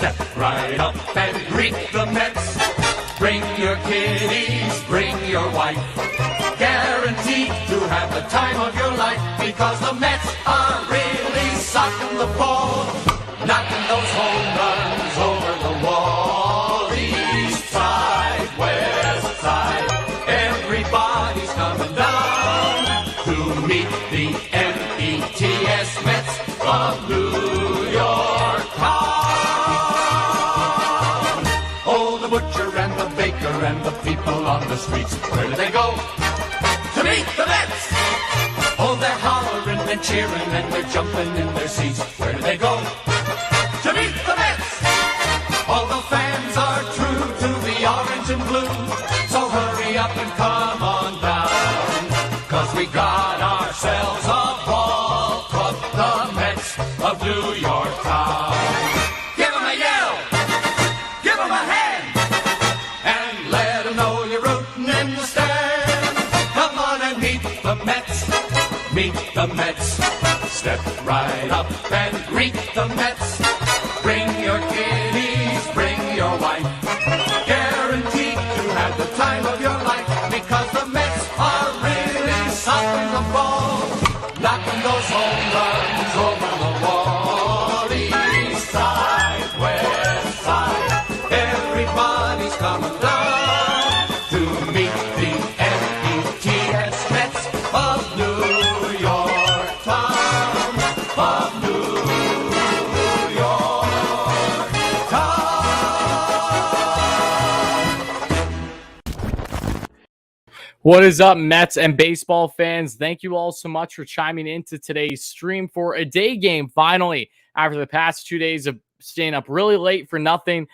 Step right up and greet the Mets. Bring your kiddies, bring your wife. Guaranteed to have the time of your life, because the Mets are really socking the ball, knocking those home runs over the wall. East side, west side, everybody's coming down to meet the METS Mets of New York town. Oh, the butcher and the baker and the people on the streets, where do they go? To meet the Mets! Oh, they're hollering and cheering and they're jumping in their seats. Where do they go? To meet the Mets! All the fans are true to the orange and blue, so hurry up and come on down, 'cause we got ourselves a ball club, the Mets of New York town. Give 'em a yell! Give 'em a hand! And let 'em know you're rooting in the stand. Come on and meet the Mets. Meet the Mets. Step right up and greet the Mets. Bring your kiddies, bring your wife. Guaranteed to have the time of your life, because the Mets are really socking the ball, knocking those home runs over the wall. East side, west side, everybody's coming down to meet the METS Mets of New York town, of New York town. What is up, Mets and baseball fans? Thank you all so much for chiming into today's stream for a day game, finally, after the past 2 days of staying up really late for nothing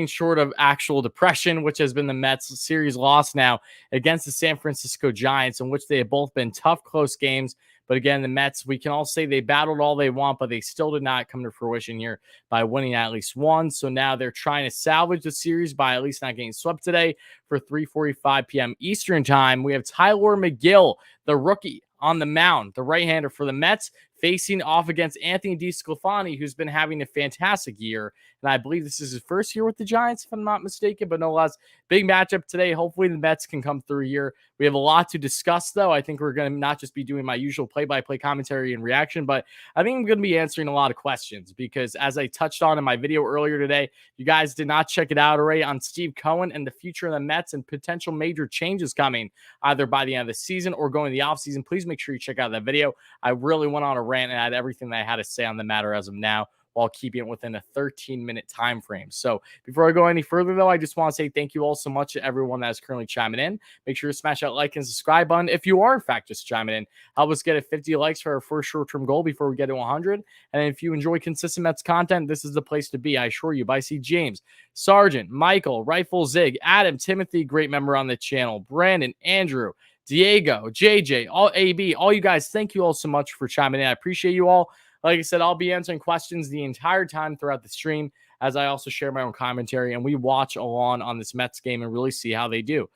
short of actual depression, which has been the Mets' series loss now against the San Francisco Giants, in which they have both been tough, close games. But again, the Mets, we can all say they battled all they want, but they still did not come to fruition here by winning at least one. So now they're trying to salvage the series by at least not getting swept today. For 3:45 p.m. Eastern time, we have Tylor Megill, the rookie, on the mound, the right-hander for the Mets, facing off against Anthony DeSclafani, who's been having a fantastic year. And I believe this is his first year with the Giants, if I'm not mistaken, but no less. Big matchup today. Hopefully the Mets can come through here. We have a lot to discuss, though. I think we're going to not just be doing my usual play-by-play commentary and reaction, but I think I'm going to be answering a lot of questions, because as I touched on in my video earlier today, you guys did not check it out already on Steve Cohen and the future of the Mets and potential major changes coming either by the end of the season or going to the offseason. Please make sure you check out that video. I really went on a rant and had everything that I had to say on the matter as of now, while keeping it within a 13-minute time frame. So before I go any further, though, I just want to say thank you all so much to everyone that is currently chiming in. Make sure to smash that like and subscribe button if you are, in fact, just chiming in. Help us get 50 likes for our first short-term goal before we get to 100. And if you enjoy consistent Mets content, this is the place to be, I assure you. By C. James, Sargent, Michael, Rifle Zig, Adam, Timothy, great member on the channel, Brandon, Andrew, Diego, JJ, all AB, all you guys, thank you all so much for chiming in. I appreciate you all. Like I said, I'll be answering questions the entire time throughout the stream, as I also share my own commentary, and we watch along on this Mets game and really see how they do.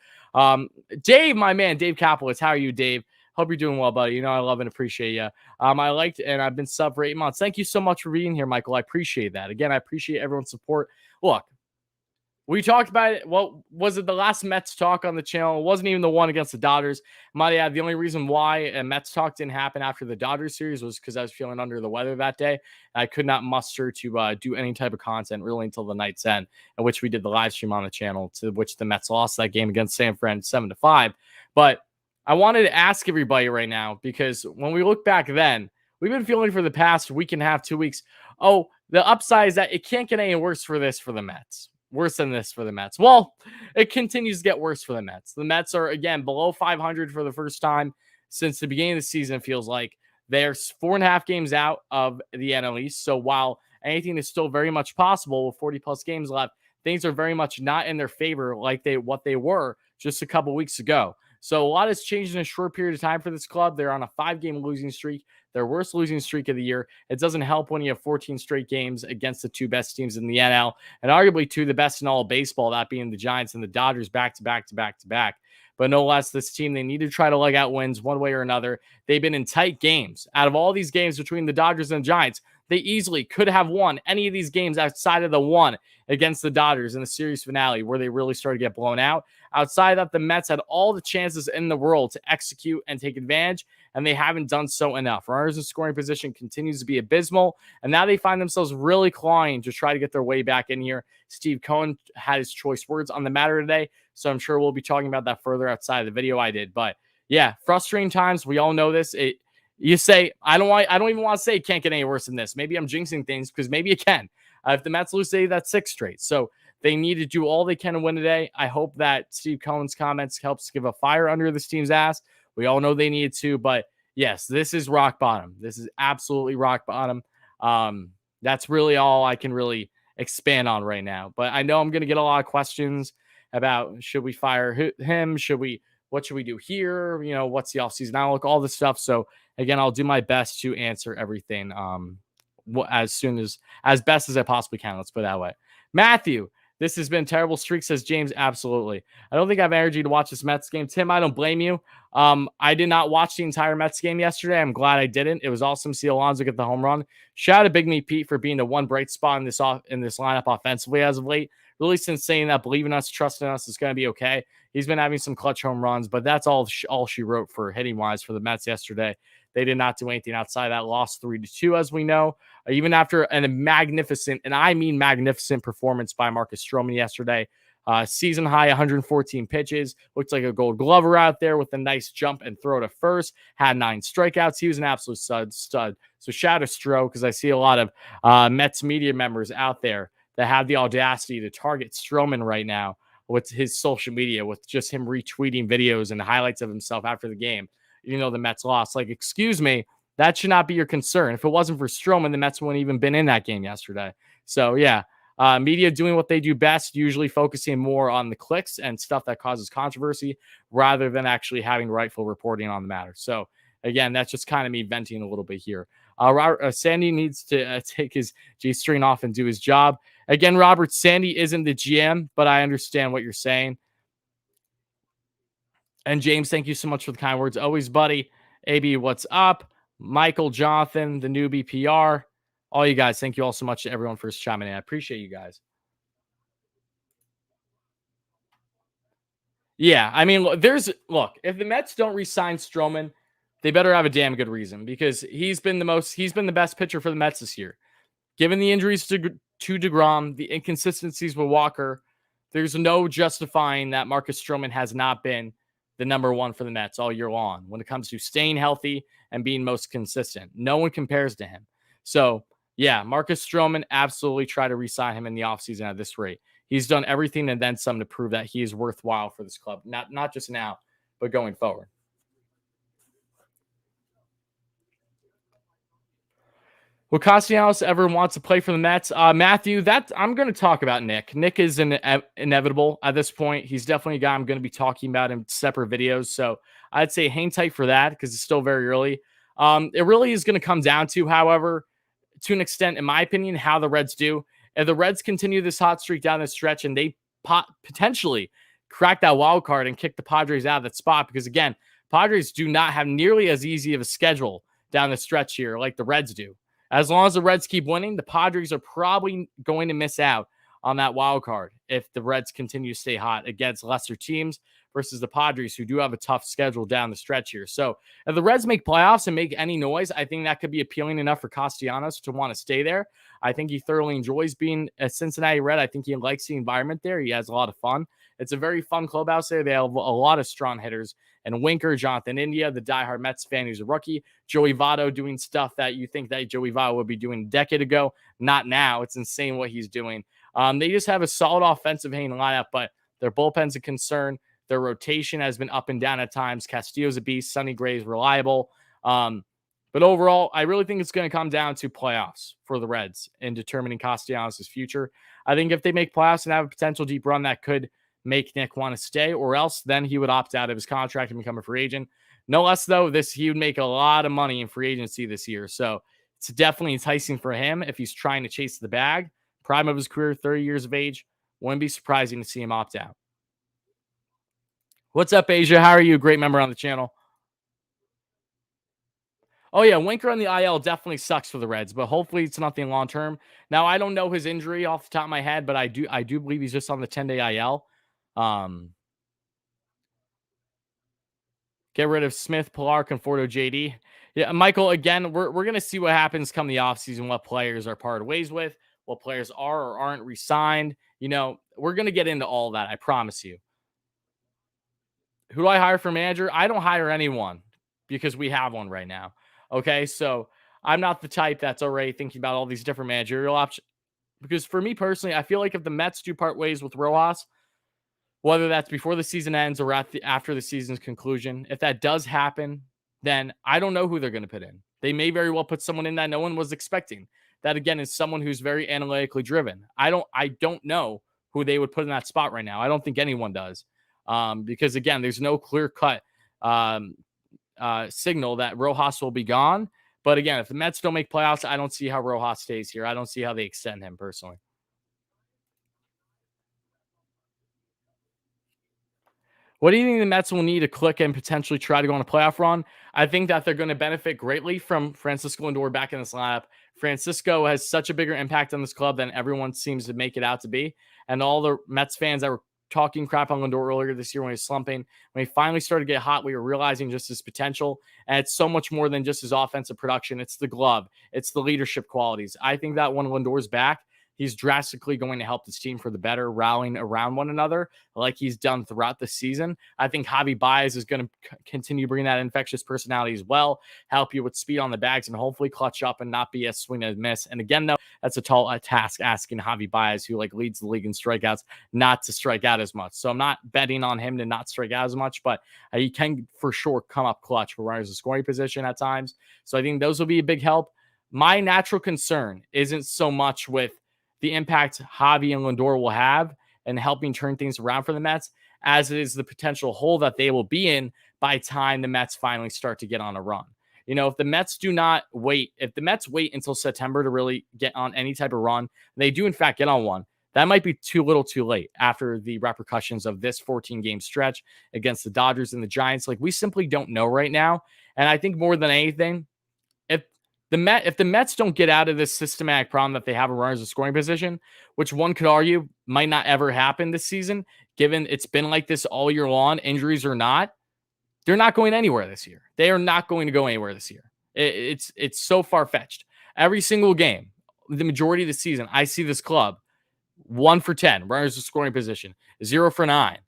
Dave, my man, Dave Kaplowitz, how are you, Dave? Hope you're doing well, buddy. You know I love and appreciate you. I liked, and I've been sub for 8 months. Thank you so much for being here, Michael. I appreciate that. Again, I appreciate everyone's support. Look, we talked about it. What was it? The last Mets talk on the channel. It wasn't even the one against the Dodgers. Might add, the only reason why a Mets talk didn't happen after the Dodgers series was because I was feeling under the weather that day. I could not muster to do any type of content really until the night's end, in which we did the live stream on the channel, to which the Mets lost that game against San Fran 7-5. But I wanted to ask everybody right now, because when we look back then, we've been feeling for the past week and a half, 2 weeks, oh, the upside is that it can't get any worse for the Mets. Worse than this for the Mets. Well, it continues to get worse for the Mets. The Mets are, again, below 500 for the first time since the beginning of the season, it feels like. They're 4.5 games out of the NL East. So while anything is still very much possible with 40-plus games left, things are very much not in their favor like what they were just a couple weeks ago. So a lot has changed in a short period of time for this club. They're on a 5-game losing streak, their worst losing streak of the year. It doesn't help when you have 14 straight games against the two best teams in the NL, and arguably two of the best in all of baseball, that being the Giants and the Dodgers back to back to back to back. But no less, this team, they need to try to leg out wins one way or another. They've been in tight games. Out of all these games between the Dodgers and the Giants, They easily could have won any of these games outside of the one against the Dodgers in the series finale where they really started to get blown out. Outside of that, the Mets had all the chances in the world to execute and take advantage, and they haven't done so enough. Runners in scoring position continues to be abysmal, and now they find themselves really clawing to try to get their way back in here. Steve Cohen had his choice words on the matter today, so I'm sure we'll be talking about that further outside of the video I did. But yeah, frustrating times. We all know this. You say, I don't even want to say it can't get any worse than this. Maybe I'm jinxing things because maybe it can. If the Mets lose today, that's 6 straight. So they need to do all they can to win today. I hope that Steve Cohen's comments helps give a fire under this team's ass. We all know they need to, but yes, this is rock bottom. This is absolutely rock bottom. That's really all I can really expand on right now. But I know I'm going to get a lot of questions about should we fire him? What should we do here? You know, what's the offseason outlook? All this stuff. So again, I'll do my best to answer everything as best as I possibly can. Let's put it that way. Matthew, this has been a terrible streak, says James. Absolutely. I don't think I have energy to watch this Mets game. Tim, I don't blame you. I did not watch the entire Mets game yesterday. I'm glad I didn't. It was awesome to see Alonso get the home run. Shout out to Big Meat Pete for being the one bright spot in this lineup offensively as of late. Really, since saying that, believe in us, trust in us, is going to be okay. He's been having some clutch home runs, but that's all she wrote for hitting wise for the Mets yesterday. They did not do anything outside of that. Lost 3-2, as we know. Even after a magnificent, and I mean magnificent, performance by Marcus Stroman yesterday. Season high 114 pitches. Looks like a Gold Glover out there with a nice jump and throw to first. Had 9 strikeouts. He was an absolute stud. So shout out to Stro, because I see a lot of Mets media members out there that have the audacity to target Stroman right now with his social media, with just him retweeting videos and highlights of himself after the game. You know, the Mets lost. Like, excuse me, that should not be your concern. If it wasn't for Stroman, the Mets wouldn't even been in that game yesterday. So, yeah, media doing what they do best, usually focusing more on the clicks and stuff that causes controversy rather than actually having rightful reporting on the matter. So, again, that's just kind of me venting a little bit here. Sandy needs to take his G-string off and do his job. Again, Robert, Sandy isn't the GM, but I understand what you're saying. And James, thank you so much for the kind words. Always, buddy. AB, what's up? Michael, Jonathan, the newbie PR. All you guys, thank you all so much to everyone for chiming in. I appreciate you guys. Yeah, I mean, look, if the Mets don't re-sign Stroman, they better have a damn good reason, because he's been the best pitcher for the Mets this year. Given the injuries to DeGrom, the inconsistencies with Walker, there's no justifying that Marcus Stroman has not been the number one for the Mets all year long when it comes to staying healthy and being most consistent. No one compares to him. So, yeah, Marcus Stroman, absolutely try to re-sign him in the offseason at this rate. He's done everything and then some to prove that he is worthwhile for this club, not just now, but going forward. Will Castellanos ever want to play for the Mets? Matthew, that I'm going to talk about Nick. Nick is inevitable at this point. He's definitely a guy I'm going to be talking about in separate videos. So I'd say hang tight for that, because it's still very early. It really is going to come down to, however, to an extent, in my opinion, how the Reds do. If the Reds continue this hot streak down the stretch and they potentially crack that wild card and kick the Padres out of that spot, because, again, Padres do not have nearly as easy of a schedule down the stretch here like the Reds do. As long as the Reds keep winning, the Padres are probably going to miss out on that wild card if the Reds continue to stay hot against lesser teams versus the Padres, who do have a tough schedule down the stretch here. So if the Reds make playoffs and make any noise, I think that could be appealing enough for Castellanos to want to stay there. I think he thoroughly enjoys being a Cincinnati Red. I think he likes the environment there. He has a lot of fun. It's a very fun clubhouse there. They have a lot of strong hitters. And Winker, Jonathan India, the diehard Mets fan who's a rookie. Joey Votto doing stuff that you think that Joey Votto would be doing a decade ago. Not now. It's insane what he's doing. They just have a solid offensive hitting lineup, but their bullpen's a concern. Their rotation has been up and down at times. Castillo's a beast. Sonny Gray's reliable. But overall, I really think it's going to come down to playoffs for the Reds in determining Castellanos' future. I think if they make playoffs and have a potential deep run, that could make Nick want to stay, or else then he would opt out of his contract and become a free agent. No less, though, he would make a lot of money in free agency this year. So it's definitely enticing for him if he's trying to chase the bag. Prime of his career, 30 years of age. Wouldn't be surprising to see him opt out. What's up, Asia? How are you? Great member on the channel. Oh yeah, Winker on the IL definitely sucks for the Reds, but hopefully it's nothing long term. Now I don't know his injury off the top of my head, but I do believe he's just on the 10-day IL. Get rid of Smith, Pilar, Conforto, JD. Yeah, Michael, again, we're going to see what happens come the offseason, what players are parted ways with, what players are or aren't re-signed. We're going to get into all that, I promise you. Who do I hire for manager? I don't hire anyone because we have one right now. Okay, so I'm not the type that's already thinking about all these different managerial options. Because for me personally, I feel like if the Mets do part ways with Rojas, whether that's before the season ends or after the season's conclusion, if that does happen, then I don't know who they're going to put in. They may very well put someone in that no one was expecting. That again is someone who's very analytically driven. I don't know who they would put in that spot right now. I don't think anyone does, because again, there's no clear cut signal that Rojas will be gone. But again, if the Mets don't make playoffs, I don't see how Rojas stays here. I don't see how they extend him personally. What do you think the Mets will need to click and potentially try to go on a playoff run? I think that they're going to benefit greatly from Francisco Lindor back in this lineup. Francisco has such a bigger impact on this club than everyone seems to make it out to be. And all the Mets fans that were talking crap on Lindor earlier this year when he was slumping, when he finally started to get hot, we were realizing just his potential. And it's so much more than just his offensive production. It's the glove. It's the leadership qualities. I think that when Lindor's back, he's drastically going to help this team for the better, rallying around one another like he's done throughout the season. I think Javi Baez is going to continue bringing that infectious personality as well, help you with speed on the bags, and hopefully clutch up and not be a swing and miss. And again, though, that's a tall task asking Javi Baez, who leads the league in strikeouts, not to strike out as much. So I'm not betting on him to not strike out as much, but he can for sure come up clutch for runners in scoring position at times. So I think those will be a big help. My natural concern isn't so much with the impact Javi and Lindor will have and helping turn things around for the Mets, as it is the potential hole that they will be in by time the Mets finally start to get on a run. If the Mets wait until September to really get on any type of run, they do in fact get on one, that might be too little too late after the repercussions of this 14-game stretch against the Dodgers and the Giants. We simply don't know right now. And I think more than anything, if the Mets don't get out of this systematic problem that they have a runners in scoring position, which one could argue might not ever happen this season, given it's been like this all year long, injuries or not, they're not going anywhere this year. They are not going to go anywhere this year. It's so far-fetched. Every single game, the majority of the season, I see this club 1 for 10, runners in scoring position, 0 for 9,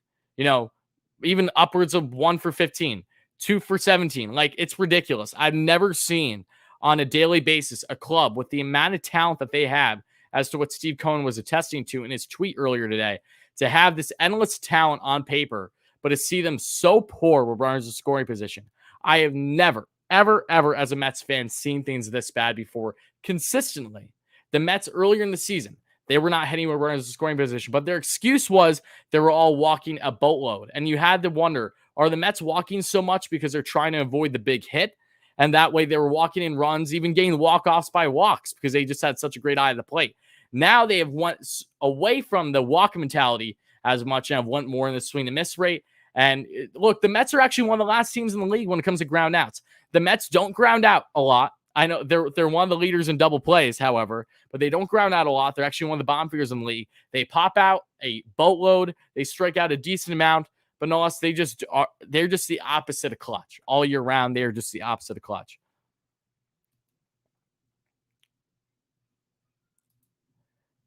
even upwards of 1 for 15, 2 for 17. It's ridiculous. I've never seen on a daily basis a club with the amount of talent that they have, as to what Steve Cohen was attesting to in his tweet earlier today, to have this endless talent on paper, but to see them so poor with runners in scoring position. I have never, ever, ever, as a Mets fan, seen things this bad before consistently. The Mets earlier in the season, they were not hitting with runners in scoring position, but their excuse was they were all walking a boatload. And you had to wonder, are the Mets walking so much because they're trying to avoid the big hit? And that way they were walking in runs, even getting walk-offs by walks because they just had such a great eye at the plate. Now they have went away from the walk mentality as much and have went more in the swing and miss rate. And look, the Mets are actually one of the last teams in the league when it comes to ground outs. The Mets don't ground out a lot. I know they're one of the leaders in double plays, however, but they don't ground out a lot. They're actually one of the bottom figures in the league. They pop out a boatload. They strike out a decent amount. But no less, they're just the opposite of clutch. All year round, they're just the opposite of clutch.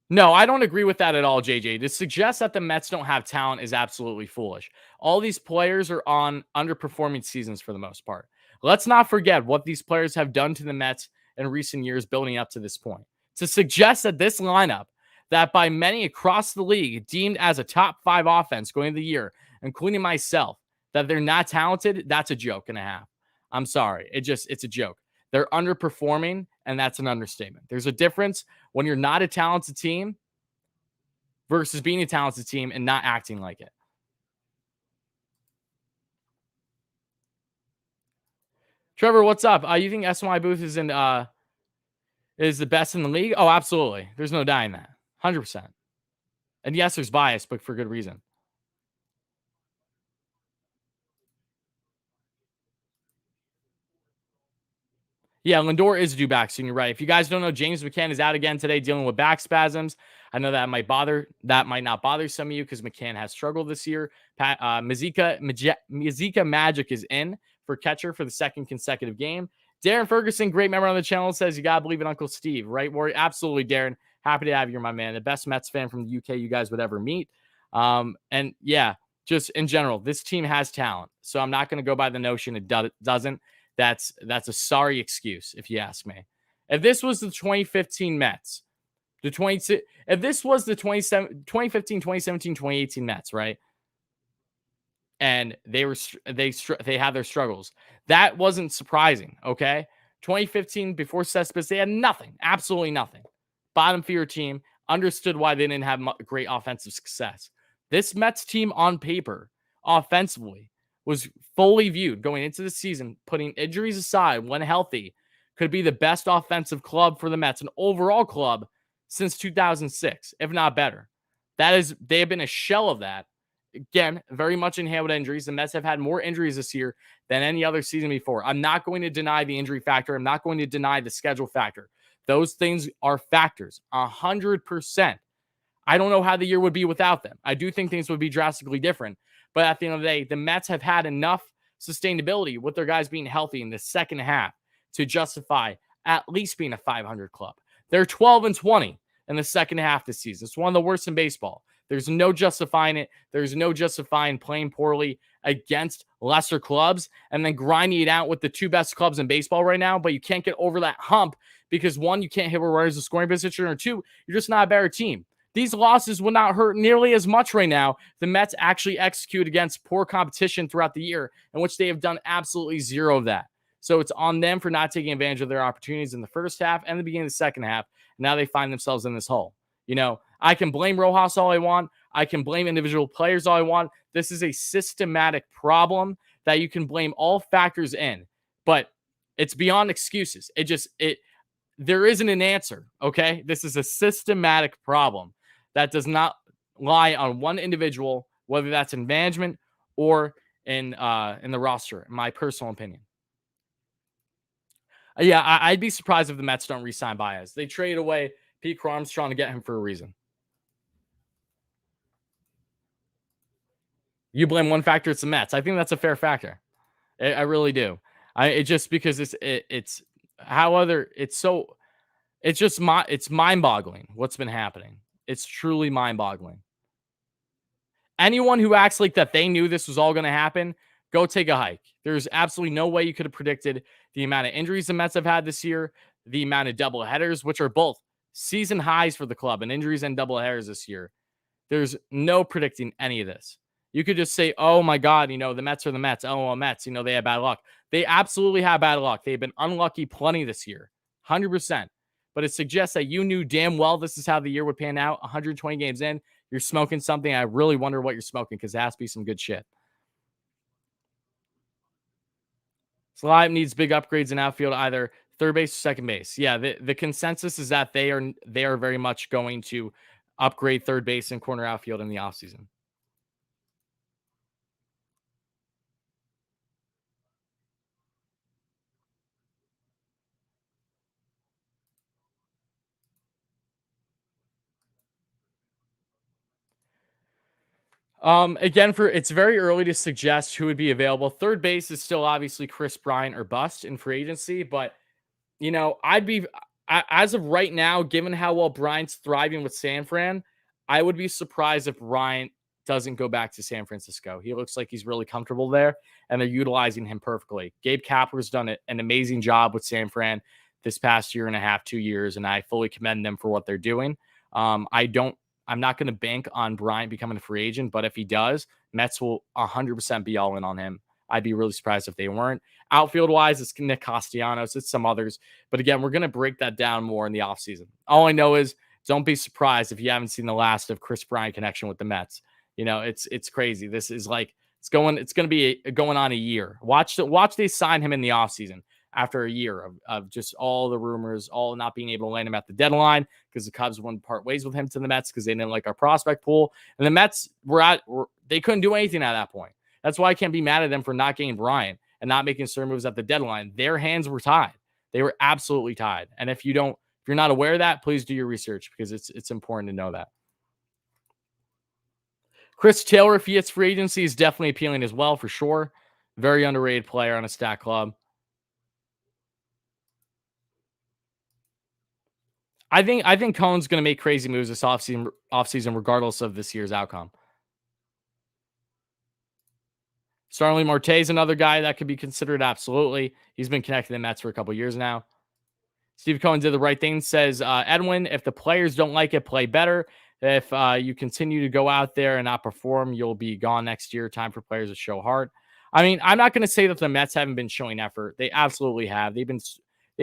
No, I don't agree with that at all, JJ. To suggest that the Mets don't have talent is absolutely foolish. All these players are on underperforming seasons for the most part. Let's not forget what these players have done to the Mets in recent years building up to this point. To suggest that this lineup, that by many across the league deemed as a top 5 offense going into the year, including myself, that they're not talented, that's a joke and a half. I'm sorry. It's a joke. They're underperforming, and that's an understatement. There's a difference when you're not a talented team versus being a talented team and not acting like it. Trevor, what's up? You think SY Booth is the best in the league? Oh, absolutely. There's no denying that. 100%. And yes, there's bias, but for good reason. Yeah, Lindor is due back soon. You're right. If you guys don't know, James McCann is out again today dealing with back spasms. I know that might not bother some of you because McCann has struggled this year. Mazika Magic is in for catcher for the second consecutive game. Darren Ferguson, great member on the channel, says you got to believe in Uncle Steve, right? Warrior? Absolutely, Darren. Happy to have you, my man. The best Mets fan from the UK you guys would ever meet. And yeah, just in general, this team has talent. So I'm not going to go by the notion it doesn't. That's a sorry excuse, if you ask me. If this was the 2015 Mets, if this was the 2015, 2017, 2018 Mets, right? And they had their struggles. That wasn't surprising, okay? 2015, before Cespedes, they had nothing, absolutely nothing. Bottom feeder team, understood why they didn't have great offensive success. This Mets team on paper, offensively, was fully viewed going into the season, putting injuries aside, when healthy, could be the best offensive club for the Mets, an overall club since 2006, if not better. They have been a shell of that. Again, very much in hand with injuries. The Mets have had more injuries this year than any other season before. I'm not going to deny the injury factor. I'm not going to deny the schedule factor. Those things are factors, 100%. I don't know how the year would be without them. I do think things would be drastically different. But at the end of the day, the Mets have had enough sustainability with their guys being healthy in the second half to justify at least being a 500 club. They're 12-20 in the second half this season. It's one of the worst in baseball. There's no justifying it. There's no justifying playing poorly against lesser clubs and then grinding it out with the two best clubs in baseball right now. But you can't get over that hump because, one, you can't hit runners in scoring position, or two, you're just not a better team. These losses will not hurt nearly as much right now. The Mets actually execute against poor competition throughout the year, in which they have done absolutely zero of that. So it's on them for not taking advantage of their opportunities in the first half and the beginning of the second half. Now they find themselves in this hole. You know, I can blame Rojas all I want. I can blame individual players all I want. This is a systematic problem that you can blame all factors in, but it's beyond excuses. There isn't an answer, okay? This is a systematic problem that does not lie on one individual, whether that's in management or in the roster, in my personal opinion. Yeah, I'd be surprised if the Mets don't re-sign Baez. They traded away Pete Armstrong to get him for a reason. You blame one factor, it's the Mets. I think that's a fair factor. I really do. It's just because it's mind-boggling what's been happening. It's truly mind-boggling. Anyone who acts like that they knew this was all going to happen, go take a hike. There's absolutely no way you could have predicted the amount of injuries the Mets have had this year, the amount of doubleheaders, which are both season highs for the club, and injuries and doubleheaders this year. There's no predicting any of this. You could just say, oh my God, the Mets are the Mets. Oh, well, Mets, they have bad luck. They absolutely have bad luck. They've been unlucky plenty this year, 100%. But it suggests that you knew damn well this is how the year would pan out. 120 games in, you're smoking something. I really wonder what you're smoking because it has to be some good shit. Slive needs big upgrades in outfield, either third base or second base. Yeah, the consensus is that they are very much going to upgrade third base and corner outfield in the offseason. Again, it's very early to suggest who would be available. Third base is still obviously Chris Bryant or bust in free agency, but as of right now, given how well Bryant's thriving with San Fran, I would be surprised if Bryant doesn't go back to San Francisco. He looks like he's really comfortable there, and they're utilizing him perfectly. Gabe Kapler's done an amazing job with San Fran this past year and a half, 2 years, and I fully commend them for what they're doing. I'm not going to bank on Bryant becoming a free agent, but if he does, Mets will 100% be all in on him. I'd be really surprised if they weren't. Outfield-wise, it's Nick Castellanos. It's some others. But again, we're going to break that down more in the offseason. All I know is don't be surprised if you haven't seen the last of Chris Bryant connection with the Mets. It's crazy. This is like it's going to be going on a year. Watch they sign him in the offseason after a year of just all the rumors, all not being able to land him at the deadline because the Cubs wouldn't part ways with him to the Mets because they didn't like our prospect pool. And the Mets they couldn't do anything at that point. That's why I can't be mad at them for not getting Bryant and not making certain moves at the deadline. Their hands were tied. They were absolutely tied. And if you're not aware of that, please do your research because it's important to know that. Chris Taylor, if he hits free agency, is definitely appealing as well, for sure. Very underrated player on a stat club. I think Cohen's going to make crazy moves this offseason regardless of this year's outcome. Starling Marte is another guy that could be considered, absolutely. He's been connected to the Mets for a couple years now. Steve Cohen did the right thing, says, Edwin, if the players don't like it, play better. If you continue to go out there and not perform, you'll be gone next year. Time for players to show heart. I mean, I'm not going to say that the Mets haven't been showing effort. They absolutely have. They've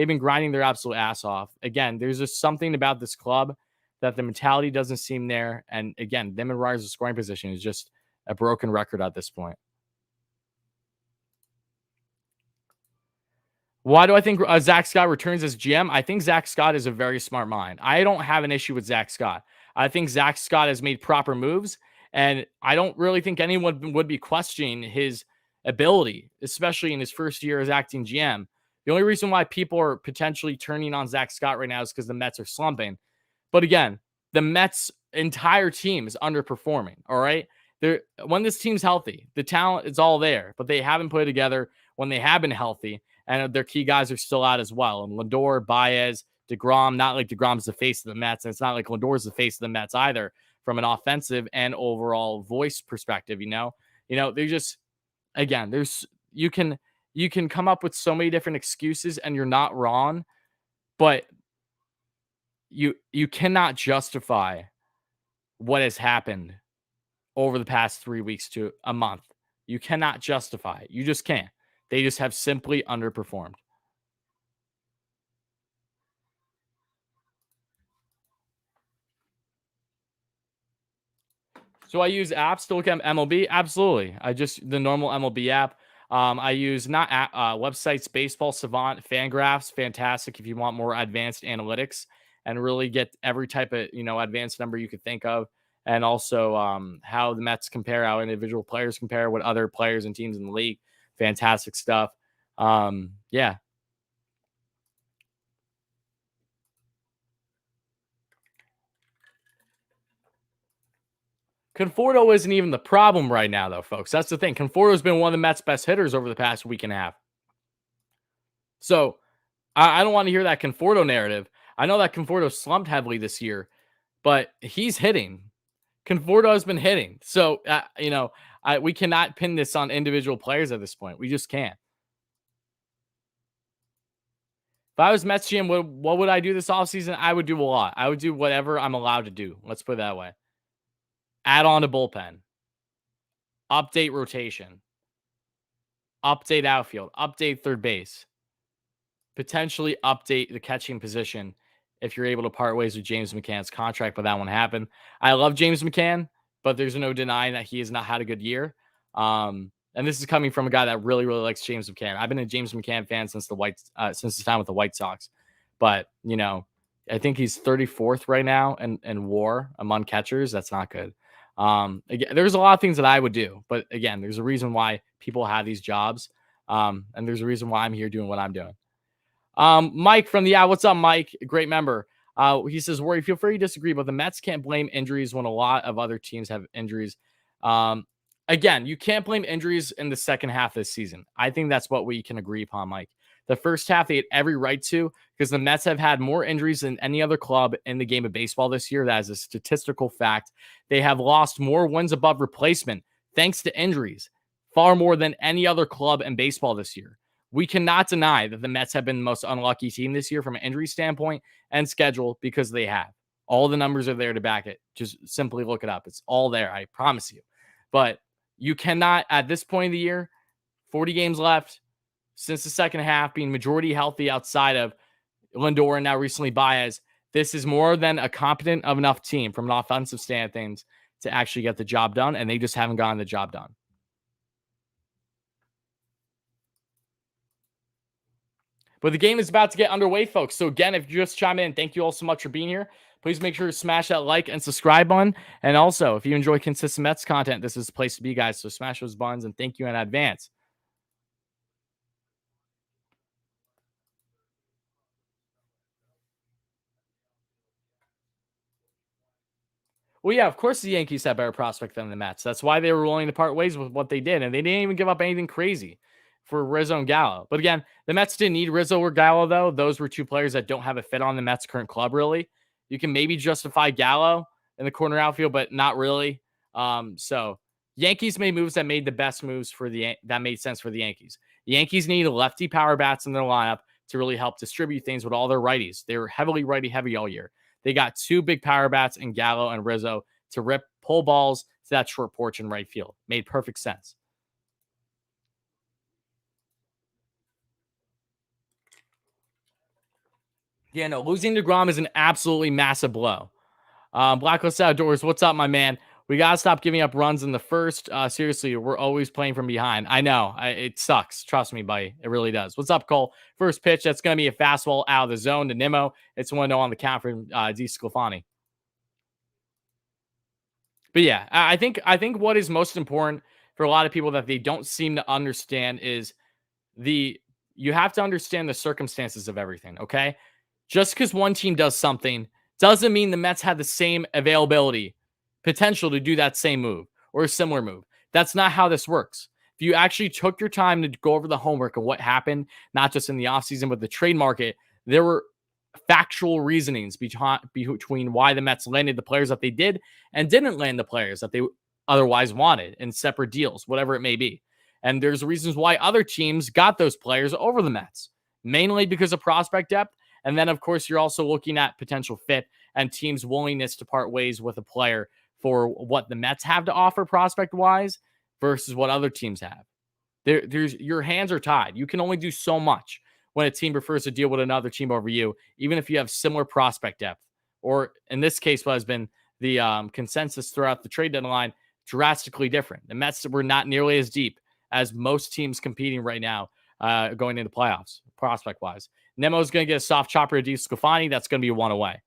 been grinding their absolute ass off. Again, there's just something about this club that the mentality doesn't seem there. And again, them and Ryer's scoring position is just a broken record at this point. Why do I think Zach Scott returns as GM? I think Zach Scott is a very smart mind. I don't have an issue with Zach Scott. I think Zach Scott has made proper moves, and I don't really think anyone would be questioning his ability, especially in his first year as acting GM. The only reason why people are potentially turning on Zach Scott right now is because the Mets are slumping. But again, the Mets' entire team is underperforming, all right? When this team's healthy, the talent is all there, but they haven't put it together when they have been healthy. And their key guys are still out as well. And Lindor, Baez, DeGrom, not like DeGrom's the face of the Mets. And it's not like Lindor's the face of the Mets either from an offensive and overall voice perspective, you know? They're just, again, you can come up with so many different excuses and you're not wrong, but you cannot justify what has happened over the past 3 weeks to a month. You cannot justify it. You just can't. They just have simply underperformed. So I use apps to look at MLB. Absolutely. The normal MLB app. I use websites, Baseball Savant, Fangraphs, fantastic if you want more advanced analytics and really get every type of advanced number you could think of, and also how the Mets compare, how individual players compare, what other players and teams in the league. Fantastic stuff. Yeah. Conforto isn't even the problem right now, though, folks. That's the thing. Conforto's been one of the Mets' best hitters over the past week and a half. So I don't want to hear that Conforto narrative. I know that Conforto slumped heavily this year, but he's hitting. Conforto has been hitting. So, we cannot pin this on individual players at this point. We just can't. If I was Mets GM, what would I do this offseason? I would do a lot. I would do whatever I'm allowed to do. Let's put it that way. Add on a bullpen. Update rotation. Update outfield. Update third base. Potentially update the catching position if you're able to part ways with James McCann's contract, but that won't happen. I love James McCann, but there's no denying that he has not had a good year. And this is coming from a guy that really, really likes James McCann. I've been a James McCann fan since the time with the White Sox. But, I think he's 34th right now in WAR among catchers. That's not good. Again, there's a lot of things that I would do. But again, there's a reason why people have these jobs. And there's a reason why I'm here doing what I'm doing. Mike from the what's up, Mike? Great member. He says, Wardy, feel free to disagree, but the Mets can't blame injuries when a lot of other teams have injuries. Again, you can't blame injuries in the second half of this season. I think that's what we can agree upon, Mike. The first half, they had every right to, because the Mets have had more injuries than any other club in the game of baseball this year. That is a statistical fact. They have lost more wins above replacement thanks to injuries, far more than any other club in baseball this year. We cannot deny that the Mets have been the most unlucky team this year from an injury standpoint and schedule, because they have. All the numbers are there to back it. Just simply look it up. It's all there. I promise you. But you cannot, at this point of the year, 40 games left since the second half, being majority healthy outside of Lindor and now recently Baez, this is more than a competent of enough team from an offensive standpoint to actually get the job done, and they just haven't gotten the job done. But the game is about to get underway, folks. So again, if you just chime in, thank you all so much for being here. Please make sure to smash that like and subscribe button. And also, if you enjoy consistent Mets content, this is the place to be, guys. So smash those buttons, and thank you in advance. Well, yeah, of course the Yankees have better prospect than the Mets. That's why they were willing to part ways with what they did, and they didn't even give up anything crazy for Rizzo and Gallo. But again, the Mets didn't need Rizzo or Gallo, though. Those were two players that don't have a fit on the Mets' current club, really. You can maybe justify Gallo in the corner outfield, but not really. So Yankees made moves that made the best moves that made sense for the Yankees. The Yankees need lefty power bats in their lineup to really help distribute things with all their righties. They were heavily righty heavy all year. They got two big power bats in Gallo and Rizzo to pull balls to that short porch in right field. Made perfect sense. Yeah, no, losing to Grom is an absolutely massive blow. Blacklist Outdoors, what's up, my man? We got to stop giving up runs in the first. Seriously, we're always playing from behind. I know. It sucks. Trust me, buddy. It really does. What's up, Cole? First pitch, that's going to be a fastball out of the zone to Nimmo. It's 1-0 on the count for DeSclafani. But yeah, I think what is most important for a lot of people that they don't seem to understand is you have to understand the circumstances of everything, okay? Just because one team does something doesn't mean the Mets have the same availability, potential to do that same move or a similar move. That's not how this works. If you actually took your time to go over the homework of what happened, not just in the offseason, but the trade market, there were factual reasonings between why the Mets landed the players that they did and didn't land the players that they otherwise wanted in separate deals, whatever it may be. And there's reasons why other teams got those players over the Mets, mainly because of prospect depth. And then, of course, you're also looking at potential fit and teams' willingness to part ways with a player for what the Mets have to offer prospect-wise versus what other teams have. Your hands are tied. You can only do so much when a team prefers to deal with another team over you, even if you have similar prospect depth. Or in this case, what has been the consensus throughout the trade deadline, drastically different. The Mets were not nearly as deep as most teams competing right now going into playoffs, prospect-wise. Nemo's going to get a soft chopper to DeSclafani. That's going to be a one away.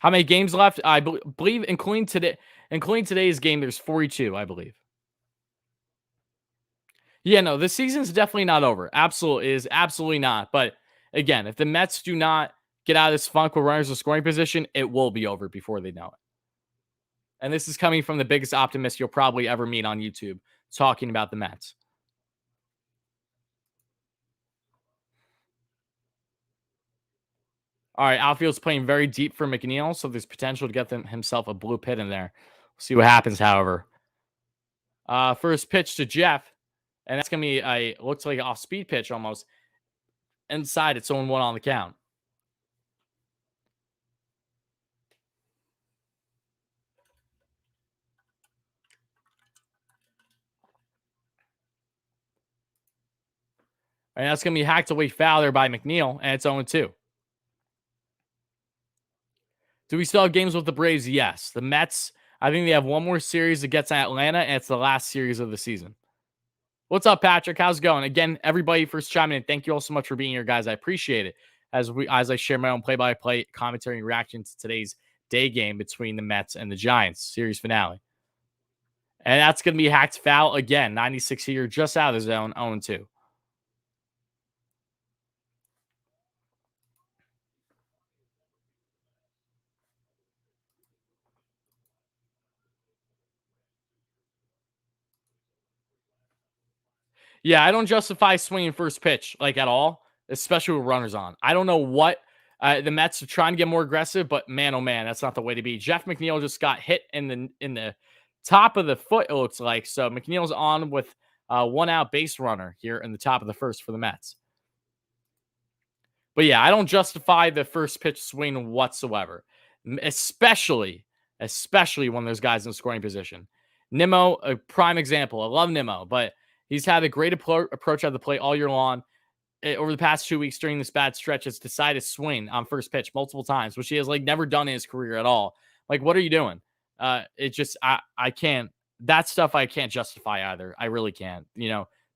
How many games left? I believe, including today's game, there's 42, I believe. Yeah, no, the season's definitely not over. Absolutely, it is absolutely not. But again, if the Mets do not get out of this funk with runners in scoring position, it will be over before they know it. And this is coming from the biggest optimist you'll probably ever meet on YouTube talking about the Mets. All right, outfield's playing very deep for McNeil, so there's potential to get himself a blue pit in there. We'll see what happens, however. First pitch to Jeff, and that's going to be looks like an off-speed pitch almost. Inside, it's 0-1 on the count. And that's going to be hacked away foul there by McNeil, and it's 0-2. Do we still have games with the Braves? Yes. The Mets, I think they have one more series that gets at Atlanta, and it's the last series of the season. What's up, Patrick? How's it going? Again, everybody first chiming in. Thank you all so much for being here, guys. I appreciate it. As I share my own play-by-play commentary and reaction to today's day game between the Mets and the Giants, series finale. And that's going to be hacked foul again. 96 here, just out of the zone, 0-2. Yeah, I don't justify swinging first pitch like at all, especially with runners on. I don't know what the Mets are trying to get more aggressive, but man, oh man, that's not the way to be. Jeff McNeil just got hit in the top of the foot, it looks like. So McNeil's on with one out base runner here in the top of the first for the Mets. But yeah, I don't justify the first pitch swing whatsoever, especially when there's guys in scoring position. Nimmo, a prime example. I love Nimmo, but he's had a great approach at the plate all year long. Over the past 2 weeks during this bad stretch, has decided to swing on first pitch multiple times, which he has never done in his career at all. What are you doing? It just I can't. That stuff I can't justify either. I really can't.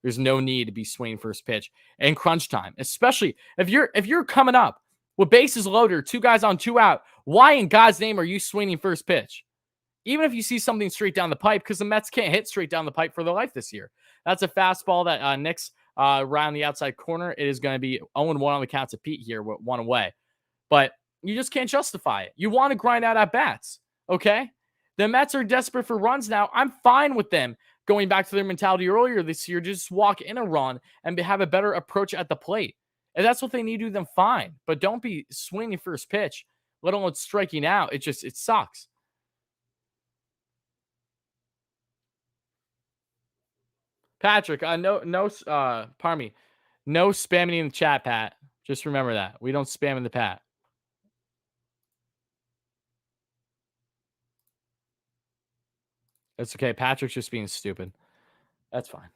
There's no need to be swinging first pitch in crunch time, especially if you're coming up with bases loaded, two guys on, two out. Why in God's name are you swinging first pitch? Even if you see something straight down the pipe, because the Mets can't hit straight down the pipe for their life this year. That's a fastball that nicks around the outside corner. It is going to be 0-1 on the count to Pete here with 1 away. But you just can't justify it. You want to grind out at bats, okay? The Mets are desperate for runs now. I'm fine with them going back to their mentality earlier this year. Just walk in a run and have a better approach at the plate. If that's what they need to do, then fine. But don't be swinging first pitch, let alone striking out. It sucks. Patrick, pardon me. No spamming in the chat, Pat. Just remember that. We don't spam in the Pat. It's okay. Patrick's just being stupid. That's fine.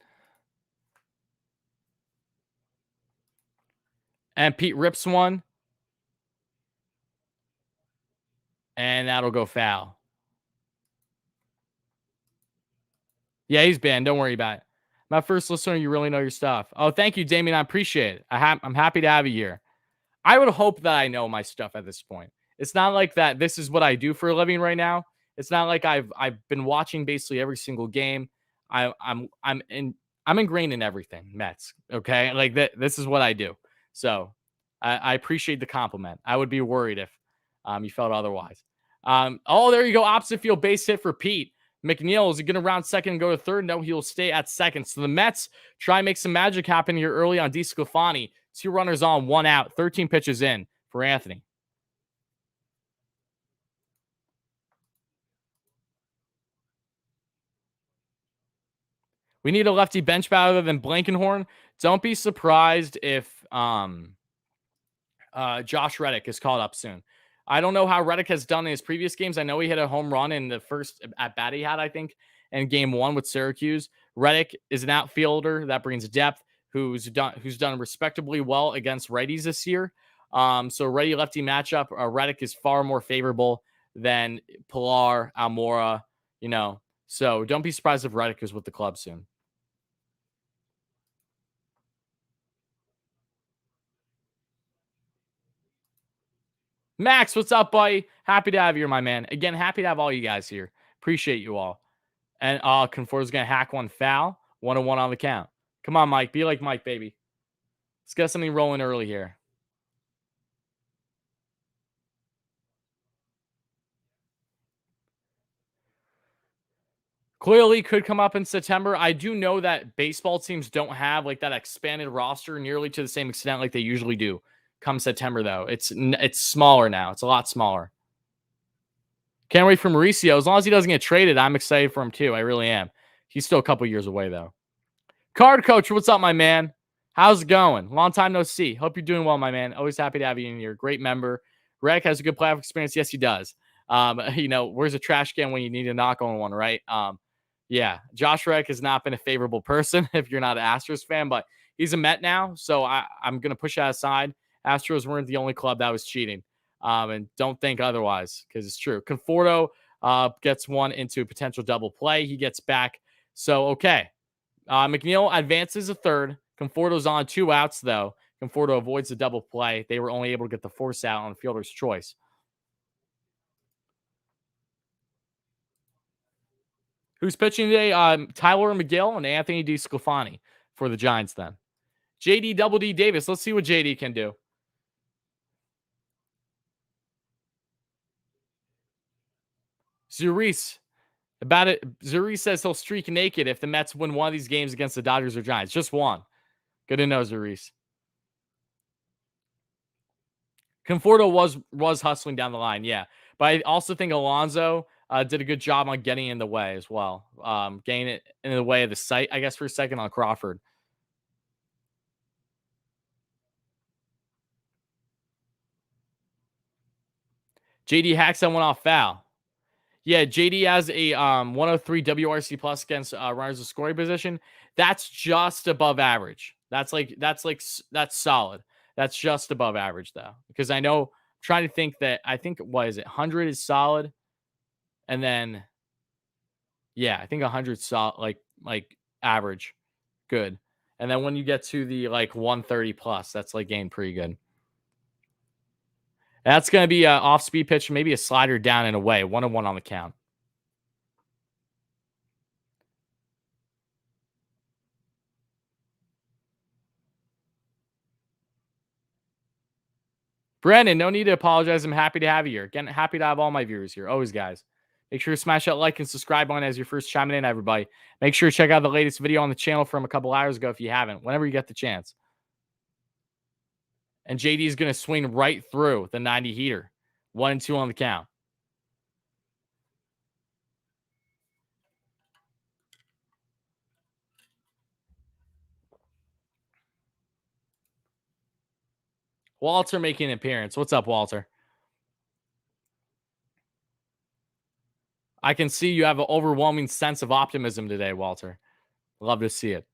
And Pete rips one. And that'll go foul. Yeah, he's banned. Don't worry about it. My first listener, you really know your stuff. Oh, thank you, Damien. I appreciate it. I'm happy to have you here. I would hope that I know my stuff at this point. It's not like that. This is what I do for a living right now. It's not like I've been watching basically every single game. I'm ingrained in everything Mets. Okay, like that. This is what I do. So I appreciate the compliment. I would be worried if you felt otherwise. Oh, there you go. Opposite field base hit for Pete. McNeil, is he going to round second and go to third? No, he'll stay at second. So the Mets try and make some magic happen here early on DeSclafani. 2 runners on, 1 out, 13 pitches in for Anthony. We need a lefty bench bat other than Blankenhorn. Don't be surprised if Josh Reddick is called up soon. I don't know how Reddick has done in his previous games. I know he hit a home run in the first at bat he had, I think, in game 1 with Syracuse. Reddick is an outfielder that brings depth, who's done respectably well against righties this year. So righty lefty matchup, Reddick is far more favorable than Pilar, Almora, So don't be surprised if Reddick is with the club soon. Max, what's up, buddy? Happy to have you here, my man. Again, happy to have all you guys here. Appreciate you all. And Conforto's going to hack one foul. 1-1 on the count. Come on, Mike. Be like Mike, baby. Let's get something rolling early here. Clearly could come up in September. I do know that baseball teams don't have like that expanded roster nearly to the same extent like they usually do come September, though. It's smaller now. It's a lot smaller. Can't wait for Mauricio. As long as he doesn't get traded, I'm excited for him too. I really am. He's still a couple years away, though. Card Coach, what's up, my man? How's it going? Long time no see. Hope you're doing well, my man. Always happy to have you in here. Great member. Reddick has a good playoff experience. Yes, he does. Where's a trash can when you need to knock on one, right? Yeah, Josh Reddick has not been a favorable person if you're not an Astros fan, but he's a Met now, so I'm going to push that aside. Astros weren't the only club that was cheating, and don't think otherwise because it's true. Conforto gets one into a potential double play. He gets back. So, okay. McNeil advances a third. Conforto's on 2 outs, though. Conforto avoids the double play. They were only able to get the force out on fielder's choice. Who's pitching today? Tylor Megill and Anthony DeSclafani for the Giants then. JD Double D Davis. Let's see what JD can do. Zurice. About it, Zurice says he'll streak naked if the Mets win one of these games against the Dodgers or Giants. Just one. Good to know, Zurice. Conforto was hustling down the line, yeah. But I also think Alonso did a good job on getting in the way as well. Getting it in the way of the sight, I guess, for a second on Crawford. JD hacks that one off foul. Yeah, JD has a 103 WRC plus against runners of scoring position. That's just above average. That's solid. That's just above average though, because I know. Trying to think that I think what is it? 100 is solid, and then yeah, I think 100 solid, like average, good, and then when you get to the like 130 plus, that's like getting pretty good. That's going to be an off-speed pitch, maybe a slider down and away. 1-1 on the count. Brandon, no need to apologize. I'm happy to have you here. Again, happy to have all my viewers here. Always, guys. Make sure to smash that like and subscribe button as you're first chiming in, everybody. Make sure to check out the latest video on the channel from a couple hours ago if you haven't, whenever you get the chance. And JD is going to swing right through the 90 heater. 1-2 on the count. Walter making an appearance. What's up, Walter? I can see you have an overwhelming sense of optimism today, Walter. Love to see it.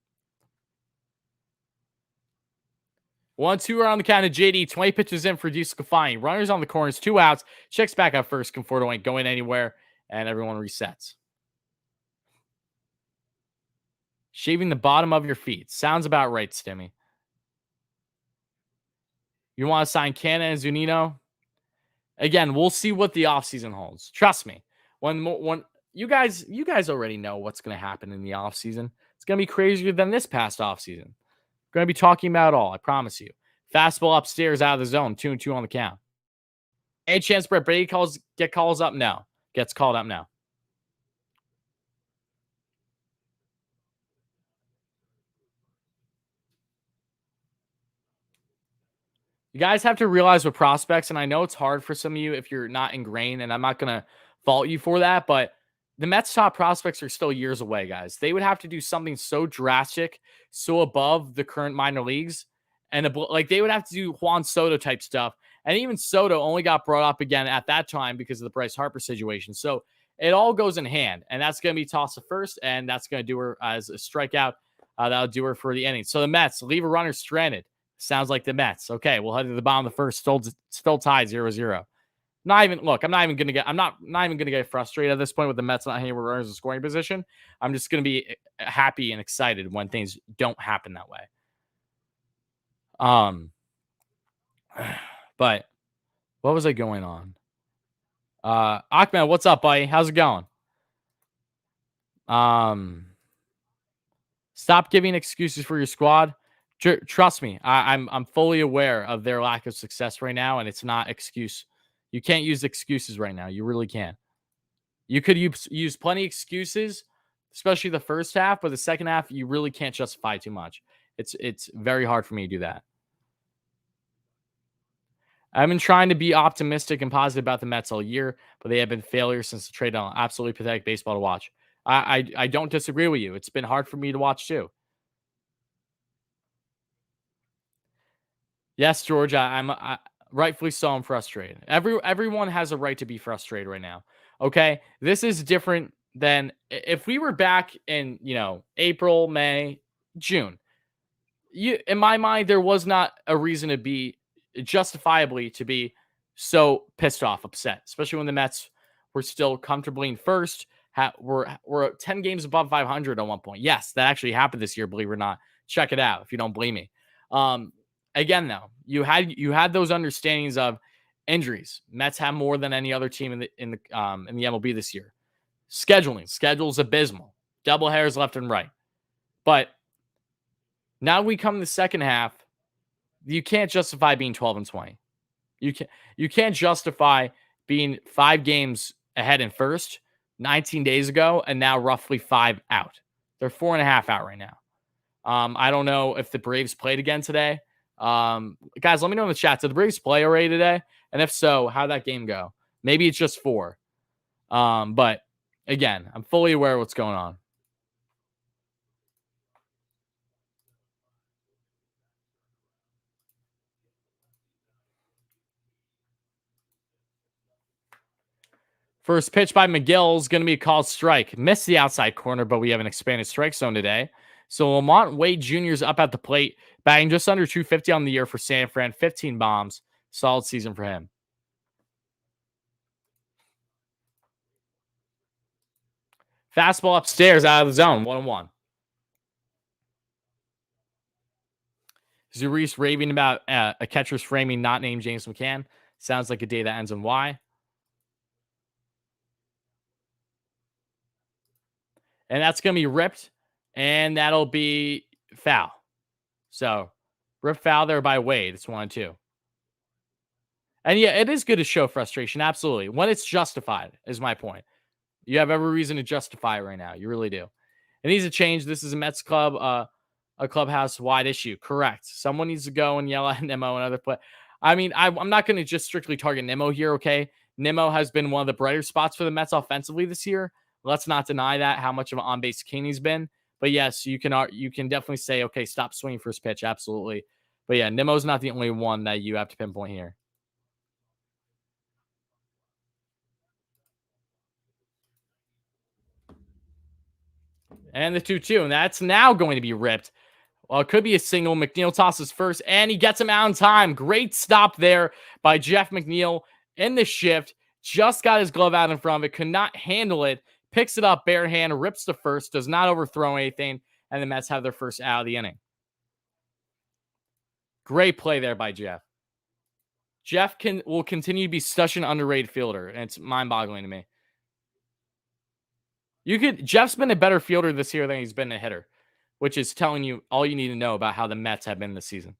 1-2 around the count of JD. 20 pitches in for DeSclafani. Runners on the corners, 2 outs. Checks back up first. Conforto ain't going anywhere. And everyone resets. Shaving the bottom of your feet. Sounds about right, Stimmy. You want to sign Canna and Zunino? Again, we'll see what the offseason holds. Trust me. When you guys already know what's going to happen in the offseason. It's going to be crazier than this past offseason. Going to be talking about it all, I promise you. Fastball upstairs out of the zone, 2-2 on the count. Any chance Brett Brady gets called up now? You guys have to realize with prospects, and I know it's hard for some of you if you're not ingrained, and I'm not going to fault you for that, but the Mets' top prospects are still years away, guys. They would have to do something so drastic, so above the current minor leagues, and they would have to do Juan Soto type stuff. And even Soto only got brought up again at that time because of the Bryce Harper situation. So it all goes in hand, and that's going to be tossed to first, and that's going to do her as a strikeout. That'll do her for the inning. So the Mets leave a runner stranded. Sounds like the Mets. Okay, we'll head to the bottom of the first. Still tied 0-0. I'm not even gonna get frustrated at this point with the Mets not hitting runners in scoring position. I'm just gonna be happy and excited when things don't happen that way. But what was I going on? Ahmed, what's up, buddy? How's it going? Stop giving excuses for your squad. Trust me, I'm fully aware of their lack of success right now, and it's not excuse. You can't use excuses right now. You really can't. You could use plenty of excuses, especially the first half, but the second half, you really can't justify too much. It's very hard for me to do that. I've been trying to be optimistic and positive about the Mets all year, but they have been failures since the trade on absolutely pathetic baseball to watch. I don't disagree with you. It's been hard for me to watch too. Yes, George, I'm rightfully so. I'm frustrated. Everyone has a right to be frustrated right now. Okay, this is different than if we were back in April, May, June. In my mind, there was not a reason to be justifiably to be so pissed off, upset, especially when the Mets were still comfortably in first. We're 10 games above 500 at one point. Yes, that actually happened this year. Believe it or not, check it out if you don't believe me. Again, though, you had those understandings of injuries. Mets have more than any other team in the MLB this year. Schedule's abysmal. Double hairs left and right. But now we come to the second half. You can't justify being 12-20. You can't justify being 5 games ahead in first 19 days ago and now roughly 5 out. They're 4.5 out right now. I don't know if the Braves played again today. Guys, let me know in the chat. Did the Braves play already today? And if so, how'd that game go? Maybe it's just 4. But again, I'm fully aware of what's going on. First pitch by Megill is going to be a called strike. Missed the outside corner, but we have an expanded strike zone today. So Lamont Wade Jr. is up at the plate, batting just under 250 on the year for San Fran. 15 bombs. Solid season for him. Fastball upstairs out of the zone. 1-1. Zurice raving about a catcher's framing not named James McCann. Sounds like a day that ends in Y. And that's going to be ripped, and that'll be foul. So, rip foul there by Wade. It's 1-2. And yeah, it is good to show frustration. Absolutely. When it's justified, is my point. You have every reason to justify it right now. You really do. It needs to change. This is a Mets club, a clubhouse wide issue. Correct. Someone needs to go and yell at Nimmo and other play. I mean, I'm not going to just strictly target Nimmo here. Okay. Nimmo has been one of the brighter spots for the Mets offensively this year. Let's not deny that, how much of an on-base king he's been. But yes, you can definitely say, okay, stop swinging first pitch. Absolutely. But yeah, Nimmo's not the only one that you have to pinpoint here. And the 2-2, and that's now going to be ripped. Well, it could be a single. McNeil tosses first, and he gets him out in time. Great stop there by Jeff McNeil in the shift. Just got his glove out in front of it, could not handle it. Picks it up bare hand, rips to first, does not overthrow anything, and the Mets have their first out of the inning. Great play there by Jeff. Jeff will continue to be such an underrated fielder, and it's mind-boggling to me. Jeff's been a better fielder this year than he's been a hitter, which is telling you all you need to know about how the Mets have been this season.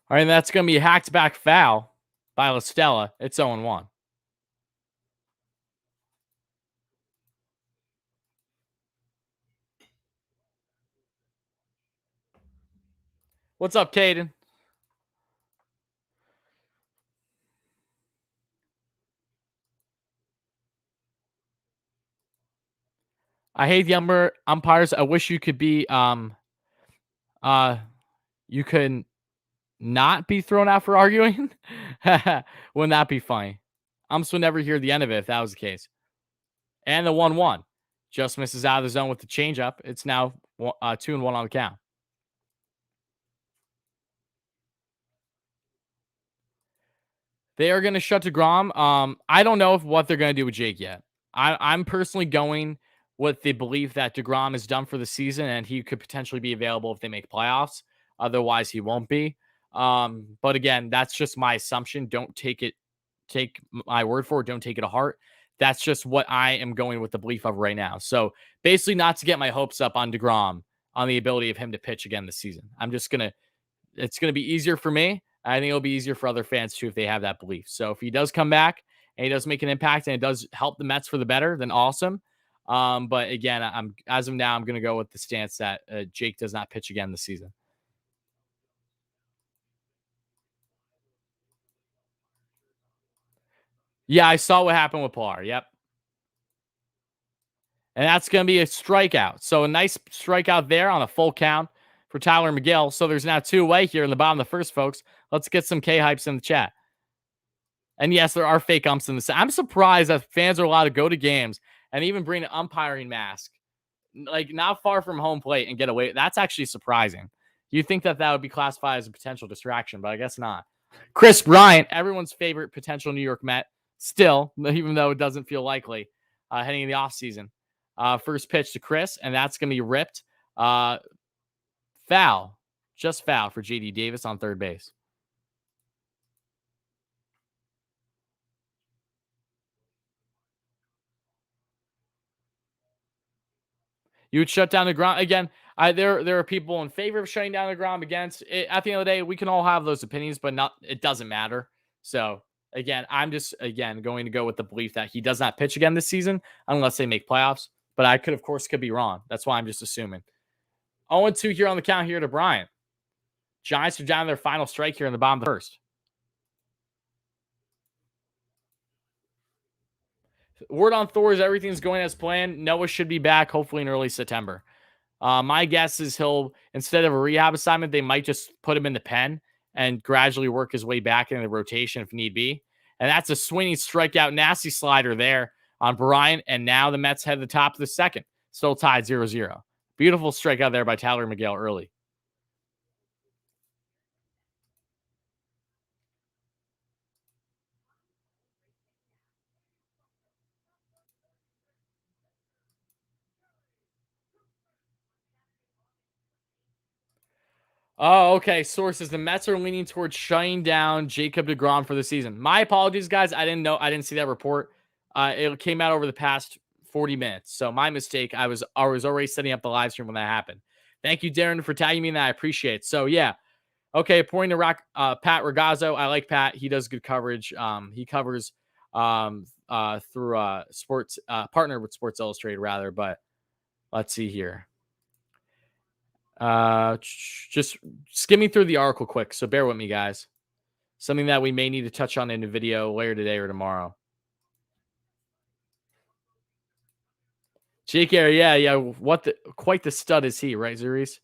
All right, and that's going to be a hacked back foul by La Stella. It's 0-1. What's up, Caden? I hate the umpires. I wish you could be you could not be thrown out for arguing. Wouldn't that be funny? Umps would never hear the end of it if that was the case. And the 1-1 just misses out of the zone with the changeup. It's now 2-1 on the count. They are going to shut DeGrom. I don't know what they're going to do with Jake yet. I'm personally going with the belief that DeGrom is done for the season and he could potentially be available if they make playoffs. Otherwise, he won't be. But again, that's just my assumption. Don't take my word for it. Don't take it to heart. That's just what I am going with the belief of right now. So basically, not to get my hopes up on DeGrom, on the ability of him to pitch again this season. It's going to be easier for me. I think it'll be easier for other fans too if they have that belief. So if he does come back and he does make an impact and it does help the Mets for the better, then awesome. But again, as of now, I'm going to go with the stance that Jake does not pitch again this season. Yeah, I saw what happened with Pilar. Yep. And that's going to be a strikeout. So a nice strikeout there on a full count for Tylor Megill. So there's now 2 away here in the bottom of the first, folks. Let's get some K-hypes in the chat. And yes, there are fake umps in the set. I'm surprised that fans are allowed to go to games and even bring an umpiring mask, like not far from home plate and get away. That's actually surprising. You'd think that would be classified as a potential distraction, but I guess not. Chris Bryant, everyone's favorite potential New York Met, still, even though it doesn't feel likely, heading in the offseason. First pitch to Chris, and that's going to be ripped. Foul. Just foul for J.D. Davis on third base. You would shut down DeGrom again. There are people in favor of shutting down DeGrom against it. At the end of the day, we can all have those opinions, but it doesn't matter. So again, I'm just going to go with the belief that he does not pitch again this season unless they make playoffs. But I could be wrong. That's why I'm just assuming. 0-2 here on the count here to Bryant. Giants are down their final strike here in the bottom of the first. Word on Thor is everything's going as planned. Noah should be back hopefully in early September. My guess is he'll, instead of a rehab assignment, they might just put him in the pen and gradually work his way back into the rotation if need be. And that's a swinging strikeout, nasty slider there on Bryant. And now the Mets head to the top of the second. Still tied 0-0. Beautiful strikeout there by Tylor Megill early. Oh, okay. Sources: the Mets are leaning towards shutting down Jacob DeGrom for the season. My apologies, guys. I didn't see that report. It came out over the past 40 minutes. So my mistake. I was already setting up the live stream when that happened. Thank you, Darren, for tagging me in that. I appreciate it. So yeah. Okay, pointing to Pat Ragazzo. I like Pat. He does good coverage. He covers through sports partner with Sports Illustrated rather, but let's see here. Just skimming through the article quick, so bear with me, guys. Something that we may need to touch on in a video later today or tomorrow. Jake Air, yeah. Quite the stud is he, right, Zuriz?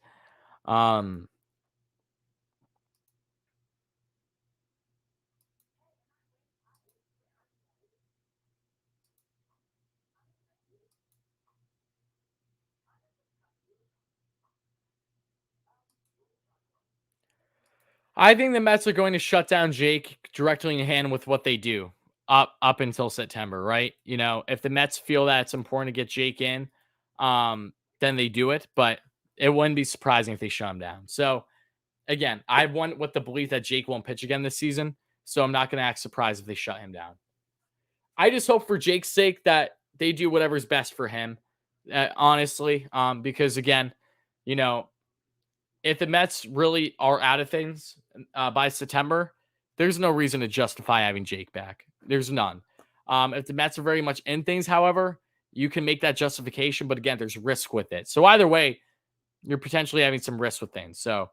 I think the Mets are going to shut down Jake directly in hand with what they do up until September, right? You know, if the Mets feel that it's important to get Jake in, then they do it. But it wouldn't be surprising if they shut him down. So again, I went with the belief that Jake won't pitch again this season. So I'm not going to act surprised if they shut him down. I just hope for Jake's sake that they do whatever's best for him, honestly. Because again, you know, if the Mets really are out of things by September, there's no reason to justify having Jake back. There's none. If the Mets are very much in things, however, you can make that justification. But again, there's risk with it. So either way, you're potentially having some risk with things. So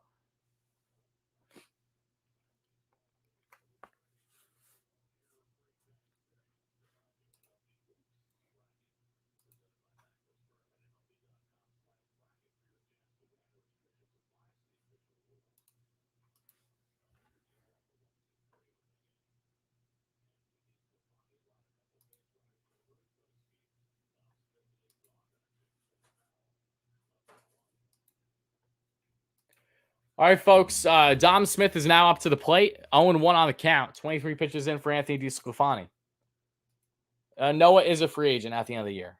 all right, folks. Dom Smith is now up to the plate. 0-1 on the count. 23 pitches in for Anthony DeSclafani. Noah is a free agent at the end of the year.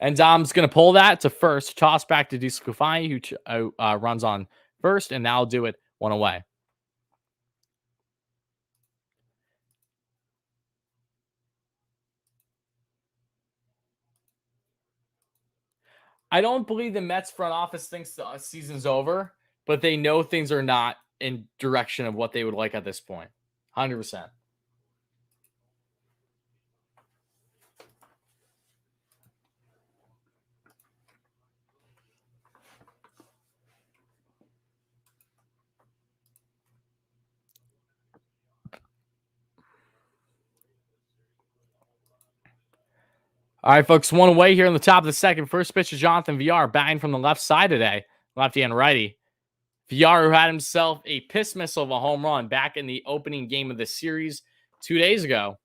And Dom's going to pull that to first. Toss back to DeSclafani, who runs on first. And now I'll do it one away. I don't believe the Mets front office thinks the season's over, but they know things are not in direction of what they would like at this point. 100%. All right, folks, one away here on the top of the second. First pitch to Jonathan VR, batting from the left side today, lefty and righty. VR, who had himself a piss missile of a home run back in the opening game of the series 2 days ago,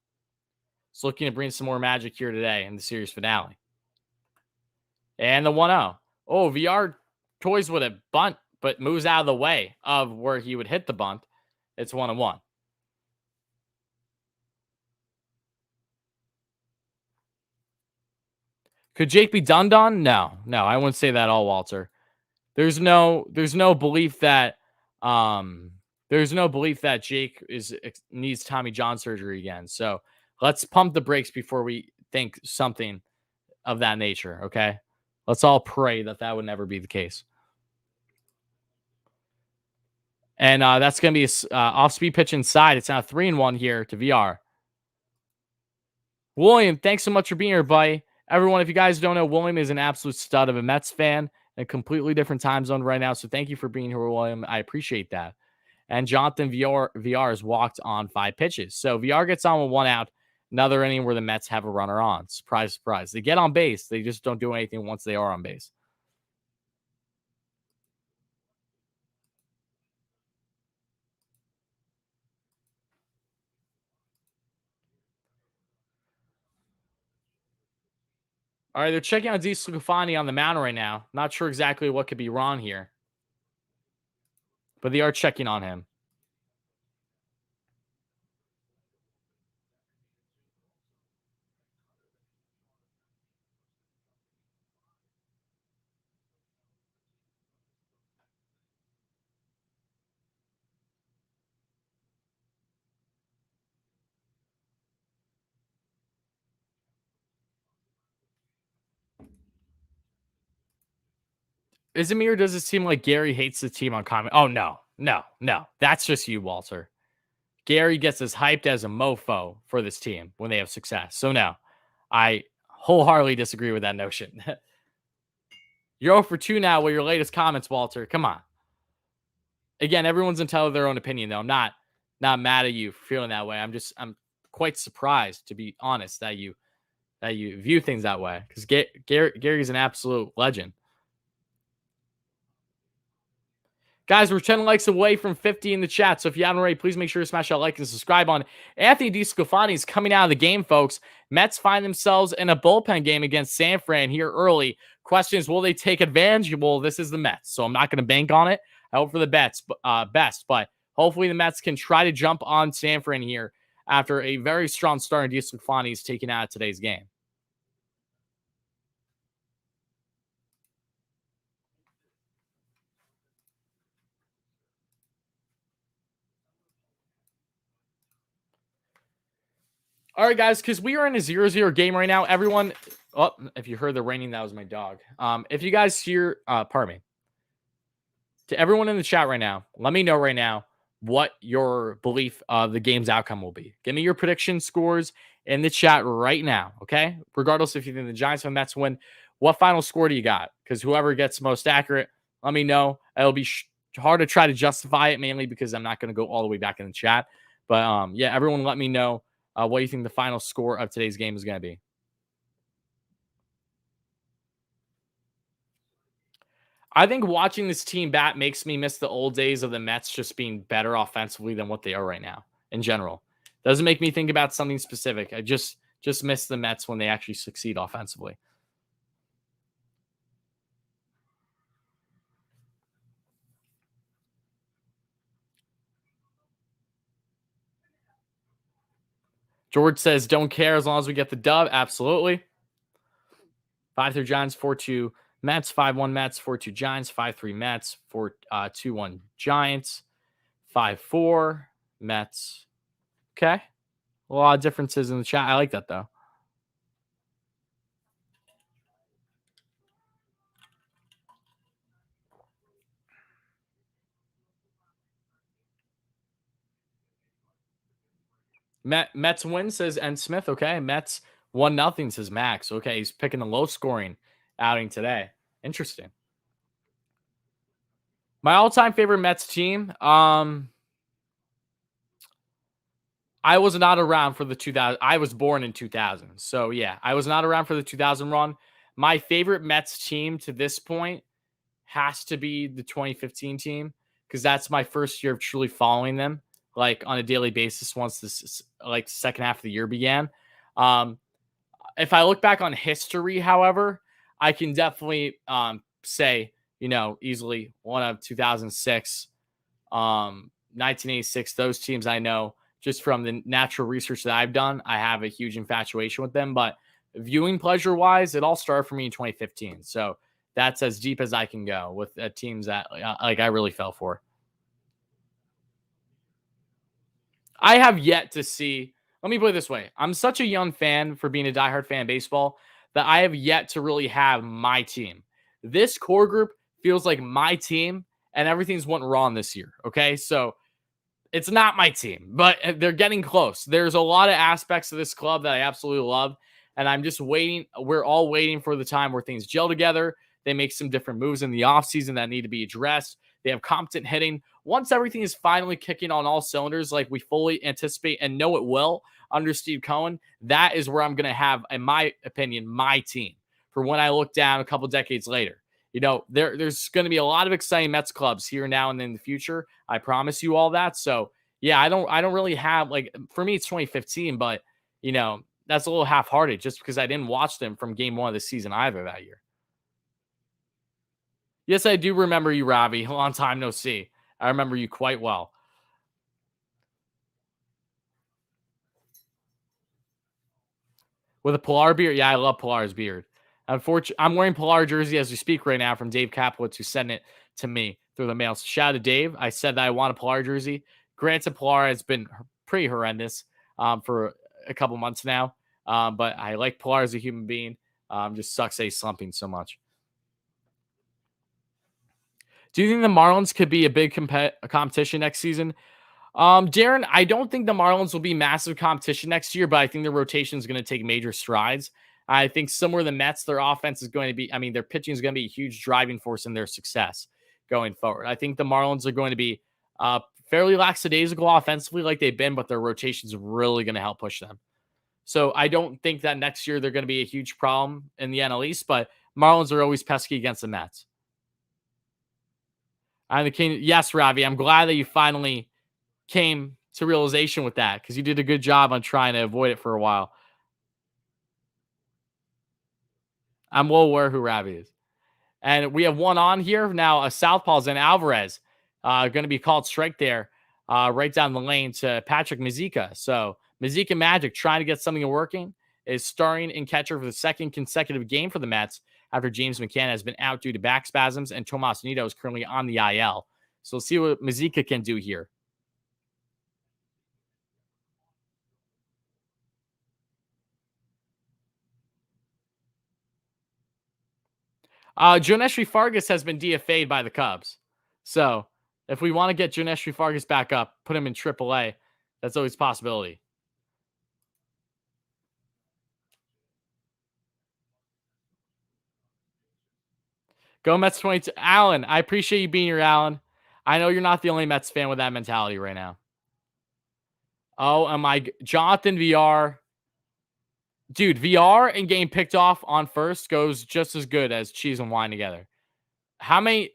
is looking to bring some more magic here today in the series finale. And the 1-0. Oh, VR toys with a bunt, but moves out of the way of where he would hit the bunt. It's 1-1. Could Jake be done? No, I wouldn't say that at all, Walter. There's no belief that Jake needs Tommy John surgery again. So let's pump the brakes before we think something of that nature. Okay, let's all pray that would never be the case. And that's going to be a off-speed pitch inside. It's now 3-1 here to VR. William, thanks so much for being here, buddy. Everyone, if you guys don't know, William is an absolute stud of a Mets fan, in a completely different time zone right now. So thank you for being here, William. I appreciate that. And Jonathan VR has walked on 5 pitches. So VR gets on with 1 out. Another inning where the Mets have a runner on. Surprise, surprise. They get on base. They just don't do anything once they are on base. All right, they're checking out DeSclafani on the mound right now. Not sure exactly what could be wrong here, but they are checking on him. Is it me or does it seem like Gary hates the team on comment? Oh, no. That's just you, Walter. Gary gets as hyped as a mofo for this team when they have success. So, no, I wholeheartedly disagree with that notion. You're 0 for 2 now with your latest comments, Walter. Come on. Again, everyone's entitled to their own opinion, though. I'm not mad at you for feeling that way. I'm quite surprised, to be honest, that you view things that way, because Gary's an absolute legend. Guys, we're 10 likes away from 50 in the chat. So if you haven't already, please make sure to smash that like and subscribe on. Anthony DeSclafani is coming out of the game, folks. Mets find themselves in a bullpen game against San Fran here early. Question is, will they take advantage? Well, this is the Mets, so I'm not going to bank on it. I hope for the best, but hopefully the Mets can try to jump on San Fran here after a very strong start, and DeSclafani is taken out of today's game. All right, guys, because we are in a 0-0 game right now. Everyone, oh, if you heard the raining, that was my dog. If you guys hear, pardon me, to everyone in the chat right now, let me know right now what your belief of the game's outcome will be. Give me your prediction scores in the chat right now, okay? Regardless if you think the Giants or Mets win, what final score do you got? Because whoever gets most accurate, let me know. It'll be hard to try to justify it, mainly because I'm not going to go all the way back in the chat. But yeah, everyone let me know what you think the final score of today's game is going to be. I think watching this team bat makes me miss the old days of the Mets just being better offensively than what they are right now in general. Doesn't make me think about something specific. I just miss the Mets when they actually succeed offensively. George says, don't care as long as we get the dub. Absolutely. 5-3 Giants, 4-2 Mets, 5-1 Mets, 4-2 Giants, 5-3 Mets, 2-1 Giants, 5-4 Mets. Okay. A lot of differences in the chat. I like that, though. Mets win, says N. Smith. Okay. Mets 1-0, says Max. Okay. He's picking a low scoring outing today. Interesting. My all-time favorite Mets team. I was not around for the 2000. I was born in 2000. So yeah, I was not around for the 2000 run. My favorite Mets team to this point has to be the 2015 team, because that's my first year of truly following them like on a daily basis once this like second half of the year began. If I look back on history, however, I can definitely say, easily one of 2006, 1986, those teams I know just from the natural research that I've done, I have a huge infatuation with them. But viewing pleasure wise, it all started for me in 2015. So that's as deep as I can go with teams that I really fell for. I have yet to see. Let me put it this way. I'm such a young fan for being a diehard fan of baseball that I have yet to really have my team. This core group feels like my team, and everything's went wrong this year. Okay. So it's not my team, but they're getting close. There's a lot of aspects of this club that I absolutely love, and I'm just waiting. We're all waiting for the time where things gel together. They make some different moves in the offseason that need to be addressed. They have competent hitting. Once everything is finally kicking on all cylinders, like we fully anticipate and know it will under Steve Cohen, that is where I'm going to have, in my opinion, my team for when I look down a couple decades later. There's going to be a lot of exciting Mets clubs here now and in the future. I promise you all that. So yeah, I don't really have, like, for me, it's 2015, but that's a little half-hearted just because I didn't watch them from game one of the season either that year. Yes, I do remember you, Robbie. Long time no see. I remember you quite well. With a Pilar beard? Yeah, I love Pilar's beard. Unfortunately, I'm wearing Pilar jersey as we speak right now from Dave Kaplowitz, who sent it to me through the mail. So shout out to Dave. I said that I want a Pilar jersey. Granted, Pilar has been pretty horrendous for a couple months now, but I like Pilar as a human being. Just sucks that he's slumping so much. Do you think the Marlins could be a big competition next season? Darren, I don't think the Marlins will be massive competition next year, but I think their rotation is going to take major strides. I think similar to the Mets, their offense is going to be, I mean, their pitching is going to be a huge driving force in their success going forward. I think the Marlins are going to be fairly lackadaisical offensively like they've been, but their rotation is really going to help push them. So I don't think that next year they're going to be a huge problem in the NL East, but Marlins are always pesky against the Mets. I'm the king. Yes, Ravi, I'm glad that you finally came to realization with that because you did a good job on trying to avoid it for a while. I'm well aware who Ravi is. And we have one on here now. A southpaw's in Alvarez. Going to be called strike there, right down the lane to Patrick Mazeika. So Mazeika Magic trying to get something working is starting in catcher for the second consecutive game for the Mets after James McCann has been out due to back spasms and Tomas Nido is currently on the IL. So we'll see what Mazeika can do here. Joneshri Fargas has been DFA'd by the Cubs. So if we want to get Joneshri Fargas back up, put him in AAA, that's always a possibility. Go Mets 22. Alan, I appreciate you being here, Alan. I know you're not the only Mets fan with that mentality right now. Oh, am I Jonathan VR? Dude, VR and getting picked off on first goes just as good as cheese and wine together. How many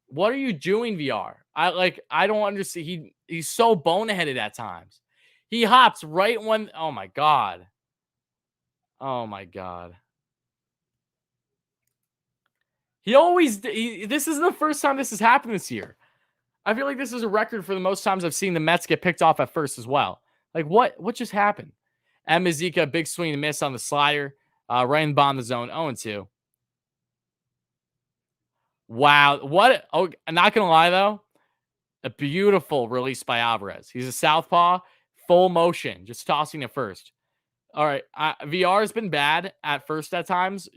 what are you doing, VR? I don't understand. He's so boneheaded at times. He hops right when oh my god. Oh my god. This isn't the first time this has happened this year. I feel like this is a record for the most times I've seen the Mets get picked off at first as well. Like what just happened? And Mazika, big swing and miss on the slider. Right in the bottom of the zone, 0-2. Wow. What? Oh, I'm not going to lie, though. A beautiful release by Alvarez. He's a southpaw, full motion, just tossing it first. All right. VR has been bad at first at times,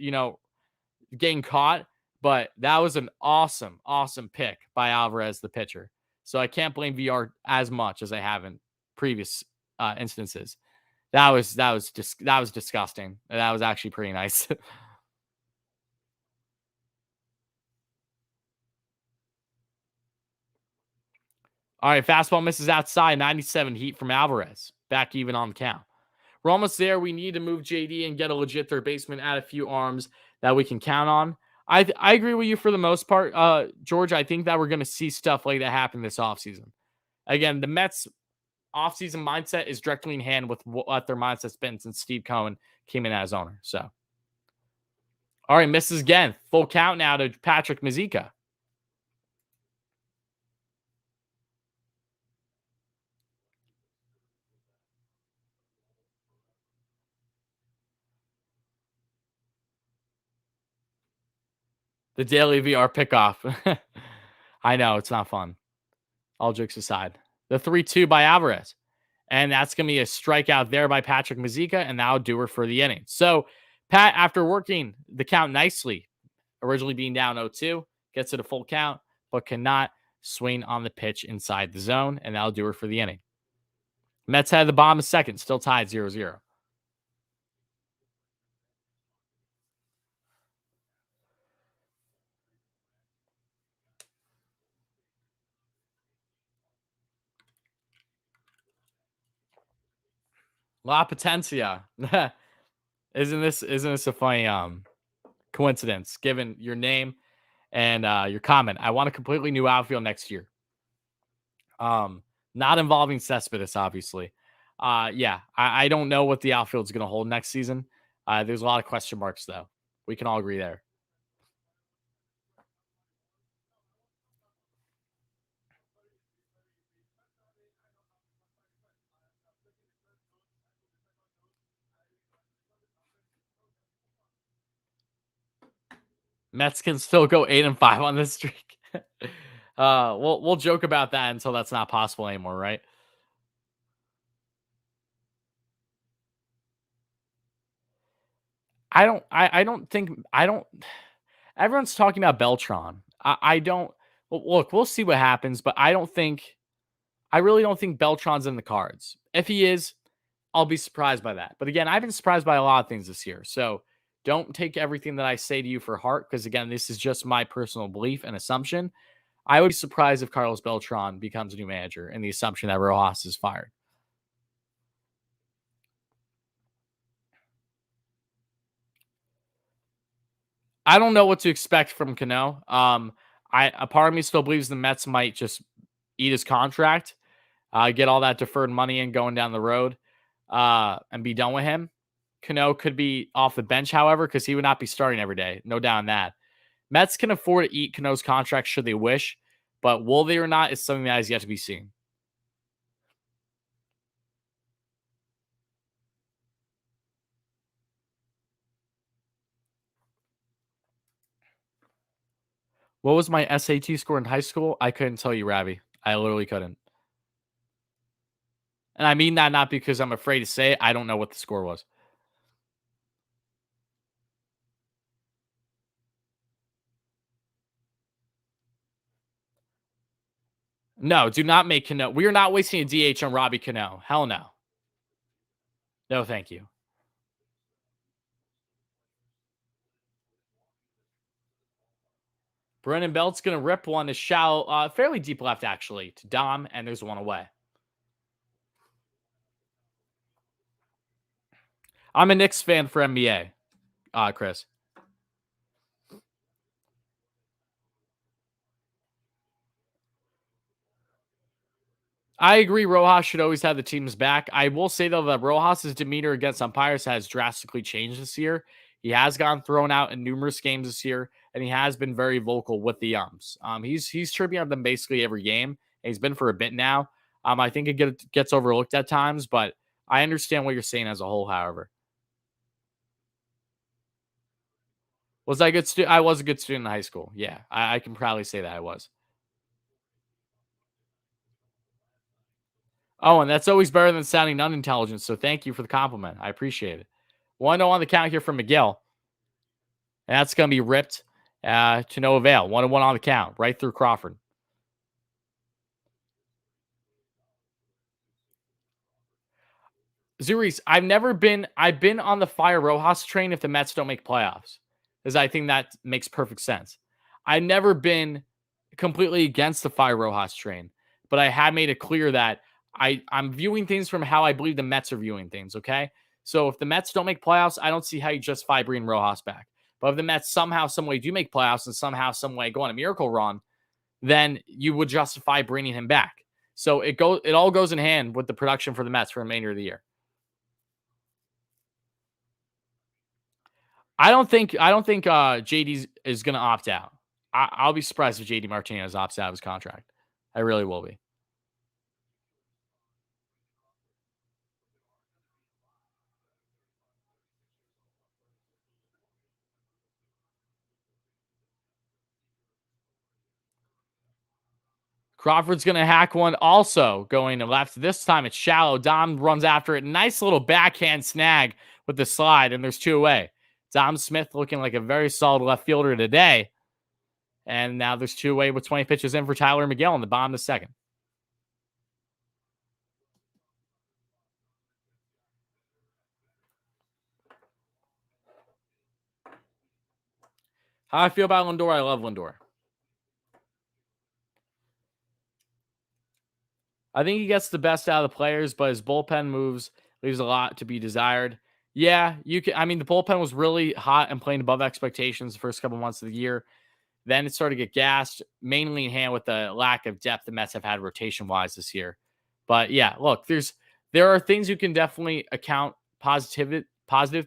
getting caught, but that was an awesome, awesome pick by Alvarez, the pitcher. So I can't blame VR as much as I have in previous instances. That was disgusting. That was actually pretty nice. All right, fastball misses outside, 97 heat from Alvarez. Back even on the count. We're almost there. We need to move JD and get a legit third baseman, add a few arms that we can count on. I agree with you for the most part, George. I think that we're going to see stuff like that happen this offseason. Again, the Mets offseason mindset is directly in hand with what their mindset's been since Steve Cohen came in as owner. So, all right, misses again. Full count now to Patrick Mazeika. The daily VR pickoff. I know, it's not fun. All jokes aside. The 3-2 by Alvarez. And that's going to be a strikeout there by Patrick Mazeika, and that'll do her for the inning. So, Pat, after working the count nicely, originally being down 0-2, gets it a full count, but cannot swing on the pitch inside the zone, and that'll do her for the inning. Mets had the bottom of second, still tied 0-0. La Potencia. Isn't this a funny coincidence given your name and your comment? I want a completely new outfield next year. Not involving Cespedes, obviously. Yeah, I don't know what the outfield is going to hold next season. There's a lot of question marks, though. We can all agree there. Mets can still go 8-5 on this streak. We'll joke about that until that's not possible anymore, right? I don't think everyone's talking about Beltran. I don't look. We'll see what happens, but I really don't think Beltran's in the cards. If he is, I'll be surprised by that. But again, I've been surprised by a lot of things this year. So don't take everything that I say to you for heart, because again, this is just my personal belief and assumption. I would be surprised if Carlos Beltran becomes a new manager and the assumption that Rojas is fired. I don't know what to expect from Cano. A part of me still believes the Mets might just eat his contract, get all that deferred money in going down the road, and be done with him. Cano could be off the bench, however, because he would not be starting every day. No doubt in that. Mets can afford to eat Cano's contract should they wish, but will they or not is something that is yet to be seen. What was my SAT score in high school? I couldn't tell you, Ravi. I literally couldn't. And I mean that not because I'm afraid to say it. I don't know what the score was. No, do not make Cano. We are not wasting a DH on Robbie Cano. Hell no. No, thank you. Brennan Belt's going to rip one to shallow, fairly deep left, actually, to Dom, and there's one away. I'm a Knicks fan for NBA, Chris. I agree. Rojas should always have the team's back. I will say, though, that Rojas' demeanor against umpires has drastically changed this year. He has gotten thrown out in numerous games this year, and he has been very vocal with the umps. He's tripping up them basically every game, and he's been for a bit now. I think it gets overlooked at times, but I understand what you're saying as a whole, however. Was I a good student? I was a good student in high school. Yeah, I can proudly say that I was. Oh, and that's always better than sounding unintelligent. So thank you for the compliment. I appreciate it. 1-0 on the count here from Megill. And that's going to be ripped to no avail. 1-1 on the count, right through Crawford. Zuri's, I've been on the fire Rojas train if the Mets don't make playoffs, because I think that makes perfect sense. I've never been completely against the fire Rojas train, but I have made it clear that I'm viewing things from how I believe the Mets are viewing things. Okay. So if the Mets don't make playoffs, I don't see how you justify bringing Rojas back. But if the Mets somehow, some way do make playoffs and somehow, some way go on a miracle run, then you would justify bringing him back. So it all goes in hand with the production for the Mets for the remainder of the year. I don't think JD is going to opt out. I'll be surprised if JD Martinez opts out of his contract. I really will be. Crawford's going to hack one, also going to left. This time it's shallow. Dom runs after it. Nice little backhand snag with the slide, and there's two away. Dom Smith looking like a very solid left fielder today. And now there's two away with 20 pitches in for Tylor Megill in the bottom of the second. How I feel about Lindor? I love Lindor. I think he gets the best out of the players, but his bullpen moves leaves a lot to be desired. Yeah, you can. I mean, the bullpen was really hot and playing above expectations the first couple months of the year. Then it started to get gassed, mainly in hand with the lack of depth the Mets have had rotation wise this year. But yeah, look, there are things you can definitely account positive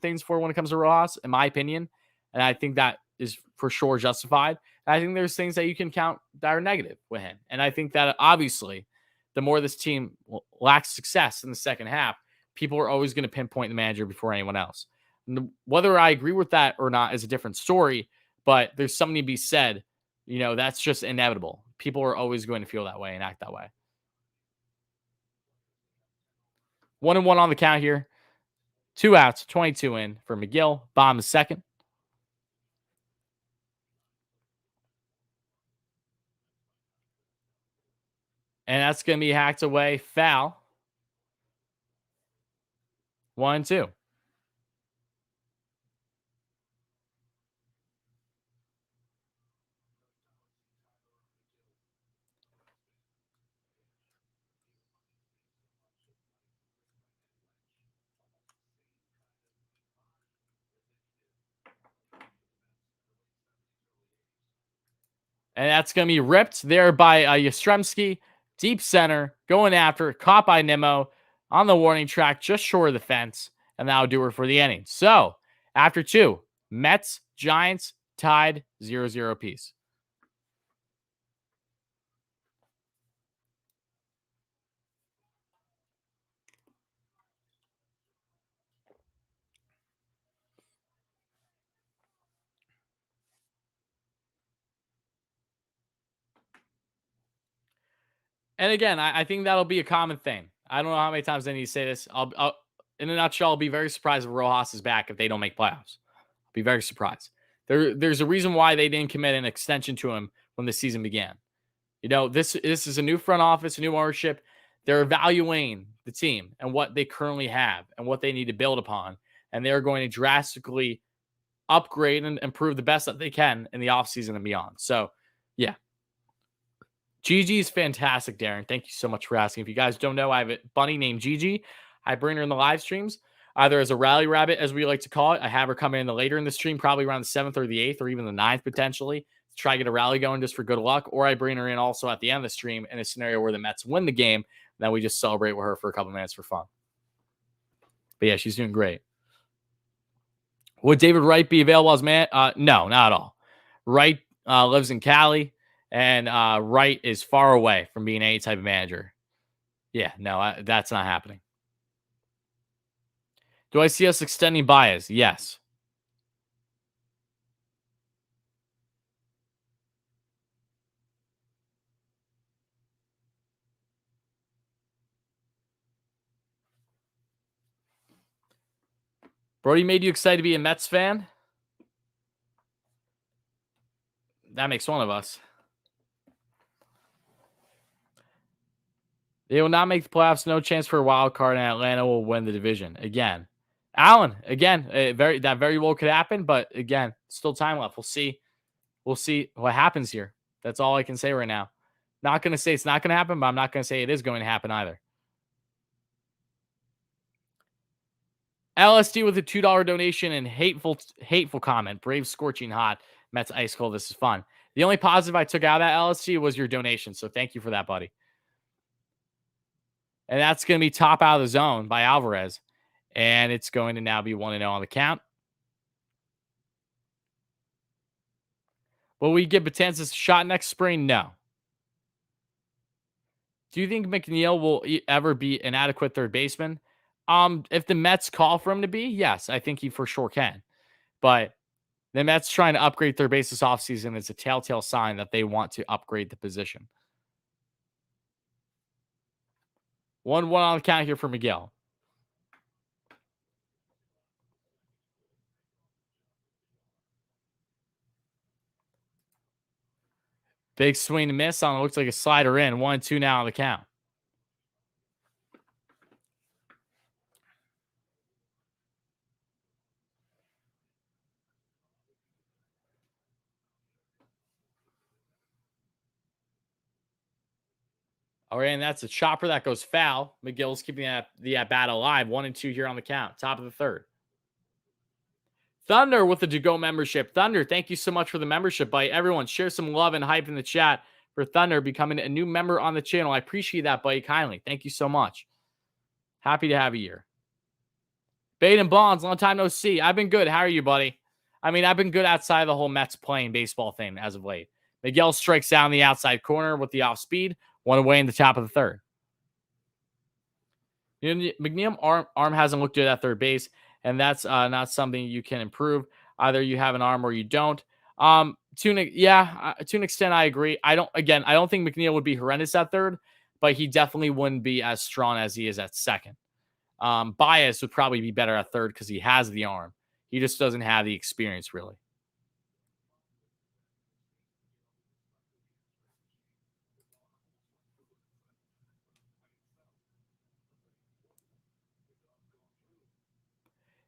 things for when it comes to Rojas, in my opinion, and I think that is for sure justified. And I think there's things that you can count that are negative with him, and I think that obviously, the more this team lacks success in the second half, people are always going to pinpoint the manager before anyone else. Whether I agree with that or not is a different story, but there's something to be said. That's just inevitable. People are always going to feel that way and act that way. 1-1 on the count here. 2 outs, 22 in for Megill. Bomb is second. And that's going to be hacked away. Foul. 1-2. And that's going to be ripped there by Yastrzemski. Deep center, going after, caught by Nimmo on the warning track, just short of the fence. And that'll do it for the inning. So, after 2, Mets, Giants, tied 0-0 apiece. And again, I think that'll be a common thing. I don't know how many times I need to say this. I'll in a nutshell, I'll be very surprised if Rojas is back if they don't make playoffs. I'll be very surprised. There's a reason why they didn't commit an extension to him when the season began. You know, this is a new front office, a new ownership. They're evaluating the team and what they currently have and what they need to build upon. And they're going to drastically upgrade and improve the best that they can in the offseason and beyond. So, yeah. Gigi is fantastic, Darren. Thank you so much for asking. If you guys don't know, I have a bunny named Gigi. I bring her in the live streams, either as a rally rabbit, as we like to call it. I have her come in later in the stream, probably around the 7th or the 8th or even the 9th potentially, to try to get a rally going just for good luck. Or I bring her in also at the end of the stream in a scenario where the Mets win the game. Then we just celebrate with her for a couple minutes for fun. But yeah, she's doing great. Would David Wright be available as man? No, not at all. Wright lives in Cali. And Wright is far away from being any type of manager. Yeah, no, that's not happening. Do I see us extending Baez? Yes. Brody made you excited to be a Mets fan? That makes one of us. They will not make the playoffs. No chance for a wild card, and Atlanta will win the division again. Allen, again, that very well could happen, but again, still time left. We'll see. We'll see what happens here. That's all I can say right now. Not going to say it's not going to happen, but I'm not going to say it is going to happen either. LSD with a $2 donation and hateful comment. Brave scorching hot. Mets ice cold. This is fun. The only positive I took out of that LSD was your donation. So thank you for that, buddy. And that's going to be top out of the zone by Alvarez. And it's going to now be 1-0 on the count. Will we give Betances a shot next spring? No. Do you think McNeil will ever be an adequate third baseman? If the Mets call for him to be, yes, I think he for sure can. But the Mets trying to upgrade third base this offseason is a telltale sign that they want to upgrade the position. 1-1 on the count here for Miguel. Big swing and miss on it. Looks like a slider in. 1-2 now on the count. All right, and that's a chopper that goes foul. McGill's keeping the at-bat alive. 1-2 here on the count. Top of the third. Thunder with the to-go membership. Thunder, thank you so much for the membership, buddy. Everyone, share some love and hype in the chat for Thunder becoming a new member on the channel. I appreciate that, buddy, kindly. Thank you so much. Happy to have you here. Baden Bonds, long time no see. I've been good. How are you, buddy? I mean, I've been good outside of the whole Mets playing baseball thing as of late. Miguel strikes down the outside corner with the off speed. One away in the top of the third. McNeil arm hasn't looked good at third base, and that's not something you can improve. Either you have an arm or you don't. To an extent, I agree. I don't think McNeil would be horrendous at third, but he definitely wouldn't be as strong as he is at second. Baez would probably be better at third because he has the arm. He just doesn't have the experience, really.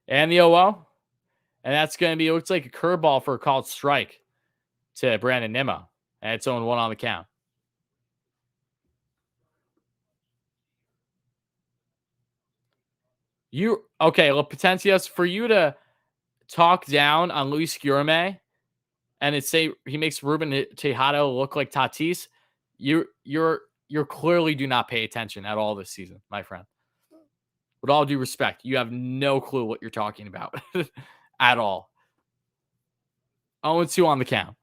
And the 0-0. And that's going to be, it looks like a curveball for a called strike to Brandon Nimmo. And it's 0-1 on the count. Okay, Potencios, for you to talk down on Luis Guillorme and it say he makes Ruben Tejado look like Tatis, you're clearly do not pay attention at all this season, my friend. With all due respect, you have no clue what you're talking about at all. 0-2 on the count.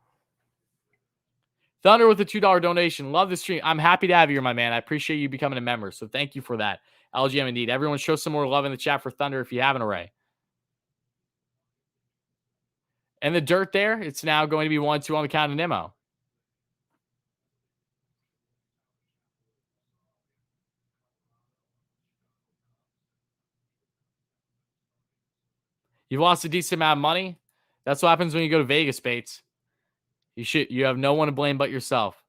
Thunder with a $2 donation. Love the stream. I'm happy to have you here, my man. I appreciate you becoming a member. So thank you for that. LGM indeed. Everyone show some more love in the chat for Thunder if you haven't already. And the dirt there, it's now going to be 1-2 on the count of Nimmo. You've lost a decent amount of money. That's what happens when you go to Vegas, Bates. You have no one to blame but yourself.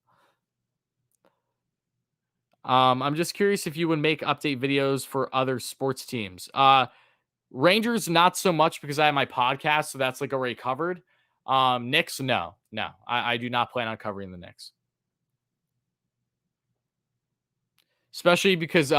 I'm just curious if you would make update videos for other sports teams. Rangers, not so much because I have my podcast, so that's like already covered. Knicks, no. I do not plan on covering the Knicks. Especially because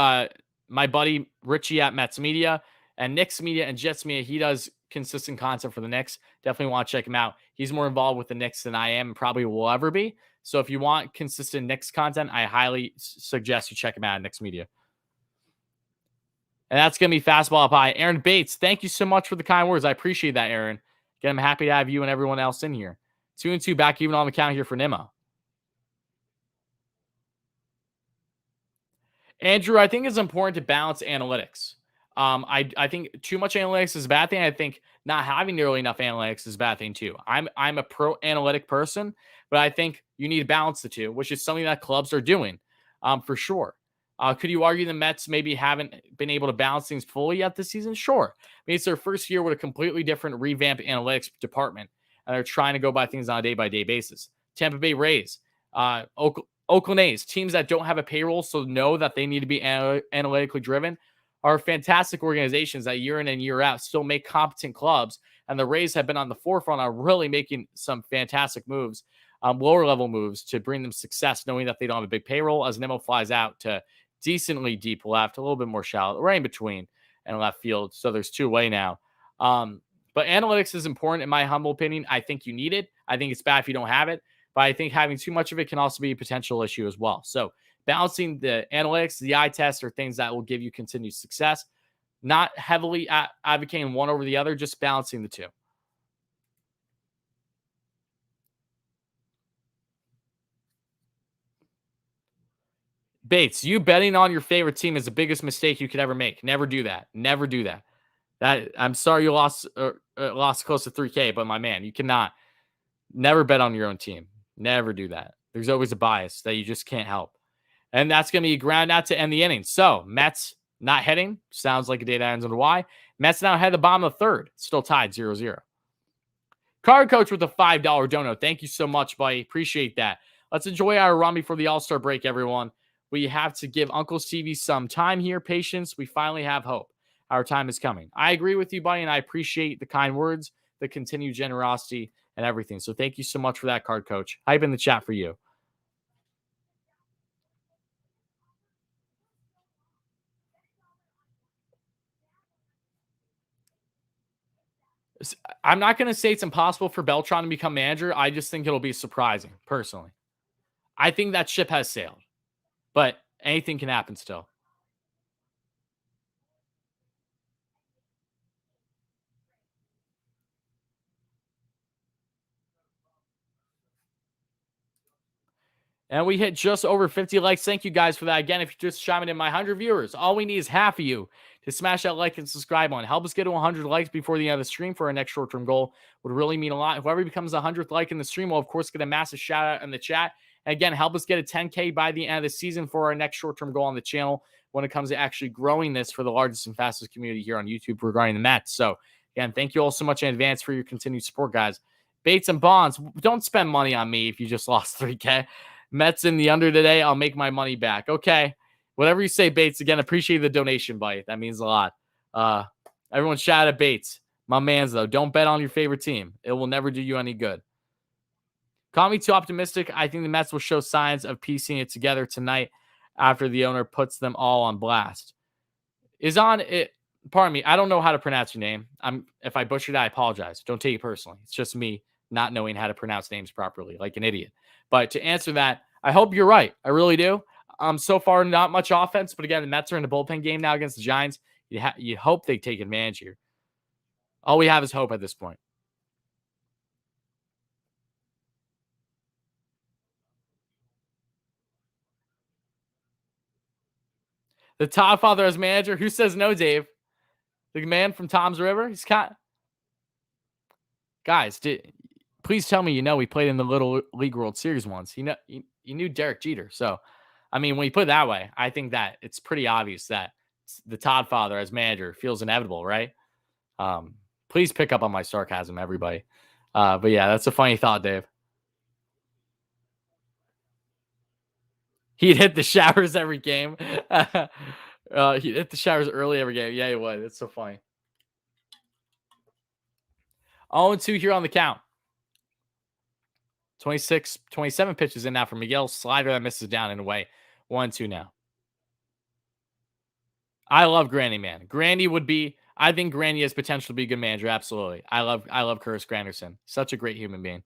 my buddy Richie at Mets Media and Knicks Media and Jets Media, he does consistent content for the Knicks. Definitely want to check him out. He's more involved with the Knicks than I am and probably will ever be. So if you want consistent Knicks content, I highly suggest you check him out at Knicks Media. And that's going to be fastball up high. Aaron Bates, thank you so much for the kind words. I appreciate that, Aaron. Again, I'm happy to have you and everyone else in here. 2-2 back even on the count here for Nimmo. Andrew, I think it's important to balance analytics. I think too much analytics is a bad thing. I think not having nearly enough analytics is a bad thing too. I'm a pro analytic person, but I think you need to balance the two, which is something that clubs are doing for sure. Could you argue the Mets maybe haven't been able to balance things fully yet this season? Sure. I mean, it's their first year with a completely different revamped analytics department, and they're trying to go by things on a day-by-day basis. Tampa Bay Rays, Oakland A's, teams that don't have a payroll, so know that they need to be analytically driven, are fantastic organizations that year in and year out still make competent clubs. And the Rays have been on the forefront on really making some fantastic moves, lower level moves to bring them success, knowing that they don't have a big payroll as Nimmo flies out to decently deep left, a little bit more shallow, right in between and left field. So there's two-way now. But analytics is important in my humble opinion. I think you need it. I think it's bad if you don't have it. But I think having too much of it can also be a potential issue as well. So balancing the analytics, the eye test are things that will give you continued success. Not heavily advocating one over the other, just balancing the two. Bates, you betting on your favorite team is the biggest mistake you could ever make. Never do that. Never do that. I'm sorry you lost close to 3K, but my man, you cannot never bet on your own team. Never do that. There's always a bias that you just can't help. And that's going to be a ground out to end the inning. So Mets not heading. Sounds like a day that ends on a Y. Mets now head the bottom of the third. Still tied 0-0. Card Coach with a $5 dono. Thank you so much, buddy. Appreciate that. Let's enjoy our run before the All-Star break, everyone. We have to give Uncle Stevie some time here, patience. We finally have hope. Our time is coming. I agree with you, buddy, and I appreciate the kind words, the continued generosity, and everything. So thank you so much for that, Card Coach. Hype in the chat for you. I'm not going to say it's impossible for Beltran to become manager. I just think it'll be surprising, personally. I think that ship has sailed, but anything can happen still. And we hit just over 50 likes. Thank you guys for that. Again, if you're just chiming in, my 100 viewers, all we need is half of you to smash that like and subscribe on. Help us get to 100 likes before the end of the stream for our next short-term goal. Would really mean a lot. Whoever becomes the 100th like in the stream will, of course, get a massive shout-out in the chat. And again, help us get a 10K by the end of the season for our next short-term goal on the channel when it comes to actually growing this for the largest and fastest community here on YouTube regarding the Mets. So, again, thank you all so much in advance for your continued support, guys. Bates and Bonds, don't spend money on me if you just lost 3K. Mets in the under today. I'll make my money back. Okay. Whatever you say, Bates. Again, appreciate the donation, buddy. That means a lot. Everyone shout at Bates. My man's, though. Don't bet on your favorite team. It will never do you any good. Call me too optimistic. I think the Mets will show signs of piecing it together tonight after the owner puts them all on blast. Is on it. Pardon me. I don't know how to pronounce your name. If I butchered it, I apologize. Don't take it personally. It's just me not knowing how to pronounce names properly, like an idiot. But to answer that, I hope you're right. I really do. So far, not much offense, but again, the Mets are in the bullpen game now against the Giants. You hope they take advantage here. All we have is hope at this point. The Todd father as manager. Who says no, Dave? The man from Tom's River. He's kind. Guys, please tell me you know he played in the Little League World Series once. You knew Derek Jeter. So, I mean, when you put it that way, I think that it's pretty obvious that the Todd father as manager feels inevitable, right? Please pick up on my sarcasm, everybody. But yeah, that's a funny thought, Dave. He'd hit the showers every game. He'd hit the showers early every game. Yeah, he would. It's so funny. 0-2 here on the count. 27 pitches in now for Miguel. Slider that misses down and away. 1-2 now. I love Granny, man. I think Granny has potential to be a good manager. Absolutely. I love Curtis Granderson. Such a great human being.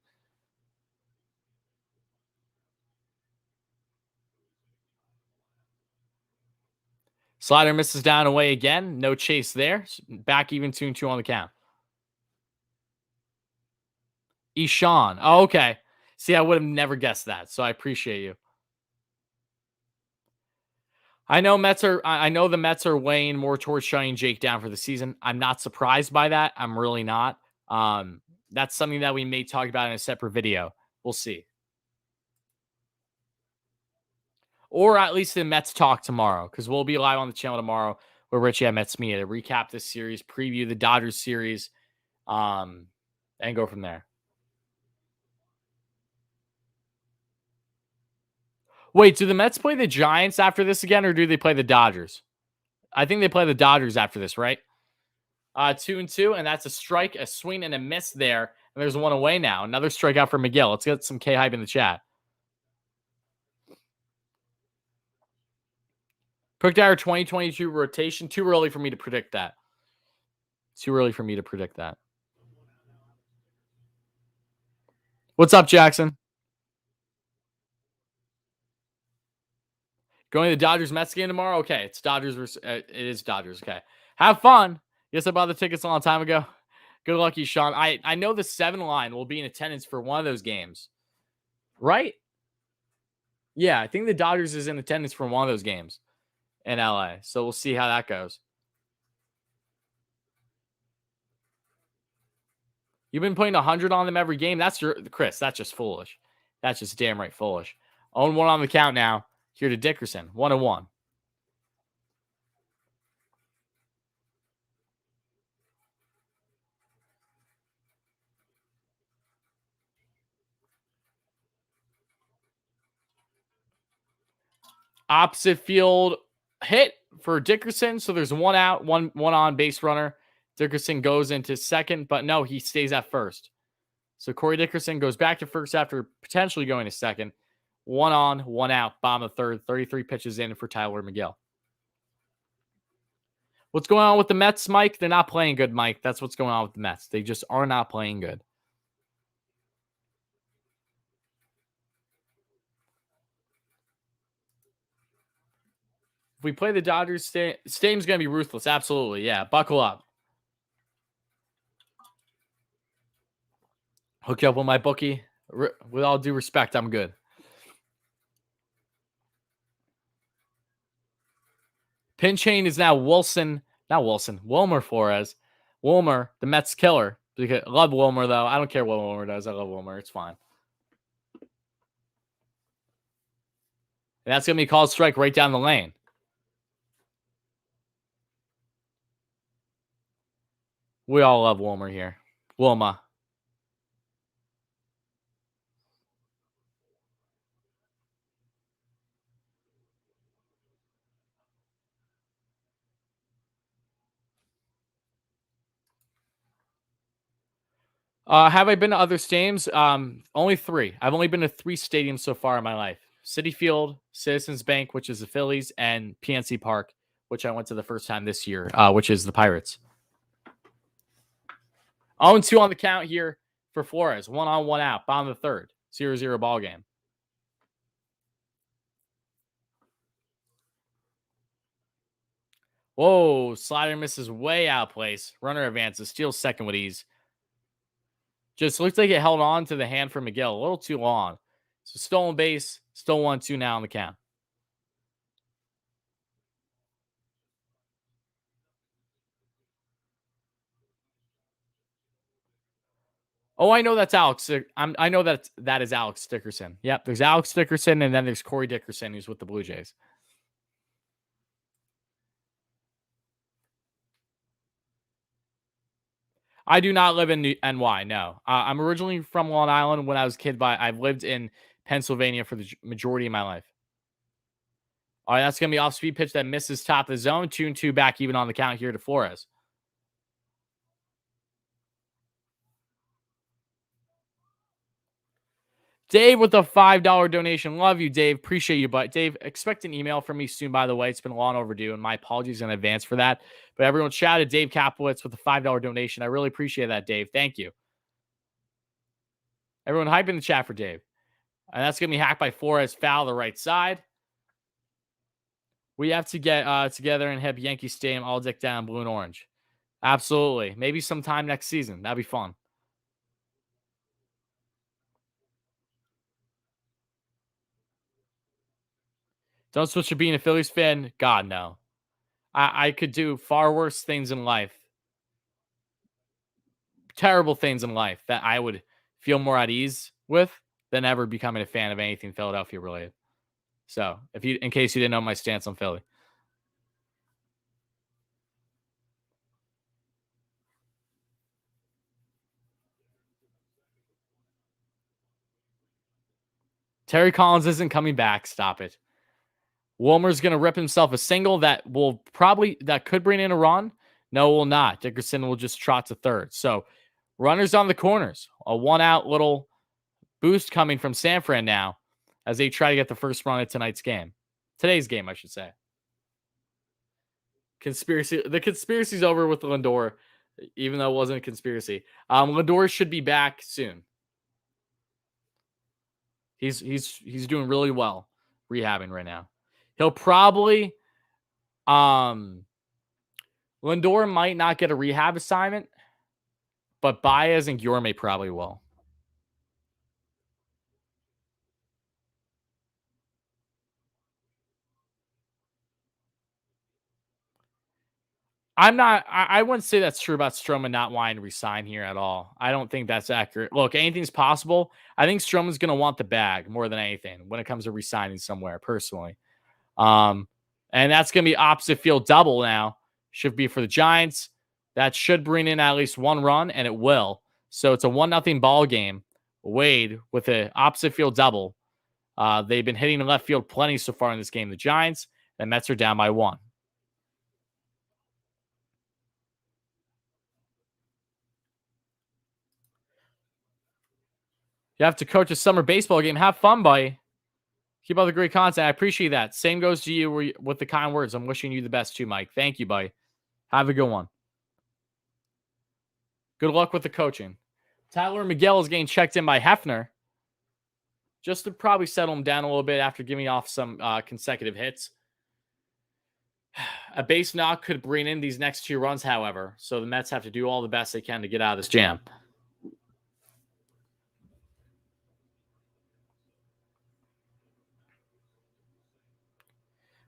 Slider misses down away again. No chase there. Back even 2-2 on the count. Ishan. Oh, okay. See, I would have never guessed that. So I appreciate you. I know the Mets are weighing more towards shutting Jake down for the season. I'm not surprised by that. I'm really not. That's something that we may talk about in a separate video. We'll see. Or at least the Mets talk tomorrow, because we'll be live on the channel tomorrow with Richie at Mets Media to recap this series, preview the Dodgers series, and go from there. Wait, do the Mets play the Giants after this again, or do they play the Dodgers? I think they play the Dodgers after this, right? 2-2, and that's a strike, a swing, and a miss there. And there's one away now. Another strikeout for Miguel. Let's get some K-hype in the chat. Picked our 2022 rotation. Too early for me to predict that. What's up, Jackson? Going to the Dodgers-Mets game tomorrow? Okay, it's Dodgers versus... it is Dodgers, okay. Have fun. Yes, I bought the tickets a long time ago. Good luck, you, Sean. I know the 7 line will be in attendance for one of those games. Right? Yeah, I think the Dodgers is in attendance for one of those games in LA. So we'll see how that goes. You've been putting 100 on them every game. Chris, that's just foolish. That's just damn right foolish. 0-1 on the count now. Here to Dickerson. 1-1. Opposite field hit for Dickerson. So there's one out, one on base runner. Dickerson goes into second, but no, he stays at first. So Corey Dickerson goes back to first after potentially going to second. 1 on, 1 out, bottom of third. 33 pitches in for Tylor Megill. What's going on with the Mets, Mike? They're not playing good, Mike. That's what's going on with the Mets. They just are not playing good. If we play the Dodgers, stadium's going to be ruthless. Absolutely. Yeah. Buckle up. Hook you up with my bookie. With all due respect, I'm good. Pin chain is now Wilmer Flores. Wilmer, the Mets killer. I love Wilmer, though. I don't care what Wilmer does. I love Wilmer. It's fine. And that's going to be called strike right down the lane. We all love Wilmer here. Wilma. Have I been to other stadiums? Only three. I've only been to three stadiums so far in my life: Citi Field, Citizens Bank, which is the Phillies, and PNC Park, which I went to the first time this year, which is the Pirates. 0-2 on the count here for Flores. 1 on, 1 out. Bottom of the third. 0-0 ball game. Whoa, slider misses way out place. Runner advances, steals second with ease. Just looks like it held on to the hand for Megill a little too long. So stolen base, still 1-2 now on the count. Oh, I know that's Alex. I know that is Alex Dickerson. Yep, there's Alex Dickerson, and then there's Corey Dickerson, who's with the Blue Jays. I do not live in NY. No, I'm originally from Long Island. When I was a kid, but I've lived in Pennsylvania for the majority of my life. All right, that's gonna be off speed pitch that misses top of the zone. 2-2 back even on the count here to Flores. Dave with a $5 donation. Love you, Dave. Appreciate you, but Dave, expect an email from me soon, by the way. It's been long overdue, and my apologies in advance for that. But everyone shouted Dave Kaplowitz with a $5 donation. I really appreciate that, Dave. Thank you. Everyone hype in the chat for Dave. And that's going to be hacked by Flores. Foul the right side. We have to get together and have Yankee Stadium all decked down blue and orange. Absolutely. Maybe sometime next season. That'd be fun. Don't switch to being a Phillies fan. God, no. I could do far worse things in life, terrible things in life that I would feel more at ease with than ever becoming a fan of anything Philadelphia related. So, in case you didn't know my stance on Philly. Terry Collins isn't coming back. Stop it. Wilmer's going to rip himself a single that could bring in a run. No, will not. Dickerson will just trot to third. So, runners on the corners. A 1-out little boost coming from San Fran now as they try to get the first run at tonight's game. Today's game, I should say. The conspiracy's over with Lindor, even though it wasn't a conspiracy. Lindor should be back soon. He's doing really well rehabbing right now. He'll probably Lindor might not get a rehab assignment, but Baez and Guillorme probably will. I wouldn't say that's true about Stroman not wanting to resign here at all. I don't think that's accurate. Look, anything's possible. I think Stroman's going to want the bag more than anything when it comes to resigning somewhere, personally. And that's going to be opposite field double now. Should be for the Giants. That should bring in at least one run, and it will. So it's a 1-0 ball game. Wade with an opposite field double. They've been hitting the left field plenty so far in this game. The Giants and Mets are down by 1. You have to coach a summer baseball game. Have fun, buddy. Keep up the great content. I appreciate that. Same goes to you with the kind words. I'm wishing you the best too, Mike. Thank you, buddy. Have a good one. Good luck with the coaching. Tylor Megill is getting checked in by Hefner, just to probably settle him down a little bit after giving off some consecutive hits. A base knock could bring in these next 2 runs, however, so the Mets have to do all the best they can to get out of this jam.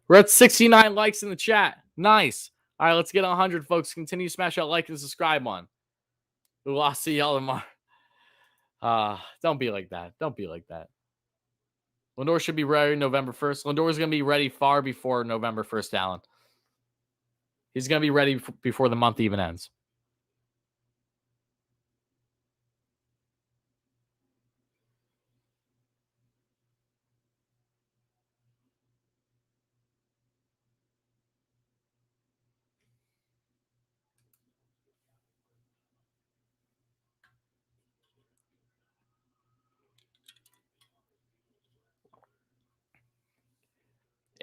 We're at 69 likes in the chat. Nice. All right, let's get 100, folks. Continue to smash that like and subscribe on. We'll see y'all tomorrow. Don't be like that. Don't be like that. Lindor should be ready November 1st. Lindor is going to be ready far before November 1st, Alan. He's going to be ready before the month even ends.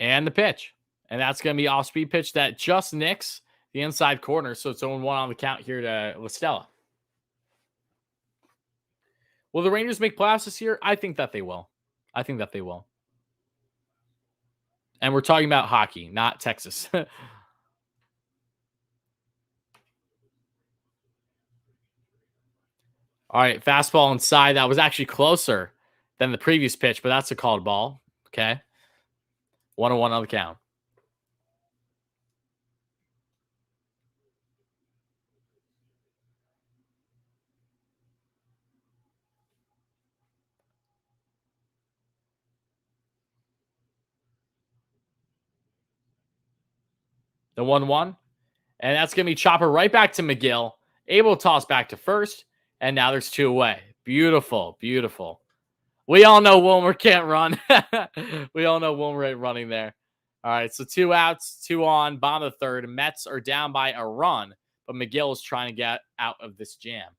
And the pitch. And that's going to be off-speed pitch that just nicks the inside corner. So it's 0-1 on the count here to Listella. Will the Rangers make playoffs this year? I think that they will. I think that they will. And we're talking about hockey, not Texas. All right, fastball inside. That was actually closer than the previous pitch, but that's a called ball. Okay. 1-1 on the count. The 1-1. And that's going to be chopper right back to Megill. Able to toss back to first. And now there's 2 away. Beautiful. Beautiful. We all know Wilmer can't run. We all know Wilmer ain't running there. All right, so 2 outs, 2 on, bottom of the third. Mets are down by a run, but Megill is trying to get out of this jam.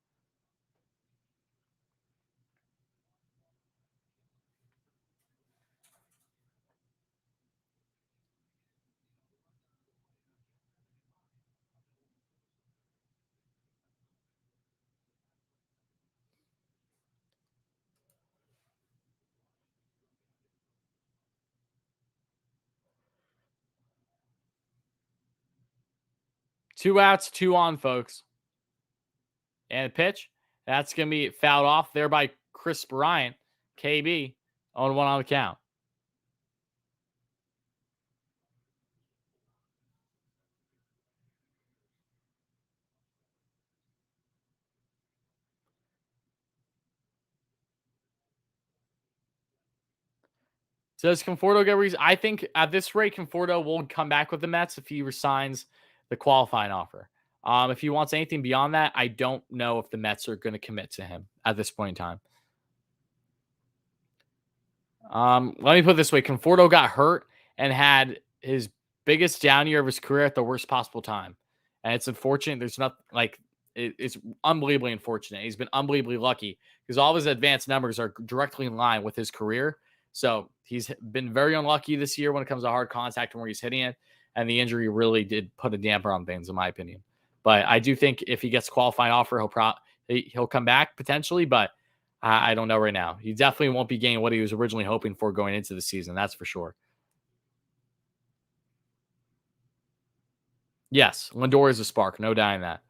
Two outs, 2 on, folks. And a pitch. That's going to be fouled off there by Chris Bryant. KB, 0-1 on the count. So does Conforto get reason? I think at this rate, Conforto will come back with the Mets if he resigns the qualifying offer. If he wants anything beyond that, I don't know if the Mets are going to commit to him at this point in time. Let me put it this way. Conforto got hurt and had his biggest down year of his career at the worst possible time. And it's unfortunate. There's not like it's unbelievably unfortunate. He's been unbelievably lucky because all of his advanced numbers are directly in line with his career. So he's been very unlucky this year when it comes to hard contact and where he's hitting it. And the injury really did put a damper on things, in my opinion. But I do think if he gets a qualifying offer, he'll come back potentially. But I don't know right now. He definitely won't be getting what he was originally hoping for going into the season. That's for sure. Yes, Lindor is a spark. No denying that.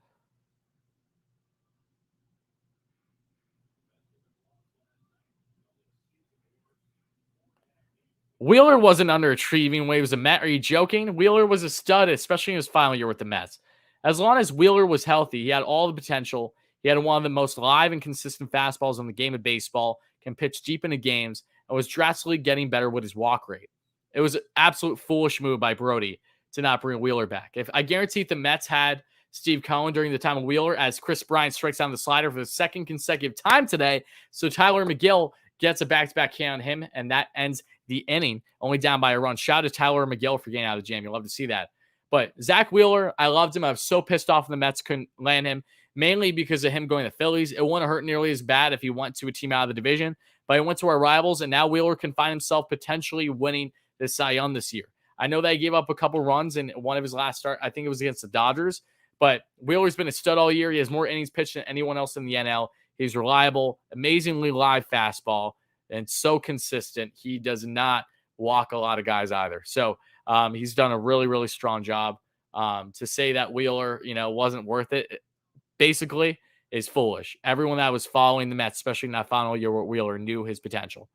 Wheeler wasn't underachieving when he was a Met. Are you joking? Wheeler was a stud, especially in his final year with the Mets. As long as Wheeler was healthy, he had all the potential. He had one of the most live and consistent fastballs in the game of baseball, can pitch deep into games, and was drastically getting better with his walk rate. It was an absolute foolish move by Brody to not bring Wheeler back. If I guarantee the Mets had Steve Cohen during the time of Wheeler, as Chris Bryant strikes down the slider for the second consecutive time today, so Tylor Megill gets a back-to-back K on him, and that ends the inning, only down by a run. Shout out to Tylor Megill for getting out of the jam. You'll love to see that. But Zach Wheeler, I loved him. I was so pissed off when the Mets couldn't land him, mainly because of him going to Phillies. It wouldn't hurt nearly as bad if he went to a team out of the division, but he went to our rivals, and now Wheeler can find himself potentially winning the Cy Young this year. I know that he gave up a couple runs in one of his last start. I think it was against the Dodgers, but Wheeler's been a stud all year. He has more innings pitched than anyone else in the NL. He's reliable, amazingly live fastball, and so consistent. He does not walk a lot of guys either. So he's done a really, really strong job. To say that Wheeler, wasn't worth it, basically, is foolish. Everyone that was following the Mets, especially in that final year with Wheeler, knew his potential.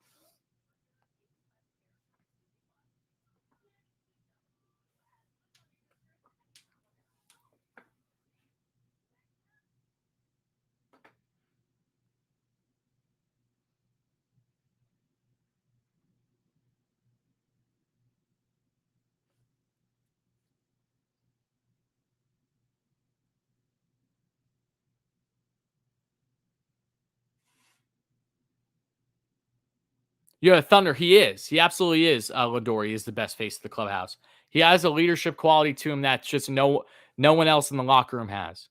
Yeah, Thunder, he is. He absolutely is. Lindor, he is the best face of the clubhouse. He has a leadership quality to him that just no one else in the locker room has.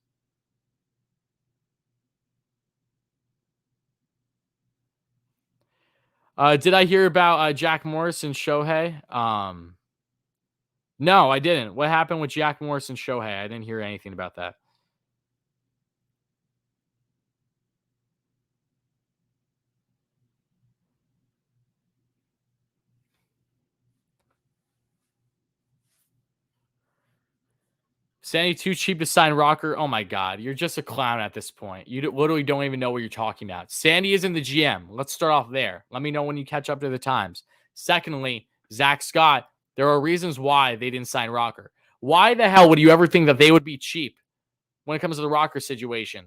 Did I hear about Jack Morris and Shohei? No, I didn't. What happened with Jack Morris and Shohei? I didn't hear anything about that. Sandy too cheap to sign Rocker. Oh my God, you're just a clown at this point. You literally don't even know what you're talking about. Sandy isn't the GM. Let's start off there. Let me know when you catch up to the times. Secondly, Zach Scott. There are reasons why they didn't sign Rocker. Why the hell would you ever think that they would be cheap when it comes to the Rocker situation?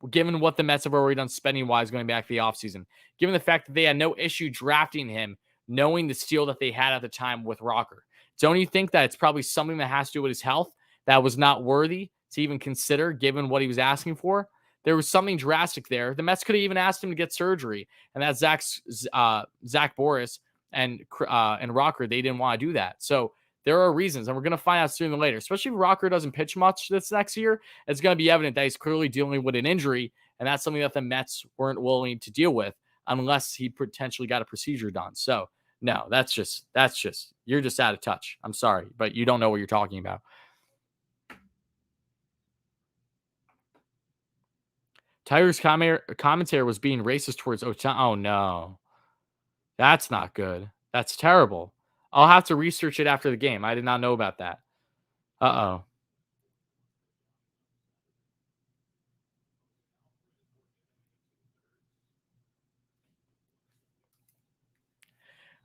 Given what the Mets have already done spending wise going back to the offseason, given the fact that they had no issue drafting him, knowing the steal that they had at the time with Rocker. Don't you think that it's probably something that has to do with his health that was not worthy to even consider given what he was asking for? There was something drastic there. The Mets could have even asked him to get surgery, and that's Zach Boris and Rocker. They didn't want to do that. So there are reasons, and we're going to find out sooner than later, especially if Rocker doesn't pitch much this next year. It's going to be evident that he's clearly dealing with an injury, and that's something that the Mets weren't willing to deal with unless he potentially got a procedure done. So, no, that's just, you're just out of touch. I'm sorry, but you don't know what you're talking about. Tyler's commentary was being racist towards Otani. Oh, no. That's not good. That's terrible. I'll have to research it after the game. I did not know about that. Uh-oh.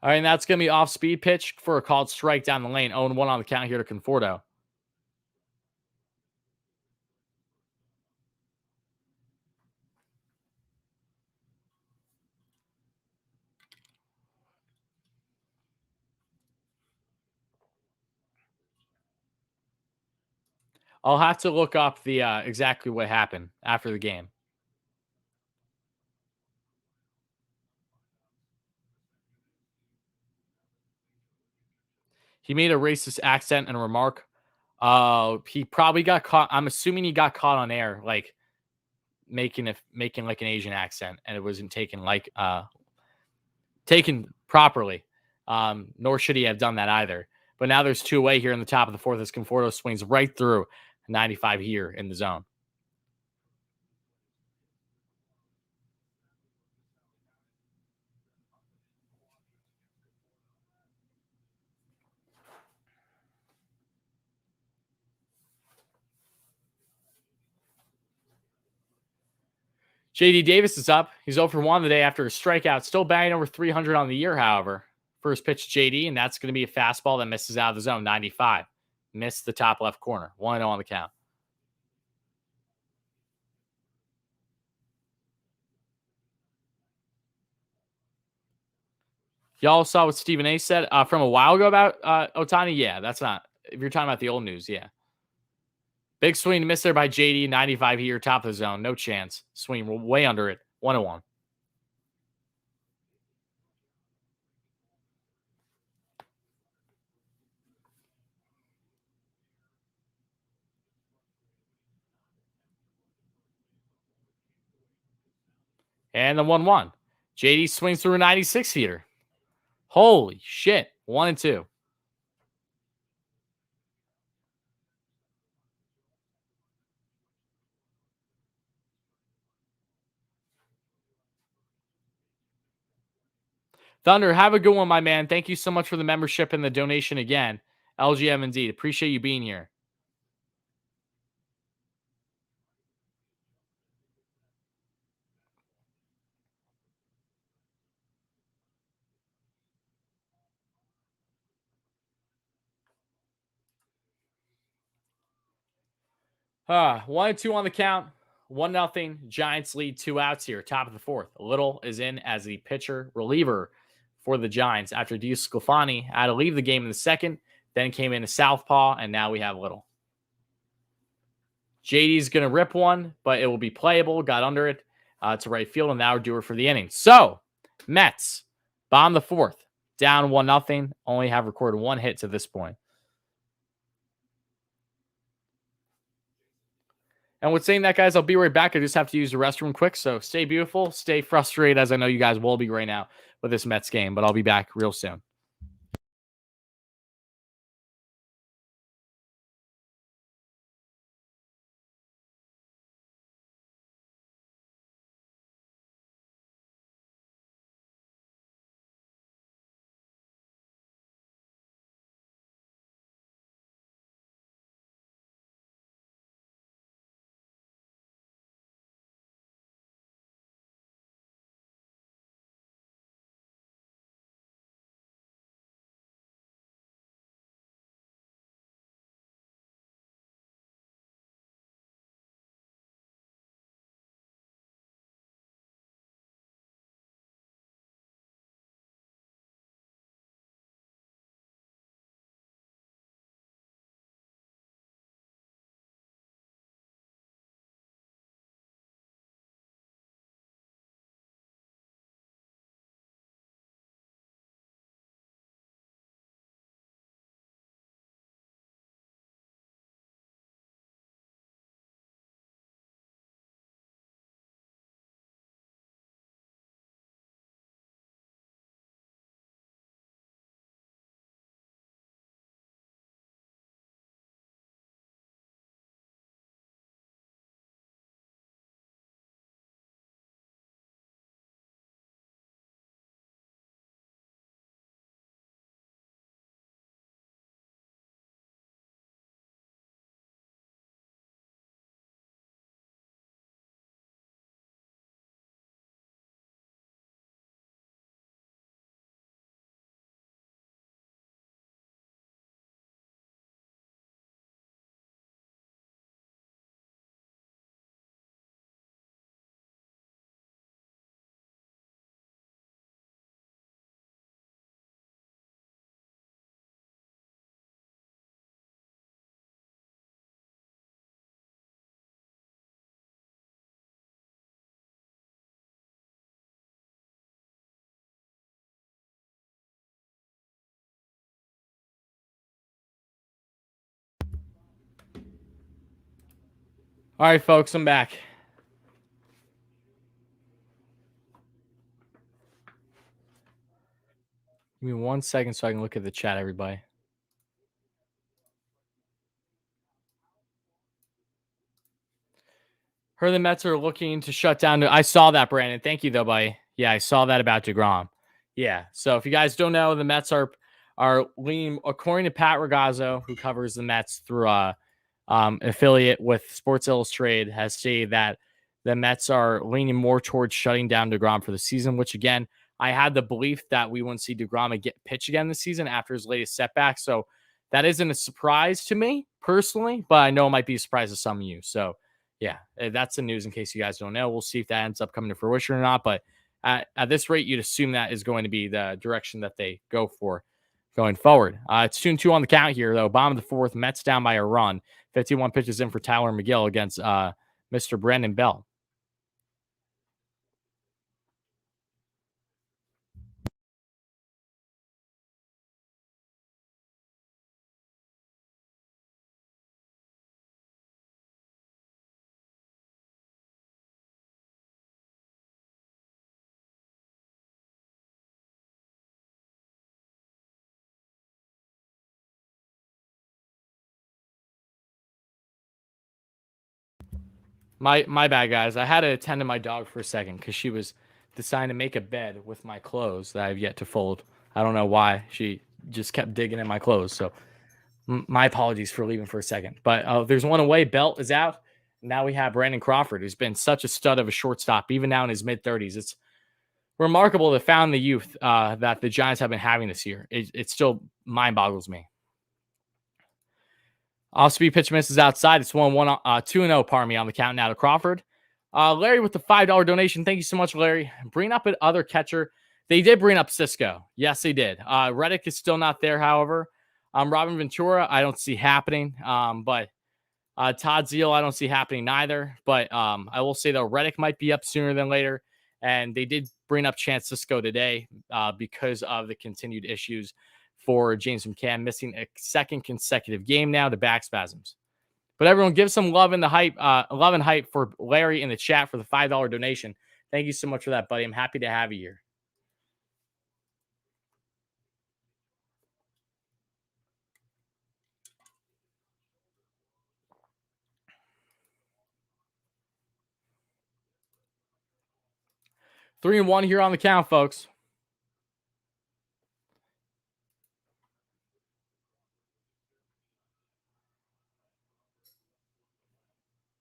All right, and that's going to be off-speed pitch for a called strike down the lane. 0-1 on the count here to Conforto. I'll have to look up the exactly what happened after the game. He made a racist accent and remark. He probably got caught. I'm assuming he got caught on air, like making like an Asian accent, and it wasn't taken properly. Nor should he have done that either. But now there's 2-away here in the top of the fourth as Conforto swings right through 95 here in the zone. JD Davis is up. He's 0 for 1 today after a strikeout. Still batting over 300 on the year, however. First pitch JD, and that's going to be a fastball that misses out of the zone, 95. Missed the top left corner. 1-0 on the count. Y'all saw what Stephen A said from a while ago about Otani? Yeah, that's not. If you're talking about the old news, yeah. Big swing missed there by JD. 95 here, top of the zone. No chance. Swing way under it. 1-1. And the 1-1. JD swings through a 96 heater. Holy shit. 1-2. Thunder, have a good one, my man. Thank you so much for the membership and the donation again. LGM indeed. Appreciate you being here. Ah, 1-2 on the count. 1-0. Giants lead 2 outs here. Top of the fourth. Little is in as the pitcher reliever for the Giants after DeSclafani had to leave the game in the second. Then came in a southpaw, and now we have Little. JD's going to rip one, but it will be playable. Got under it to right field, and now we're due for the inning. So, Mets, bottom the fourth, down 1-0. Only have recorded 1 hit to this point. And with saying that, guys, I'll be right back. I just have to use the restroom quick. So stay beautiful, stay frustrated, as I know you guys will be right now with this Mets game, but I'll be back real soon. All right, folks, I'm back. Give me 1 second so I can look at the chat, everybody. Heard the Mets are looking to shut down. I saw that, Brandon. Thank you, though, buddy. Yeah, I saw that about DeGrom. Yeah. So if you guys don't know, the Mets are leaning, according to Pat Ragazzo, who covers the Mets through affiliate with Sports Illustrated, has stated that the Mets are leaning more towards shutting down DeGrom for the season, which again, I had the belief that we wouldn't see DeGrom get pitch again this season after his latest setback. So that isn't a surprise to me personally, but I know it might be a surprise to some of you. So yeah, that's the news in case you guys don't know. We'll see if that ends up coming to fruition or not. But at this rate, you'd assume that is going to be the direction that they go for going forward. It's 2-2 on the count here, though. Bottom of the fourth, Mets down by a run. 51 pitches in for Tylor Megill against Mr. Brandon Bell. My bad, guys. I had to attend to my dog for a second because she was deciding to make a bed with my clothes that I've yet to fold. I don't know why. She just kept digging in my clothes. So my apologies for leaving for a second. But there's one away. Belt is out. Now we have Brandon Crawford, who's been such a stud of a shortstop, even now in his mid-30s. It's remarkable to found the youth that the Giants have been having this year. It still mind boggles me. Off-speed pitch misses outside. It's 1-1, 2-0, pardon me, on the count now to Crawford. Larry with the $5 donation. Thank you so much, Larry. Bring up another catcher. They did bring up Cisco. Yes, they did. Reddick is still not there, however. Robin Ventura, I don't see happening. But Todd Zeal, I don't see happening neither. But I will say, though, Reddick might be up sooner than later. And they did bring up Chance Cisco today because of the continued issues for James McCann, missing a second consecutive game now to back spasms. But everyone, give some love and hype for Larry in the chat for the $5 donation. Thank you so much for that, buddy. I'm happy to have you here. Three and one here on the count, folks.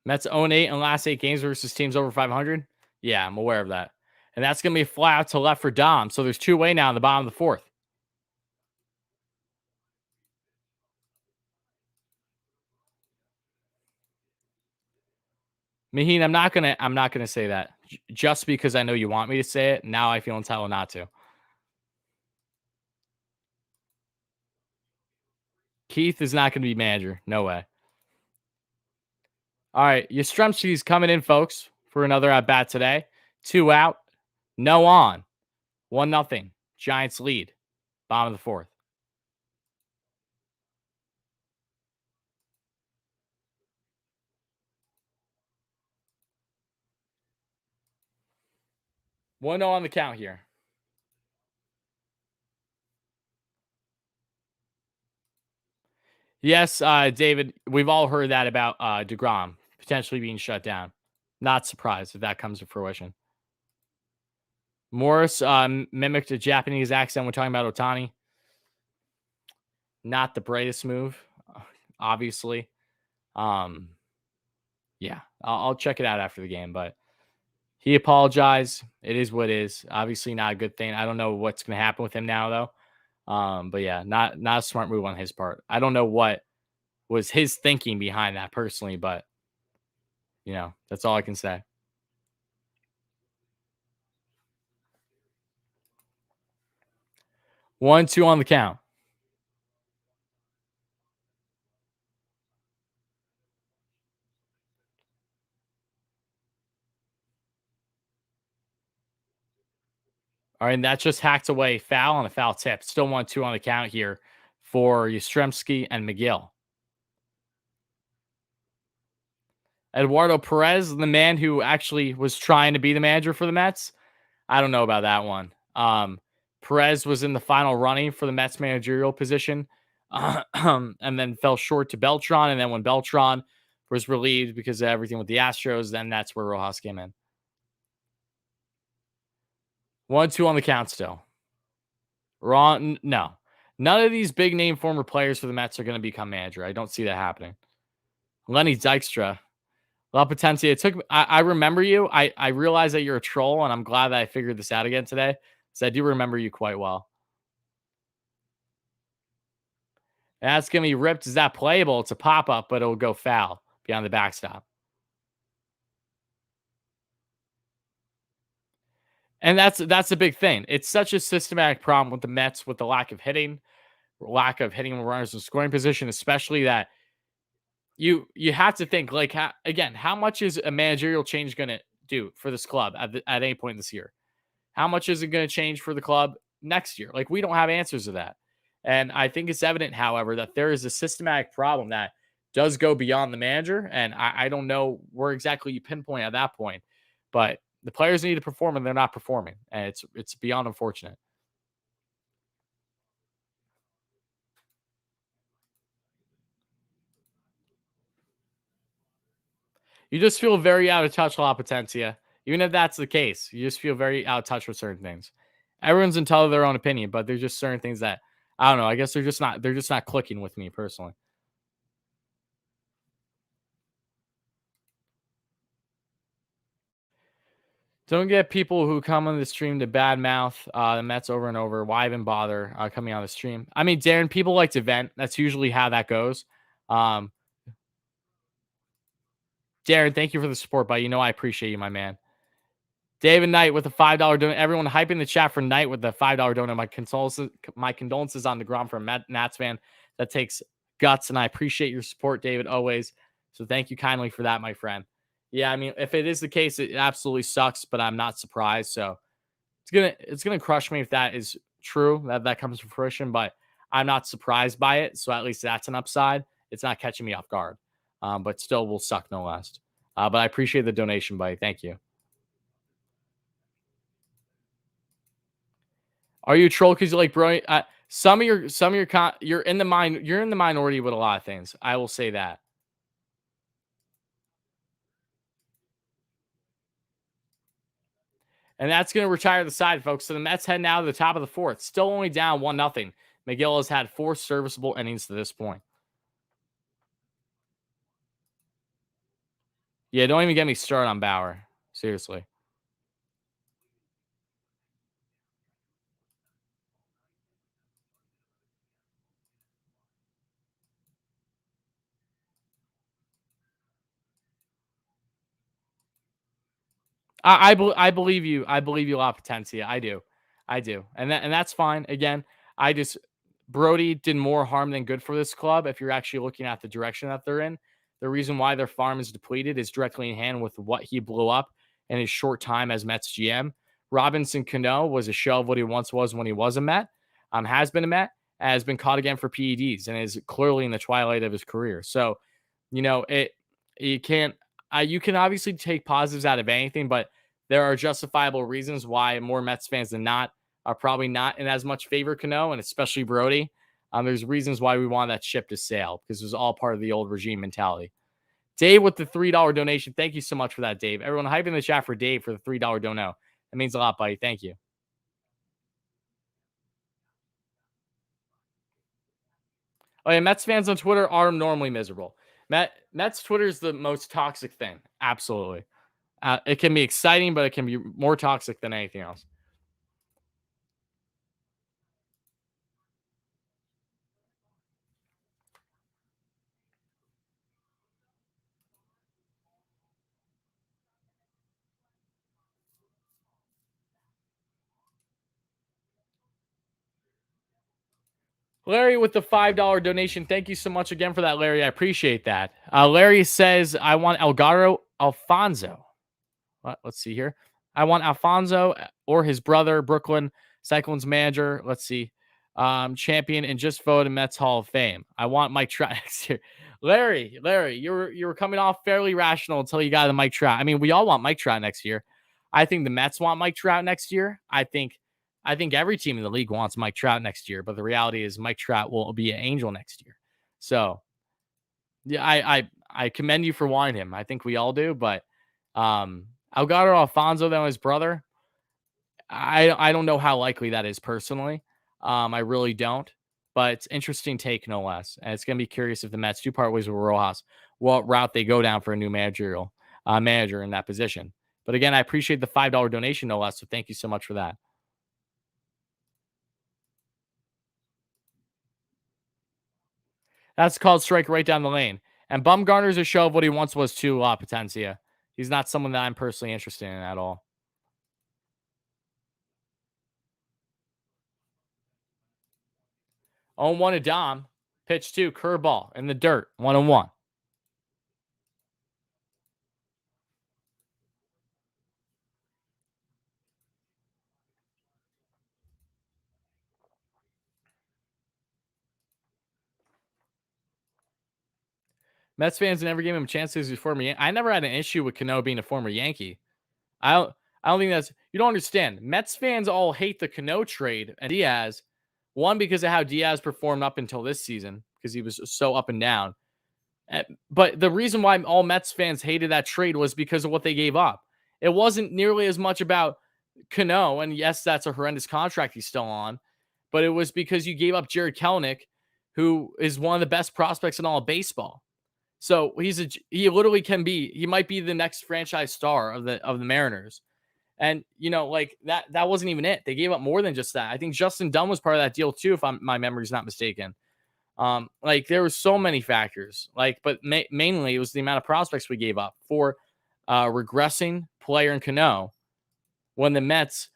Mets 0-8 in the last 8 games versus teams over 500. Yeah, I'm aware of that. And that's going to be a fly out to left for Dom. So there's 2 away now in the bottom of the fourth. Maheen, I'm not gonna say that just because I know you want me to say it. Now I feel entitled not to. Keith is not going to be manager. No way. All right, Yastrzemski's coming in, folks, for another at bat today. 2 out, no on, 1-0. Giants lead. Bottom of the fourth. One 0 on the count here. Yes, David, we've all heard that about DeGrom potentially being shut down. Not surprised if that comes to fruition. Morris mimicked a Japanese accent when talking about Ohtani. Not the brightest move, obviously. Yeah, I'll check it out after the game, but he apologized. It is what it is. Obviously not a good thing. I don't know what's going to happen with him now, though. But yeah, not a smart move on his part. I don't know what was his thinking behind that personally, but that's all I can say. 1-2 on the count. All right, and that just hacked away. Foul on the foul tip. Still 1-2 on the count here for Yastrzemski and Megill. Eduardo Perez, the man who actually was trying to be the manager for the Mets. I don't know about that one. Perez was in the final running for the Mets managerial position, and then fell short to Beltran. And then when Beltran was relieved because of everything with the Astros, then that's where Rojas came in. 1-2 on the count still. Ron, no. None of these big name former players for the Mets are going to become manager. I don't see that happening. Lenny Dykstra. La Potencia. It took. I remember you. I realize that you're a troll, and I'm glad that I figured this out again today, because I do remember you quite well. That's gonna be ripped. Is that playable? It's a pop up, but it'll go foul beyond the backstop. And that's a big thing. It's such a systematic problem with the Mets with the lack of hitting runners in scoring position, especially that you have to think like again, how much is a managerial change going to do for this club at any point this year? How much is it going to change for the club next year? Like we don't have answers to that. And I think it's evident, however, that there is a systematic problem that does go beyond the manager. And I don't know where exactly you pinpoint at that point, but the players need to perform and they're not performing. And it's beyond unfortunate. You just feel very out of touch, La Potencia. Even if that's the case, you just feel very out of touch with certain things. Everyone's entitled to their own opinion, but there's just certain things that I don't know. I guess they're just not clicking with me personally. Don't get people who come on the stream to badmouth the Mets over and over. Why even bother coming on the stream? I mean, Darren, people like to vent. That's usually how that goes. Um, Darren, thank you for the support, but you know I appreciate you, my man. David Knight with a $5 donate. Everyone hyping the chat for Knight with the $5 donate. My condolences on the ground for a Nats fan. That takes guts, and I appreciate your support, David, always. So thank you kindly for that, my friend. Yeah, I mean, if it is the case, it absolutely sucks, but I'm not surprised. So it's gonna crush me if that is true, that comes to fruition, but I'm not surprised by it. So at least that's an upside. It's not catching me off guard. But still will suck no less. But I appreciate the donation, buddy. Thank you. Are you a troll because you like bro? You're in the minority with a lot of things. I will say that. And that's going to retire the side, folks. So the Mets head now to the top of the fourth. Still only down 1-0. Megill has had 4 serviceable innings to this point. Yeah, don't even get me started on Bauer. Seriously. I believe you. I believe you, La Potencia. I do. I do. And that's fine. Again, I just Brody did more harm than good for this club. If you're actually looking at the direction that they're in, the reason why their farm is depleted is directly in hand with what he blew up in his short time as Mets GM. Robinson Cano was a shell of what he once was when he was a Met. Has been a Met, has been caught again for PEDs, and is clearly in the twilight of his career. So, it you can't. You can obviously take positives out of anything, but there are justifiable reasons why more Mets fans than not are probably not in as much favor Cano, and especially Brody. There's reasons why we want that ship to sail because it was all part of the old regime mentality. Dave with the $3 donation. Thank you so much for that, Dave. Everyone hype in the chat for Dave for the $3 dono. That means a lot, buddy. Thank you. Oh, yeah, Mets fans on Twitter are normally miserable. Mets Twitter is the most toxic thing. Absolutely. It can be exciting, but it can be more toxic than anything else. Larry with the $5 donation. Thank you so much again for that, Larry. I appreciate that. Larry says, I want Elgato Alfonso. Let's see here. I want Alfonso or his brother, Brooklyn Cyclones manager. Let's see. champion and just voted Mets Hall of Fame. I want Mike Trout next year. Larry, you were coming off fairly rational until you got the Mike Trout. I mean, we all want Mike Trout next year. I think the Mets want Mike Trout next year. I think every team in the league wants Mike Trout next year, but the reality is Mike Trout will be an Angel next year. So, yeah, I commend you for wanting him. I think we all do, but Elgato Alfonso, though, his brother, I don't know how likely that is personally. I really don't, but it's interesting take no less. And it's going to be curious if the Mets do part ways with Rojas, what route they go down for a new manager in that position. But again, I appreciate the $5 donation no less. So thank you so much for that. That's called strike right down the lane. And Bumgarner's a show of what he once was too, Potencia. He's not someone that I'm personally interested in at all. 0-1 to Dom. Pitch 2, curveball in the dirt. 1-1. Mets fans never gave him chances before me. I never had an issue with Cano being a former Yankee. I don't think that's, you don't understand. Mets fans all hate the Cano trade and Diaz. One, because of how Diaz performed up until this season, because he was so up and down. But the reason why all Mets fans hated that trade was because of what they gave up. It wasn't nearly as much about Cano, and yes, that's a horrendous contract he's still on, but it was because you gave up Jared Kelenic, who is one of the best prospects in all of baseball. So he literally can be, he might be the next franchise star of the Mariners. And like that wasn't even it. They gave up more than just that. I think Justin Dunn was part of that deal too, if my memory's not mistaken. Like there were so many factors, but mainly it was the amount of prospects we gave up for regressing player in Cano when the Mets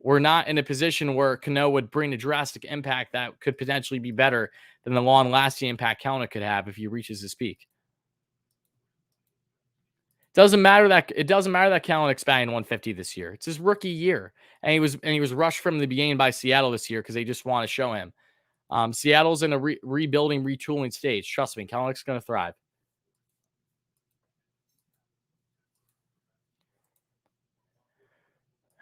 were not in a position where Cano would bring a drastic impact that could potentially be better than the long-lasting impact Kelenic could have if he reaches his peak. It doesn't matter that Kelenic's batting 150 this year. It's his rookie year, and he was rushed from the beginning by Seattle this year because they just want to show him. Seattle's in a rebuilding, retooling stage. Trust me, Kelenic's going to thrive.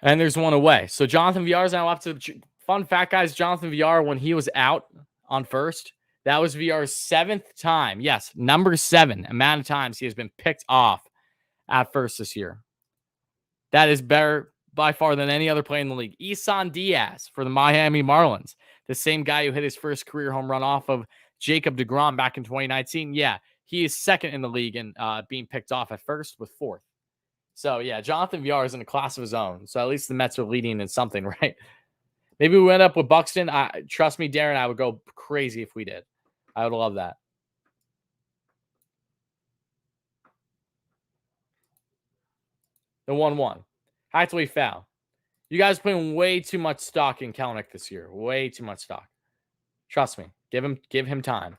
And there's one away. So Jonathan Villar's now up to, fun fact, guys, Jonathan Villar, when he was out on first, that was Villar's 7th time. Yes, number 7 amount of times he has been picked off at first this year. That is better by far than any other player in the league. Isan Diaz for the Miami Marlins, the same guy who hit his first career home run off of Jacob deGrom back in 2019. Yeah, he is 2nd in the league and being picked off at first with 4th. So, yeah, Jonathan Villar is in a class of his own. So, at least the Mets are leading in something, right? Maybe we end up with Buxton. Trust me, Darren, I would go crazy if we did. I would love that. The 1-1. Highly foul. You guys are putting way too much stock in Kelenic this year. Way too much stock. Trust me. Give him time.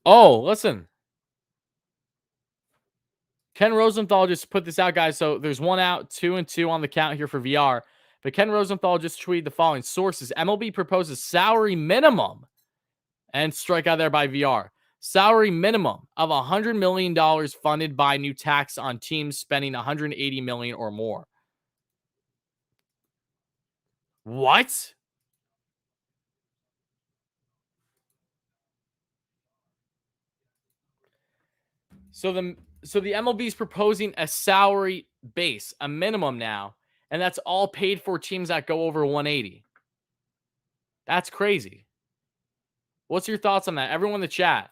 Oh, listen. Ken Rosenthal just put this out, guys. So there's 1 out, 2-2 on the count here for VR. But Ken Rosenthal just tweeted the following sources. MLB proposes salary minimum and strike out there by VR. Salary minimum of $100 million funded by new tax on teams spending $180 million or more. What? So the MLB is proposing a salary base, a minimum now, and that's all paid for teams that go over 180. That's crazy. What's your thoughts on that? Everyone in the chat.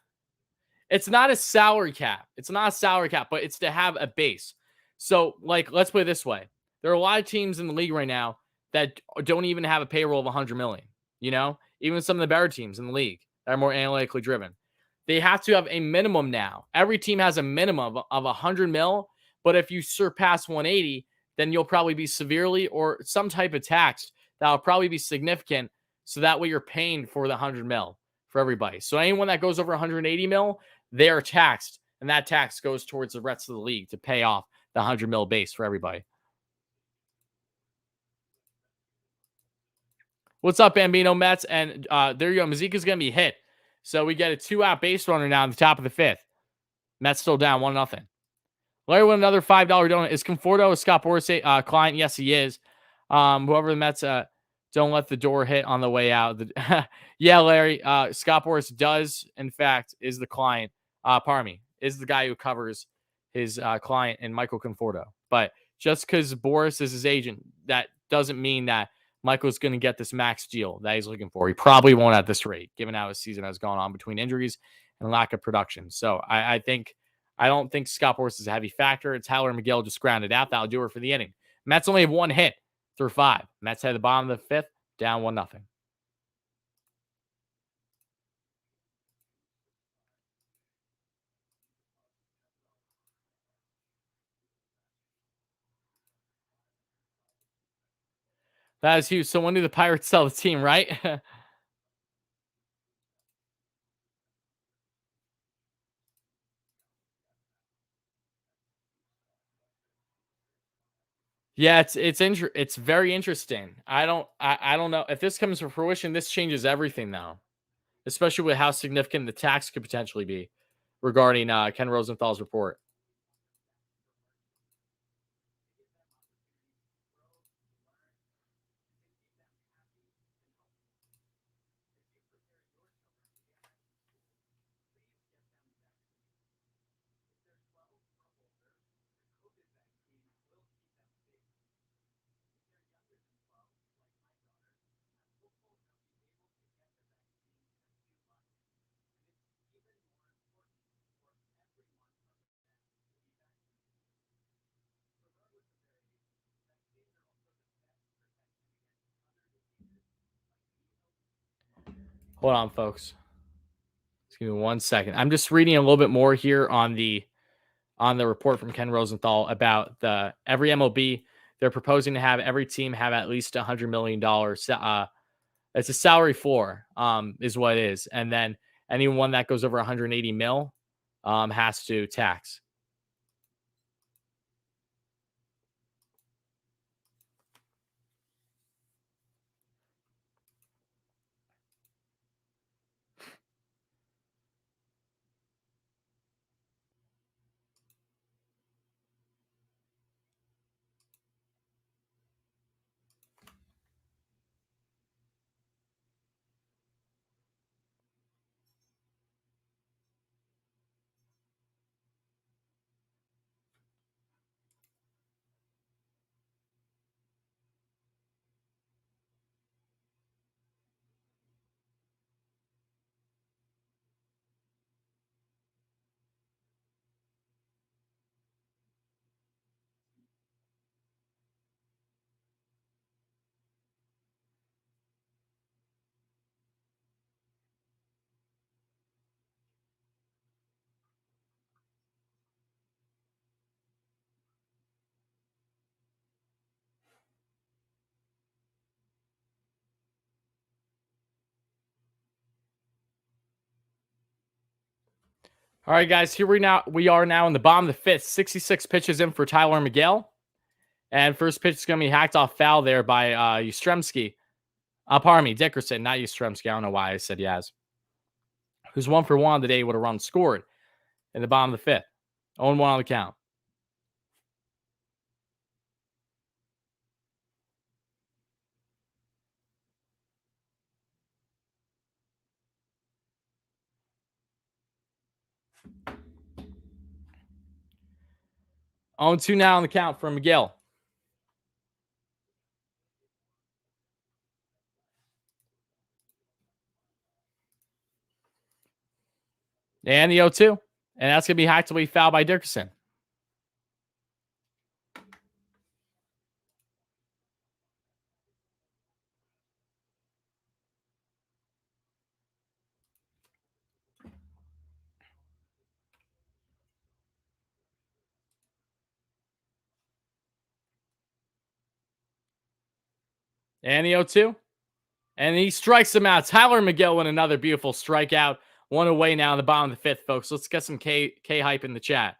It's not a salary cap. But it's to have a base. So, let's put it this way. There are a lot of teams in the league right now that don't even have a payroll of 100 million. Even some of the better teams in the league that are more analytically driven. They have to have a minimum now. Every team has a minimum of 100 mil, but if you surpass 180, then you'll probably be severely or some type of taxed that'll probably be significant. So that way you're paying for the 100 mil for everybody. So anyone that goes over 180 mil, they are taxed. And that tax goes towards the rest of the league to pay off the 100 mil base for everybody. What's up, Bambino Mets? And there you go. Mazika's going to be hit. So we get a 2-out base runner now in the top of the 5th. Mets still down 1-0. Larry with another $5 donut. Is Conforto a Scott Boras client? Yes, he is. Whoever the Mets don't let the door hit on the way out. Yeah, Larry. Scott Boras does, in fact, is the client. Pardon me, is the guy who covers his client and Michael Conforto. But just because Boras is his agent, that doesn't mean that Michael's going to get this max deal that he's looking for. He probably won't at this rate, given how his season has gone on between injuries and lack of production. So I don't think Scott Boras is a heavy factor. It's Tylor Megill just grounded out. That'll do it for the inning. Mets only have 1 hit through 5. Mets at the bottom of the 5th, down 1-0. That is huge. So when do the Pirates sell the team, right? Yeah, it's very interesting. I don't know if this comes to fruition. This changes everything now, especially with how significant the tax could potentially be regarding Ken Rosenthal's report. Hold on, folks. Just give me 1 second. I'm just reading a little bit more here on the report from Ken Rosenthal about the every MLB. They're proposing to have every team have at least $100 million. It's a salary floor, is what it is, and then anyone that goes over 180 mil, has to tax. All right, guys, we are now in the bottom of the 5th. 66 pitches in for Tylor Megill. And first pitch is going to be hacked off foul there by Yastrzemski. Pardon me, Dickerson, not Yastrzemski. I don't know why I said Yaz. Who's 1 for 1 today with a run scored in the bottom of the 5th. 0-1 on the count. On 2 now on the count for Megill. And the 0-2. And that's going to be hacked away foul by Dickerson. And the 0-2. And he strikes him out. Tylor Megill with another beautiful strikeout. One away now in the bottom of the fifth, folks. Let's get some K hype in the chat.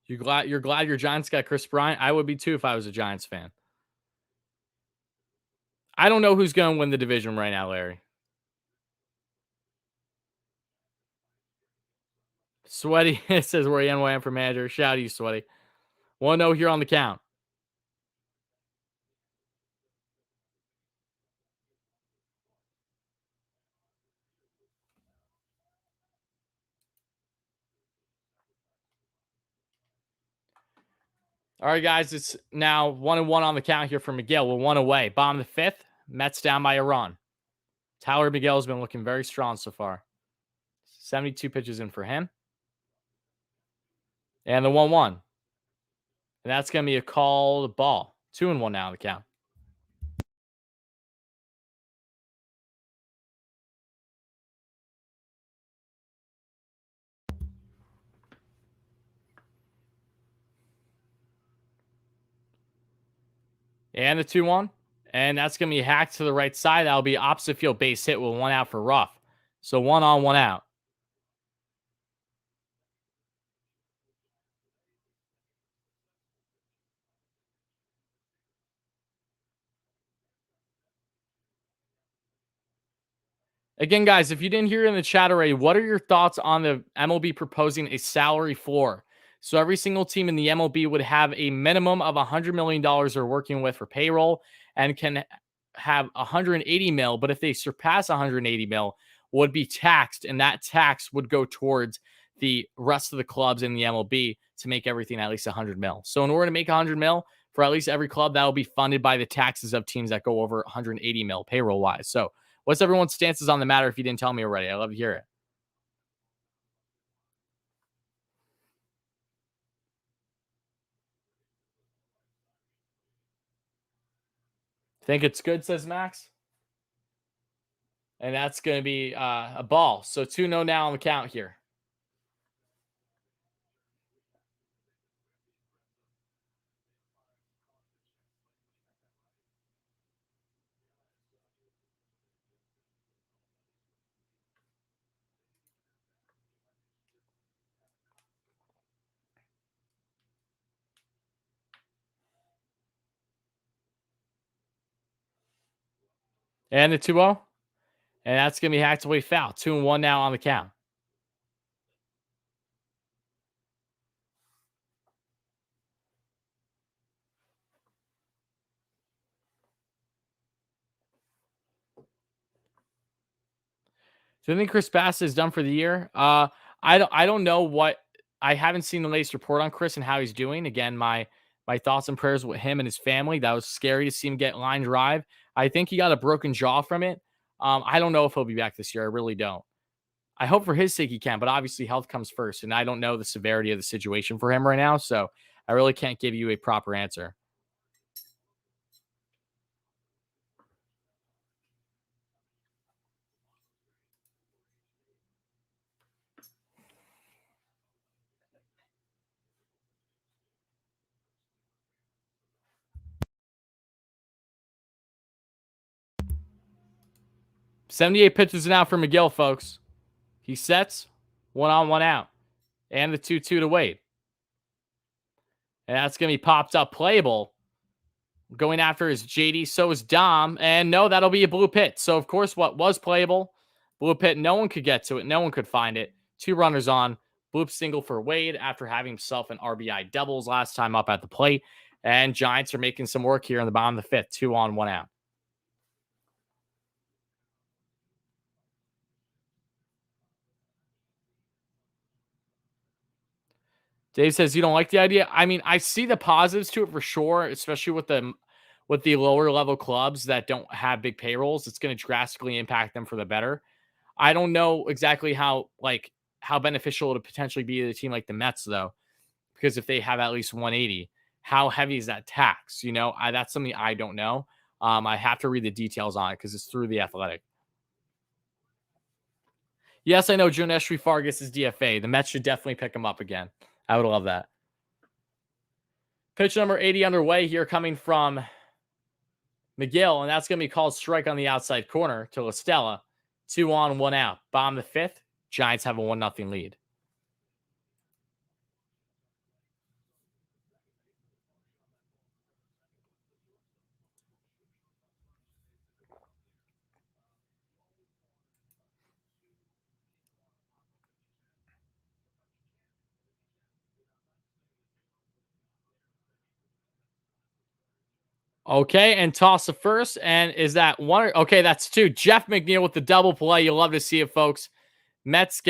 You're glad your Giants got Chris Bryant? I would be too if I was a Giants fan. I don't know who's going to win the division right now, Larry. Sweaty says WardyNYM for manager. Shout out to you, Sweaty. 1-0 here on the count. All right, guys, it's now 1-1 on the count here for Megill. We're one away. Bottom of the fifth. Mets down by a run. Tylor Megill has been looking very strong so far. 72 pitches in for him. And the 1-1. And that's going to be a called ball. 2-1 now on the count. And the 2-1. And that's going to be hacked to the right side. That'll be opposite field base hit with 1 out for Ruff. So 1 on, 1 out. Again, guys, if you didn't hear in the chat already, what are your thoughts on the MLB proposing a salary floor? So every single team in the MLB would have a minimum of $100 million they're working with for payroll and can have 180 mil. But if they surpass 180 mil, would be taxed, and that tax would go towards the rest of the clubs in the MLB to make everything at least 100 mil. So in order to make 100 mil for at least every club, that will be funded by the taxes of teams that go over 180 mil payroll wise. So what's everyone's stances on the matter if you didn't tell me already? I'd love to hear it. Think it's good, says Max. And that's going to be a ball. So 2-0 now on the count here. And the 2-0. And that's going to be hacked away foul. 2-1 now on the count. Do you think Chris Bassett is done for the year? I don't know what. I haven't seen the latest report on Chris and how he's doing. Again, my thoughts and prayers with him and his family. That was scary to see him get line drive. I think he got a broken jaw from it. I don't know if he'll be back this year. I really don't. I hope for his sake he can, but obviously health comes first, and I don't know the severity of the situation for him right now, so I really can't give you a proper answer. $78 pitches now for Megill, folks. He sets 1 on, 1 out, and the 2-2 to Wade. And that's going to be popped up playable. Going after is JD, so is Dom. And no, that'll be a blue pit. So, of course, what was playable, blue pit, no one could get to it. No one could find it. 2 runners on. Bloop single for Wade after having himself an RBI doubles last time up at the plate. And Giants are making some work here in the bottom of the fifth. 2 on, 1 out. Dave says you don't like the idea. I mean, I see the positives to it for sure, especially with the lower level clubs that don't have big payrolls. It's going to drastically impact them for the better. I don't know exactly how beneficial it would potentially be to a team like the Mets, though, because if they have at least 180, how heavy is that tax? You know, that's something I don't know. I have to read the details on it because it's through the Athletic. Yes, I know Jonesh Fargas is DFA. The Mets should definitely pick him up again. I would love that. Pitch number 80 underway here coming from Megill, and that's going to be called strike on the outside corner to La Stella. 2 on, 1 out. Bottom the 5th. Giants have a 1-0 lead. Okay, and toss the first. And is that one? Okay, that's 2. Jeff McNeil with the double play. You'll love to see it, folks. Mets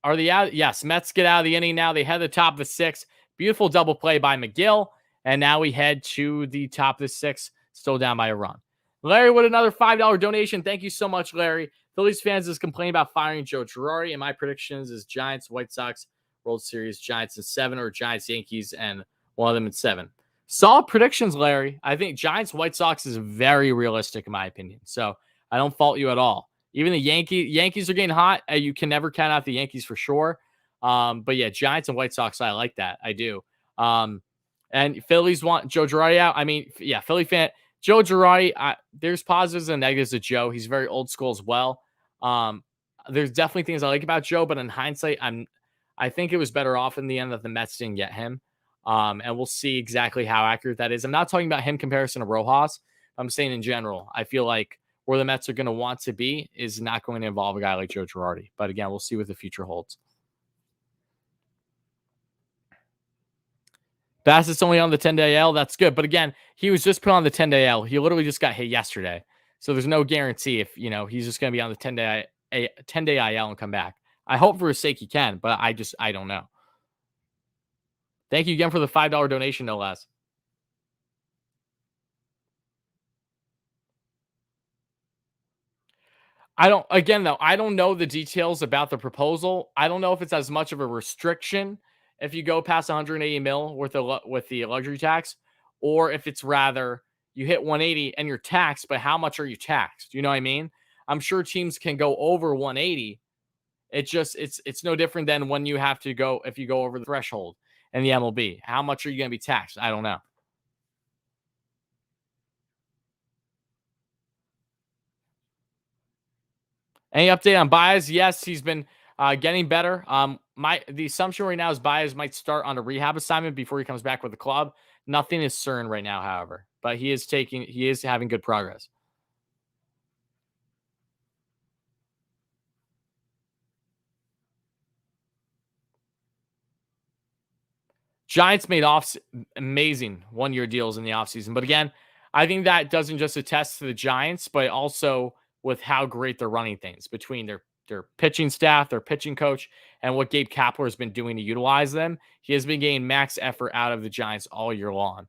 are they out? Yes, Mets get out of the inning now. They head to the top of the 6th. Beautiful double play by Megill. And now we head to the top of the 6th, still down by a run. Larry with another $5 donation. Thank you so much, Larry. Phillies fans is complaining about firing Joe Girardi, and my predictions is Giants, White Sox, World Series, Giants in 7, or Giants, Yankees, and one of them in 7. Solid predictions, Larry. I think Giants, White Sox is very realistic in my opinion. So I don't fault you at all. Even the Yankees are getting hot. You can never count out the Yankees for sure. But yeah, Giants and White Sox, I like that. I do. And Phillies want Joe Girardi out. I mean, yeah, Philly fan. Joe Girardi, there's positives and negatives to Joe. He's very old school as well. There's definitely things I like about Joe, but in hindsight, I think it was better off in the end that the Mets didn't get him. And we'll see exactly how accurate that is. I'm not talking about him comparison to Rojas. I'm saying in general, I feel like where the Mets are going to want to be is not going to involve a guy like Joe Girardi. But again, we'll see what the future holds. Bassett's only on the 10-day IL. That's good. But again, he was just put on the 10-day IL. He literally just got hit yesterday. So there's no guarantee if, he's just going to be on the 10-day IL and come back. I hope for his sake he can, but I don't know. Thank you again for the $5 donation, no less. I don't know the details about the proposal. I don't know if it's as much of a restriction if you go past 180 mil with the luxury tax, or if it's rather you hit 180 and you're taxed, but how much are you taxed? You know what I mean? I'm sure teams can go over 180. It's no different than when you have to go if you go over the threshold in the MLB. How much are you going to be taxed? I don't know. Any update on Baez? Yes, he's been getting better. The assumption right now is Baez might start on a rehab assignment before he comes back with the club. Nothing is certain right now, however, but he is having good progress. Giants made amazing one-year deals in the offseason. But again, I think that doesn't just attest to the Giants, but also with how great they're running things between their pitching staff, their pitching coach, and what Gabe Kapler has been doing to utilize them. He has been getting max effort out of the Giants all year long.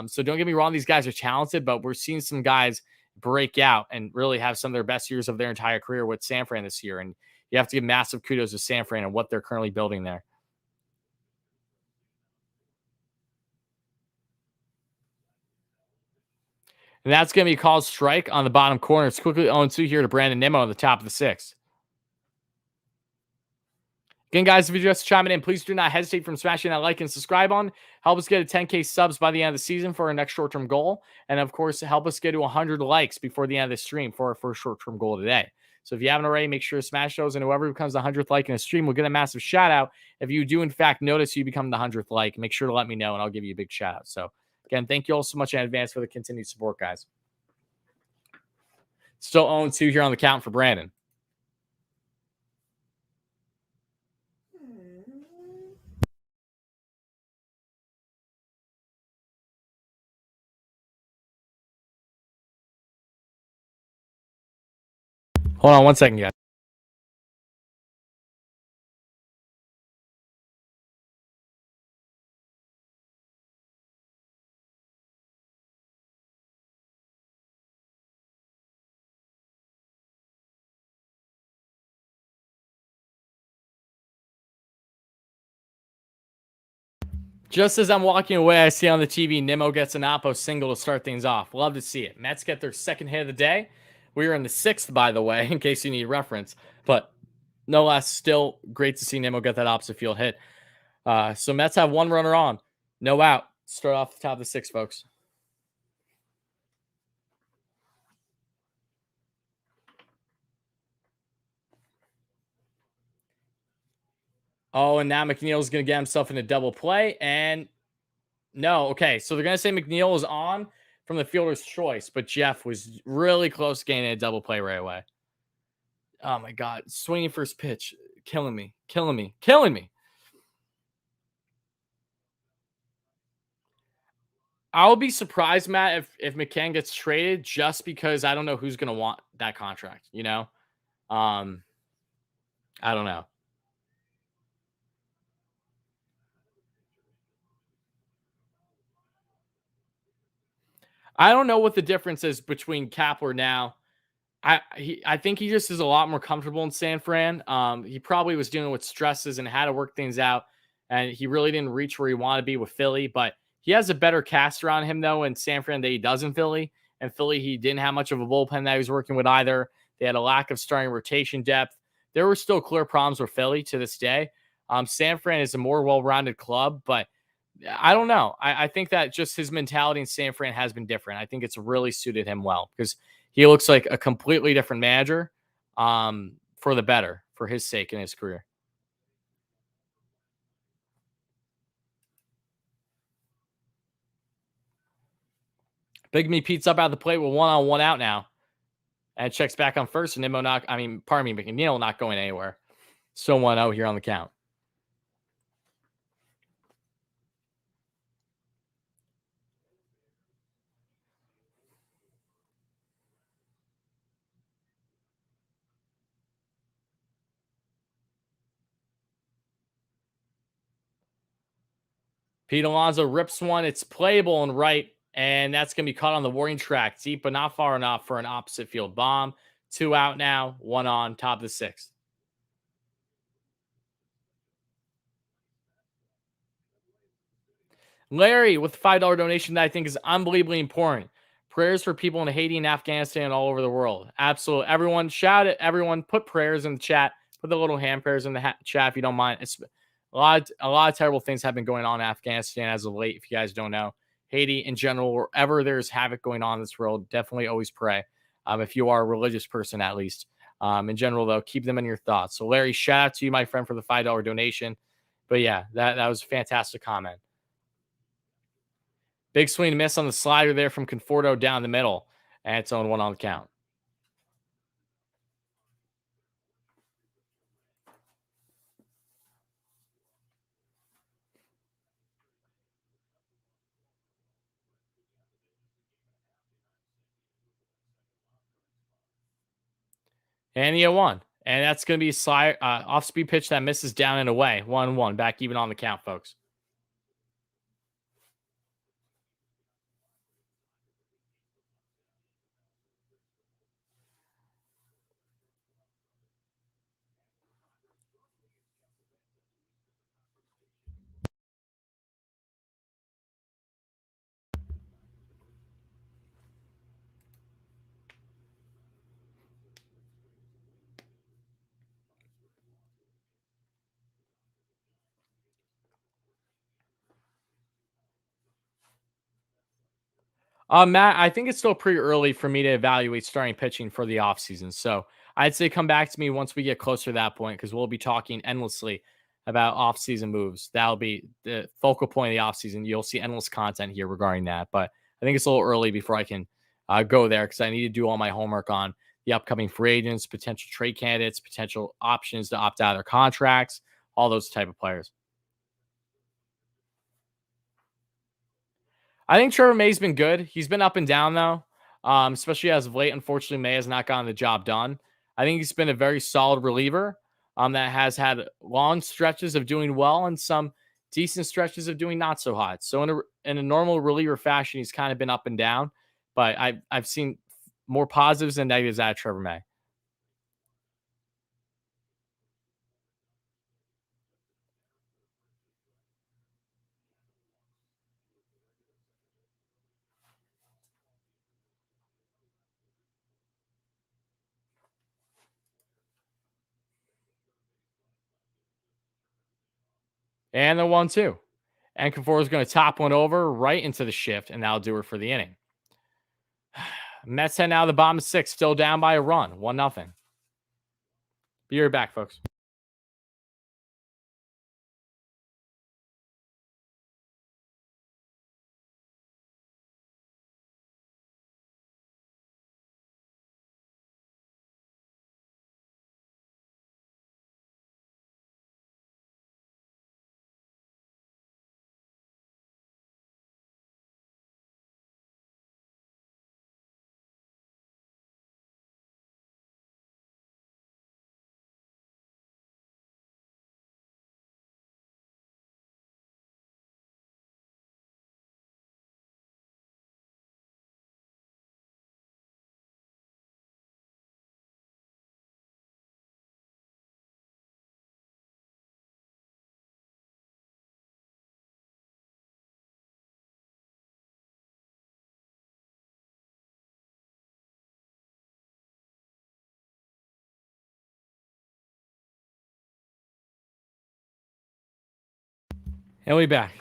So don't get me wrong, these guys are talented, but we're seeing some guys break out and really have some of their best years of their entire career with Sanfran this year. And you have to give massive kudos to Sanfran and what they're currently building there. And that's going to be called strike on the bottom corner. It's quickly 0-2 here to Brandon Nimmo on the top of the 6th. Again, guys, if you're just chiming in, please do not hesitate from smashing that like and subscribe on. Help us get to 10K subs by the end of the season for our next short-term goal. And, of course, help us get to 100 likes before the end of the stream for our first short-term goal today. So if you haven't already, make sure to smash those. And whoever becomes the 100th like in a stream will get a massive shout-out. If you do, in fact, notice you become the 100th like, make sure to let me know, and I'll give you a big shout-out. So, again, thank you all so much in advance for the continued support, guys. Still 0-2 here on the count for Brandon. Hold on one second, guys. Just as I'm walking away, I see on the TV Nimmo gets an Oppo single to start things off. Love to see it. Mets get their second hit of the day. We were in the sixth, by the way, in case you need reference. But no less, still great to see Nimmo get that opposite field hit. So Mets have one runner on, no out. Start off the top of the sixth, folks. Oh, and now McNeil's going to get himself in a double play. And no, okay. So they're going to say McNeil is on from the fielder's choice, but Jeff was really close to getting a double play right away. Oh my God. Swinging first pitch. Killing me. Killing me. Killing me. I'll be surprised, Matt, if McCann gets traded just because I don't know who's going to want that contract, you know? Um, I don't know. I don't know what the difference is between Kapler now. I think he just is a lot more comfortable in San Fran. He probably was dealing with stresses and had to work things out, and he really didn't reach where he wanted to be with Philly. But he has a better cast around him though in San Fran that he does in Philly. And Philly, he didn't have much of a bullpen that he was working with either. They had a lack of starting rotation depth. There were still clear problems with Philly to this day. San Fran is a more well-rounded club, but I don't know. I think that just his mentality in San Fran has been different. I think it's really suited him well because he looks like a completely different manager, for the better, for his sake in his career. Big Me Pete's up out of the plate with 1-on-1 out now. And checks back on first. And Nimmo McNeil not going anywhere. Still 1-0 here on the count. Pete Alonso rips one. It's playable and right. And that's going to be caught on the warning track. Deep, but not far enough for an opposite field bomb. 2 out now. 1 on. Top of the sixth. Larry with the $5 donation that I think is unbelievably important. Prayers for people in Haiti and Afghanistan and all over the world. Absolutely. Everyone, shout it. Everyone, put prayers in the chat. Put the little hand prayers in the chat if you don't mind. It's a lot of terrible things have been going on in Afghanistan as of late. If you guys don't know, Haiti in general, wherever there's havoc going on in this world, definitely always pray. If you are a religious person, at least. In general, though, keep them in your thoughts. So, Larry, shout out to you, my friend, for the $5 donation. But yeah, that was a fantastic comment. Big swing and miss on the slider there from Conforto down the middle. And it's 0-1 on the count. And he 1. And that's going to be a off-speed pitch that misses down and away. 1-1. Back even on the count, folks. Matt, I think it's still pretty early for me to evaluate starting pitching for the offseason. So I'd say come back to me once we get closer to that point because we'll be talking endlessly about offseason moves. That'll be the focal point of the offseason. You'll see endless content here regarding that. But I think it's a little early before I can go there because I need to do all my homework on the upcoming free agents, potential trade candidates, potential options to opt out of their contracts, all those type of players. I think Trevor May's been good. He's been up and down though, especially as of late. Unfortunately, May has not gotten the job done. I think he's been a very solid reliever that has had long stretches of doing well and some decent stretches of doing not so hot. So in a normal reliever fashion, he's kind of been up and down. But I've seen more positives than negatives out of Trevor May. And the 1-2. And Conforto is going to top one over right into the shift, and that'll do it for the inning. Mets head now to the bottom of 6, still down by a run, 1-0. Be right back, folks. And we back.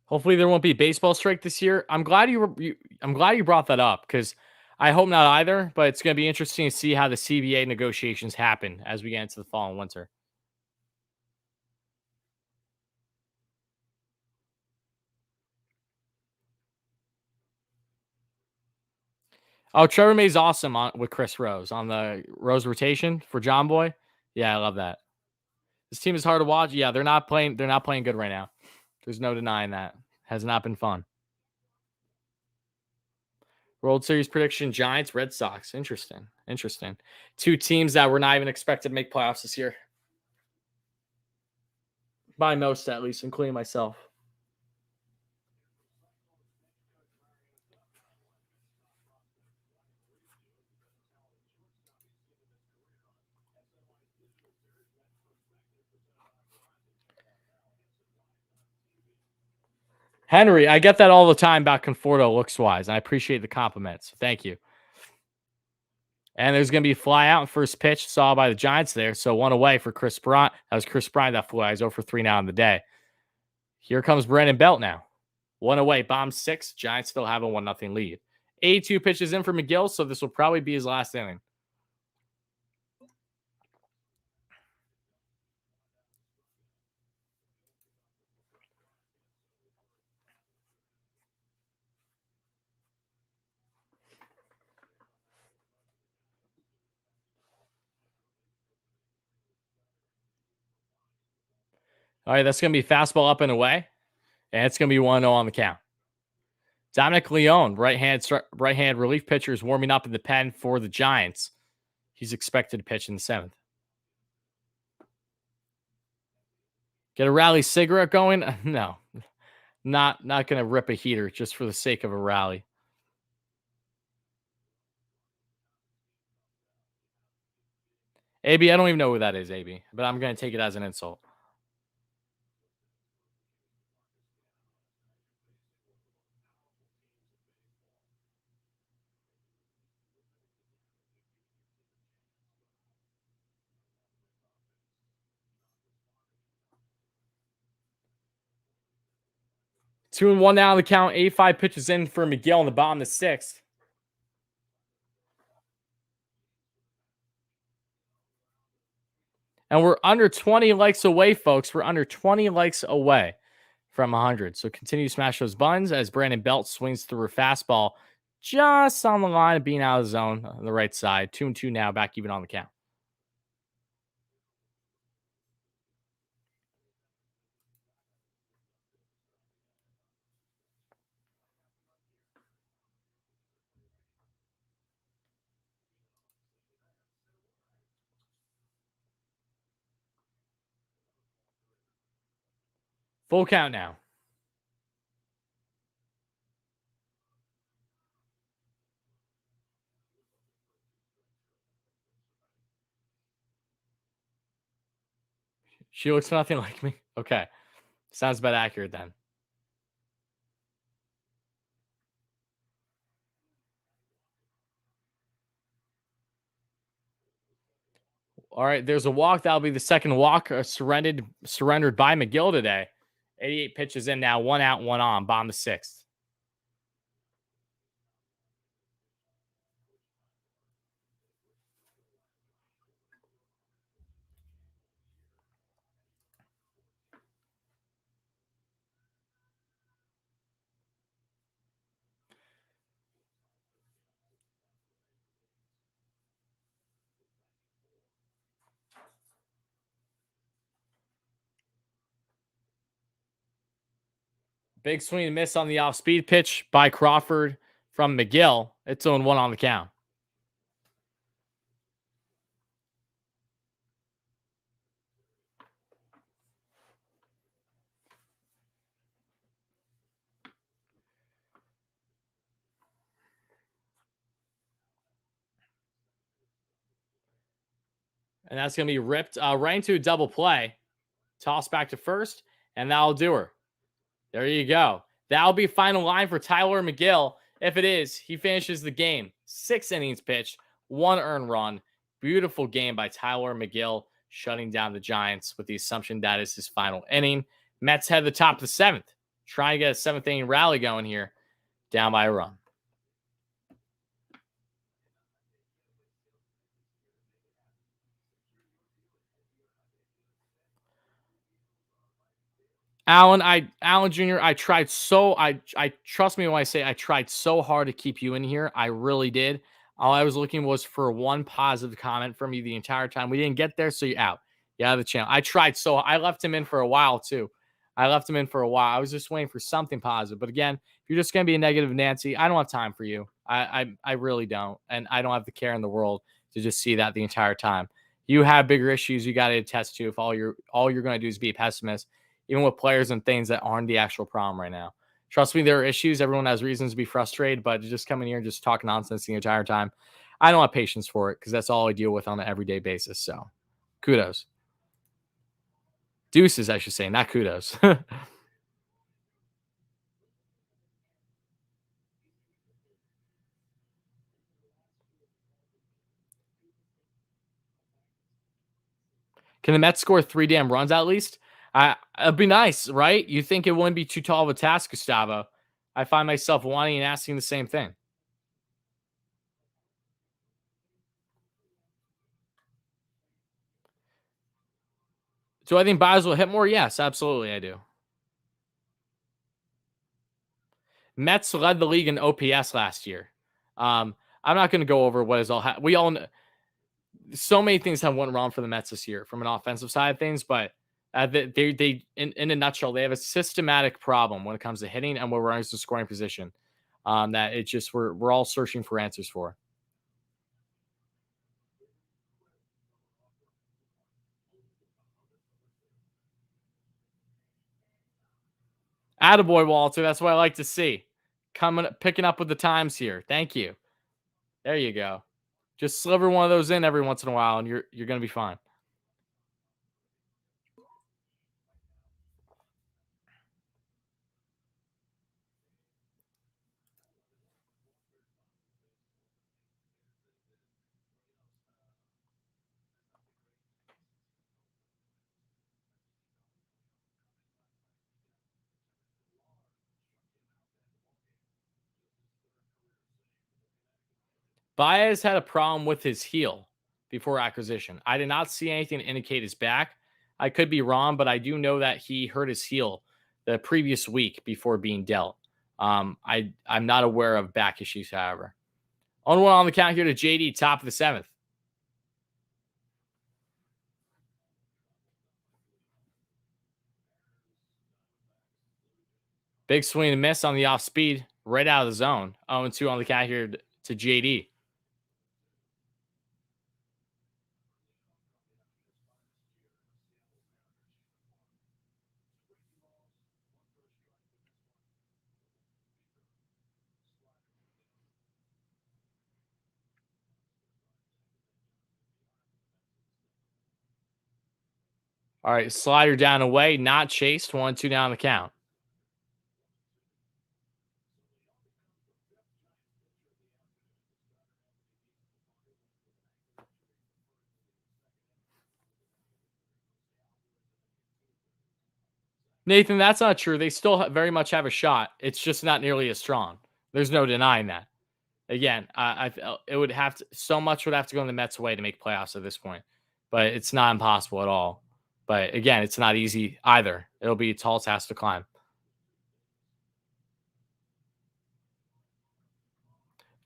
Hopefully there won't be a baseball strike this year. I'm glad I'm glad you brought that up because I hope not either, but it's going to be interesting to see how the CBA negotiations happen as we get into the fall and winter. Oh, Trevor May's awesome with Chris Rose on the Rose rotation for John Boy. Yeah, I love that. This team is hard to watch. Yeah, they're not playing. They're not playing good right now. There's no denying that. Has not been fun. World Series prediction: Giants, Red Sox. Interesting. Interesting. Two teams that were not even expected to make playoffs this year, by most at least, including myself. Henry, I get that all the time about Conforto looks wise. I appreciate the compliments. Thank you. And there's going to be a fly out in first pitch, saw by the Giants there. So one away for Chris Bryant. That was Chris Bryant that flies over 3 now in the day. Here comes Brandon Belt now. One away, bomb 6. Giants still have a 1-0 lead. 82 pitches in for Megill, so this will probably be his last inning. All right, that's going to be fastball up and away, and it's going to be 1-0 on the count. Dominic Leone, right-hand relief pitcher, is warming up in the pen for the Giants. He's expected to pitch in the 7th. Get a rally cigarette going? No, not going to rip a heater just for the sake of a rally. AB, I don't even know who that is, AB, but I'm going to take it as an insult. Two and one now on the count. 85 pitches in for Megill in the bottom of the 6th. And we're under 20 likes away, folks. We're under 20 likes away from 100. So continue to smash those buttons as Brandon Belt swings through a fastball just on the line of being out of the zone on the right side. 2-2 now, back even on the count. Full count now. She looks nothing like me. Okay. Sounds about accurate then. All right, there's a walk. That'll be the second walk surrendered by Megill today. 88 pitches in now, one out, one on. Bottom of sixth. Big swing and miss on the off speed pitch by Crawford from Megill. It's 0-1 on the count. And that's going to be ripped right into a double play. Toss back to first, and that'll do her. There you go. That'll be final line for Tylor Megill. If it is, he finishes the game. 6 innings pitched, 1 earned run. Beautiful game by Tylor Megill, shutting down the Giants with the assumption that is his final inning. Mets head to the top of the 7th, trying to get a 7th inning rally going here, down by a run. Alan Jr., I trust me when I say I tried so hard to keep you in here. I really did. All I was looking was for one positive comment from you the entire time. We didn't get there, so you're out. You out of the channel. I tried so I left him in for a while too. I left him in for a while. I was just waiting for something positive. But again, if you're just gonna be a negative Nancy, I don't have time for you. I really don't. And I don't have the care in the world to just see that the entire time. You have bigger issues you gotta attest to if all you're gonna do is be a pessimist, even with players and things that aren't the actual problem right now. Trust me, there are issues. Everyone has reasons to be frustrated, but to just come in here and just talk nonsense the entire time, I don't have patience for it because that's all I deal with on an everyday basis. So kudos. Deuces, I should say, not kudos. Can the Mets score 3 damn runs at least? It'd be nice, right? You think it wouldn't be too tall of a task, Gustavo. I find myself wanting and asking the same thing. Do I think Baez will hit more? Yes, absolutely, I do. Mets led the league in OPS last year. I'm not going to go over what is all. We all know so many things have went wrong for the Mets this year from an offensive side of things, but they in a nutshell, they have a systematic problem when it comes to hitting and when runners in scoring position. That it's just we're all searching for answers for. Attaboy, Walter. That's what I like to see. Picking up with the times here. Thank you. There you go. Just sliver one of those in every once in a while, and you're gonna be fine. Baez had a problem with his heel before acquisition. I did not see anything to indicate his back. I could be wrong, but I do know that he hurt his heel the previous week before being dealt. I'm not aware of back issues, however. On one on the count here to JD, top of the 7th. Big swing and miss on the off speed, right out of the zone. 0-2 on the count here to JD. All right, slider down away, not chased. 1-2 down the count. Nathan, that's not true. They still very much have a shot. It's just not nearly as strong. There's no denying that. Again, I it would have to so much would have to go in the Mets' way to make playoffs at this point, but it's not impossible at all. But again, it's not easy either. It'll be a tall task to climb.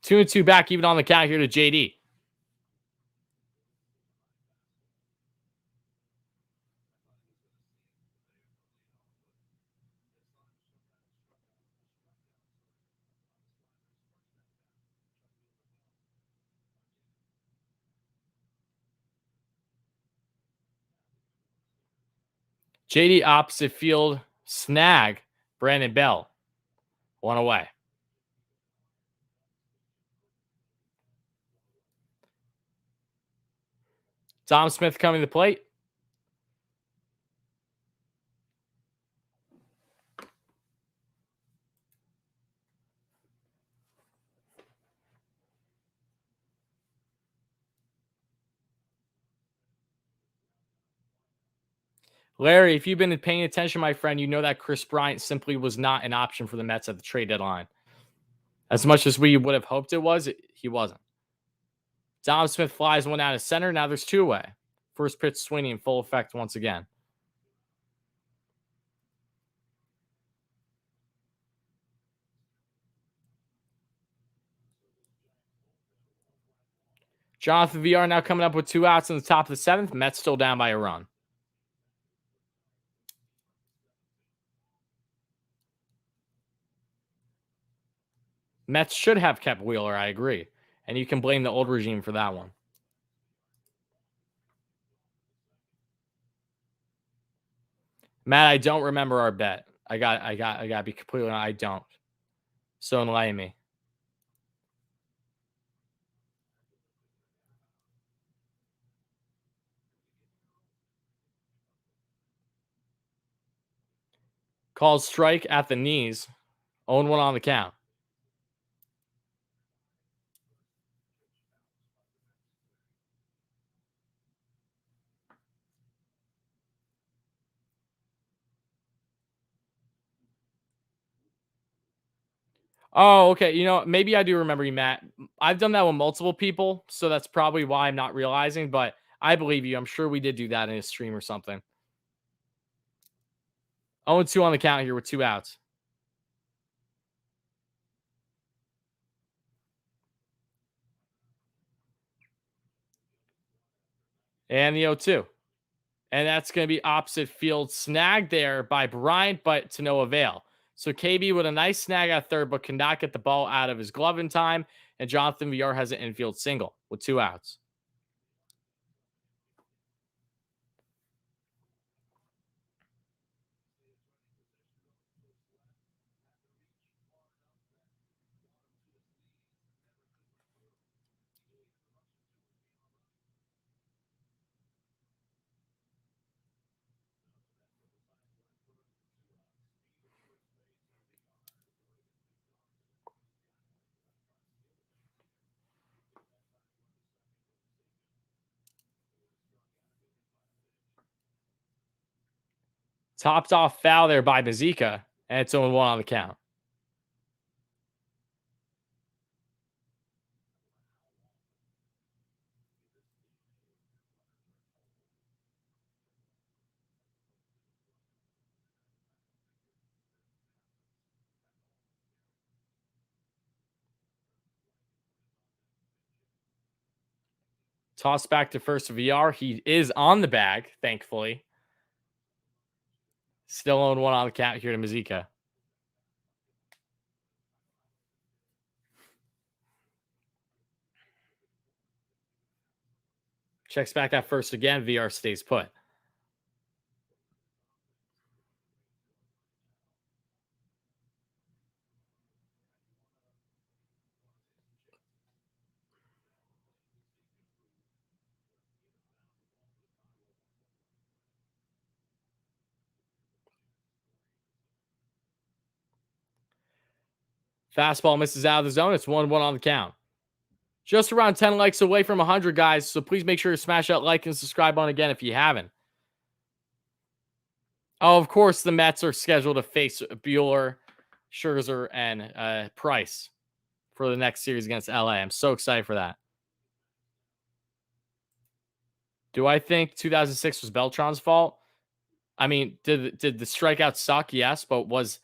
2-2 back, even on the count here to JD. JD opposite field, snag, Brandon Bell. One away. Tom Smith coming to the plate. Larry, if you've been paying attention, my friend, you know that Chris Bryant simply was not an option for the Mets at the trade deadline. As much as we would have hoped it was, he wasn't. Dom Smith flies one out of center. Now there's two away. First pitch swinging in full effect once again. Jonathan VR now coming up with 2 outs in the top of the 7th. Mets still down by a run. Mets should have kept Wheeler, I agree. And you can blame the old regime for that one. Matt, I don't remember our bet. I got to be completely honest. I don't. So enlighten me. Called strike at the knees. 0-1 on the count. Oh, okay. You know, maybe I do remember you, Matt. I've done that with multiple people, so that's probably why I'm not realizing, but I believe you. I'm sure we did do that in a stream or something. 0-2 on the count here with 2 outs. And the 0-2. And that's going to be opposite field snagged there by Bryant, but to no avail. So KB with a nice snag at third, but cannot get the ball out of his glove in time. And Jonathan VR has an infield single with 2 outs. Topped off foul there by Mazika, and it's 0-1 on the count. Toss back to first VR. He is on the bag, thankfully. Still 0-1 on the count here to Mazika. Checks back at first again. VR stays put. Fastball misses out of the zone. It's 1-1 on the count. Just around 10 likes away from 100, guys. So please make sure to smash that like and subscribe button again if you haven't. Oh, of course, the Mets are scheduled to face Bueller, Scherzer, and Price for the next series against LA. I'm so excited for that. Do I think 2006 was Beltran's fault? I mean, did the strikeout suck? Yes, but was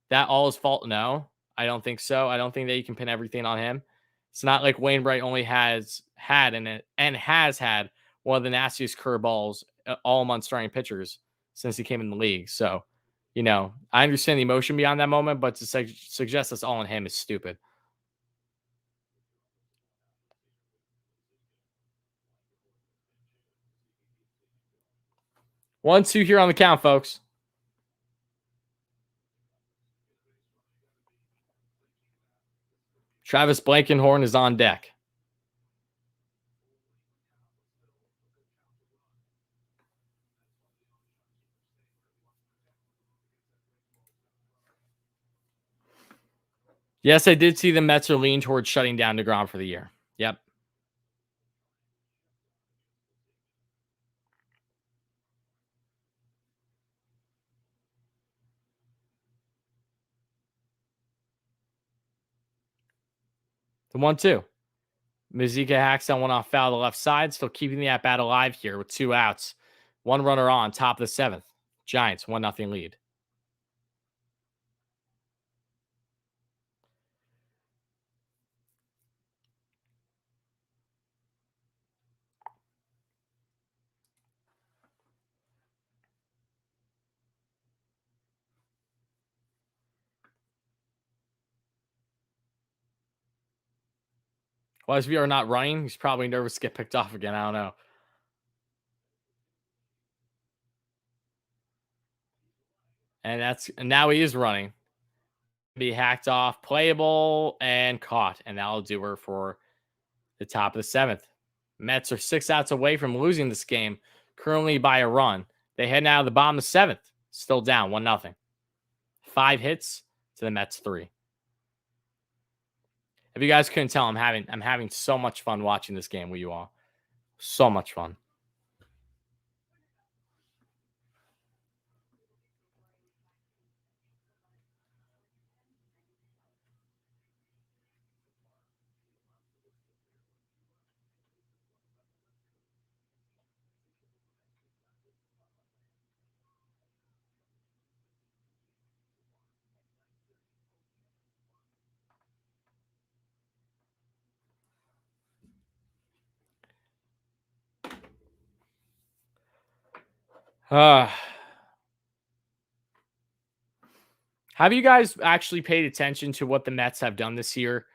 that all his fault? No, I don't think so. I don't think that you can pin everything on him. It's not like Wainwright only has had one of the nastiest curveballs all among starting pitchers since he came in the league. So, I understand the emotion beyond that moment, but to suggest that's all on him is stupid. 1-2 here on the count, folks. Travis Blankenhorn is on deck. Yes, I did see the Mets are leaning towards shutting down DeGrom for the year. Yep. The 1-2. Mazika hacks on one off foul to the left side, still keeping the at bat alive here with 2 outs. 1 runner on, top of the 7th. Giants, 1-0 lead. Well, as we are not running, he's probably nervous to get picked off again. I don't know. And now he is running. Be hacked off, playable, and caught. And that'll do her for the top of the 7th. Mets are 6 outs away from losing this game, currently by a run. They head now to the bottom of the 7th, still down 1-0. 5 hits to the Mets 3. If you guys couldn't tell, I'm having so much fun watching this game with you all. So much fun. Have you guys actually paid attention to what the Mets have done this year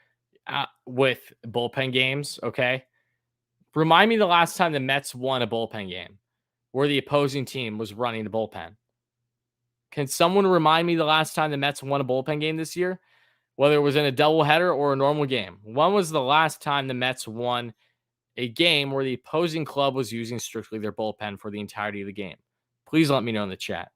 with bullpen games? Okay. Remind me the last time the Mets won a bullpen game where the opposing team was running the bullpen. Can someone remind me the last time the Mets won a bullpen game this year? Whether it was in a doubleheader or a normal game. When was the last time the Mets won a game where the opposing club was using strictly their bullpen for the entirety of the game? Please let me know in the chat.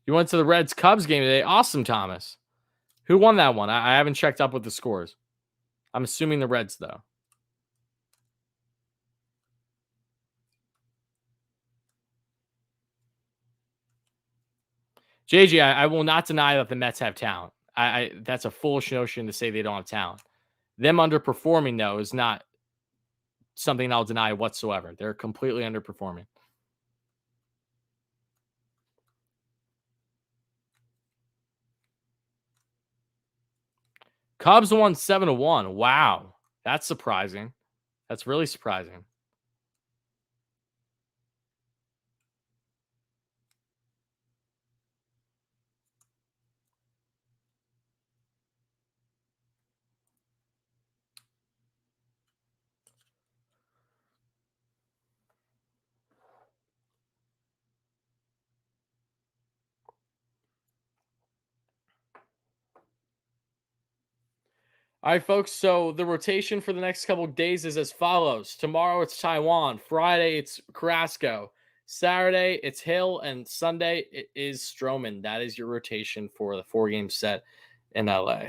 You went to the Reds-Cubs game today. Awesome, Thomas. Who won that one? I haven't checked up with the scores. I'm assuming the Reds, though. JJ, I will not deny that the Mets have talent. That's a foolish notion to say they don't have talent. Them underperforming, though, is not something I'll deny whatsoever. They're completely underperforming. Cubs won 7-1. Wow. That's surprising. That's really surprising. All right, folks. So the rotation for the next couple of days is as follows. Tomorrow it's Taiwan. Friday it's Carrasco. Saturday it's Hill, and Sunday it is Stroman. That is your rotation for the 4-game set in LA.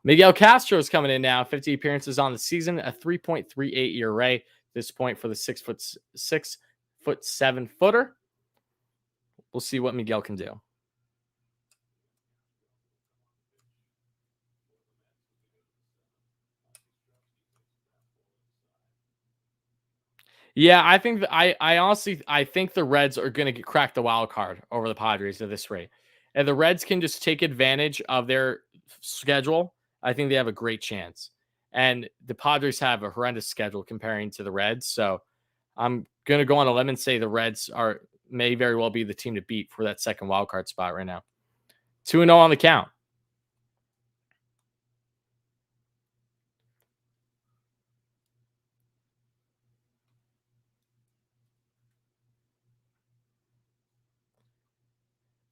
Miguel Castro is coming in now. 50 appearances on the season, a 3.38 ERA. This point for the 6'7" footer. We'll see what Miguel can do. Yeah, I think I honestly I think the Reds are going to crack the wild card over the Padres at this rate, and the Reds can just take advantage of their schedule. I think they have a great chance, and the Padres have a horrendous schedule comparing to the Reds. So I'm going to go on a limb and say the Reds may very well be the team to beat for that second wild card spot right now. 2-0 on the count.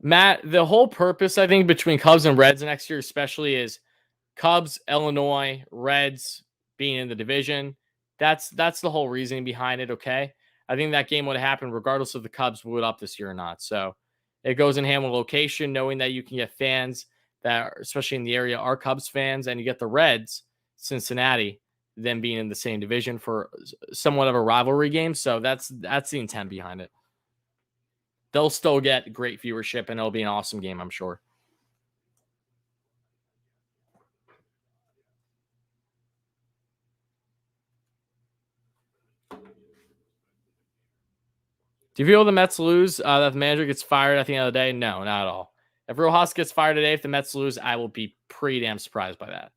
Matt, the whole purpose, I think, between Cubs and Reds next year, especially, is Cubs, Illinois, Reds being in the division. That's the whole reasoning behind it. Okay. I think that game would have happened regardless of the Cubs would up this year or not. So it goes in hand with location, knowing that you can get fans that are, especially in the area, are Cubs fans, and you get the Reds, Cincinnati, them being in the same division for somewhat of a rivalry game. So that's the intent behind it. They'll still get great viewership, and it'll be an awesome game, I'm sure. Do you feel the Mets lose, that the manager gets fired at the end of the day? No, not at all. If Rojas gets fired today, if the Mets lose, I will be pretty damn surprised by that.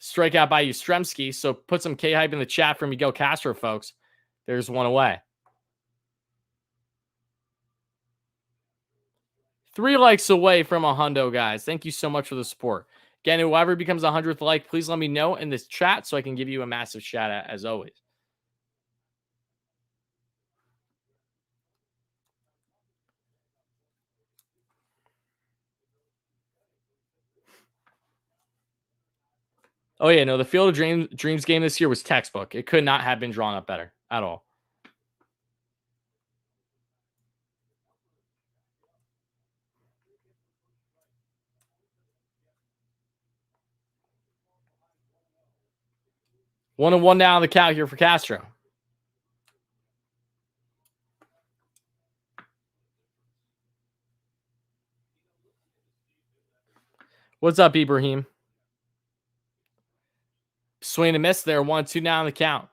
Strikeout by Yastrzemski. So put some K-hype in the chat for Miguel Castro, folks. There's one away. 3 likes away from a hundo, guys. Thank you so much for the support. Again, whoever becomes a 100th like, please let me know in this chat so I can give you a massive shout out as always. Oh, yeah, no, the Field of Dreams game this year was textbook. It could not have been drawn up better at all. One and one down on the count here for Castro. What's up, Ibrahim? Swing and miss there. 1-2 now on the count.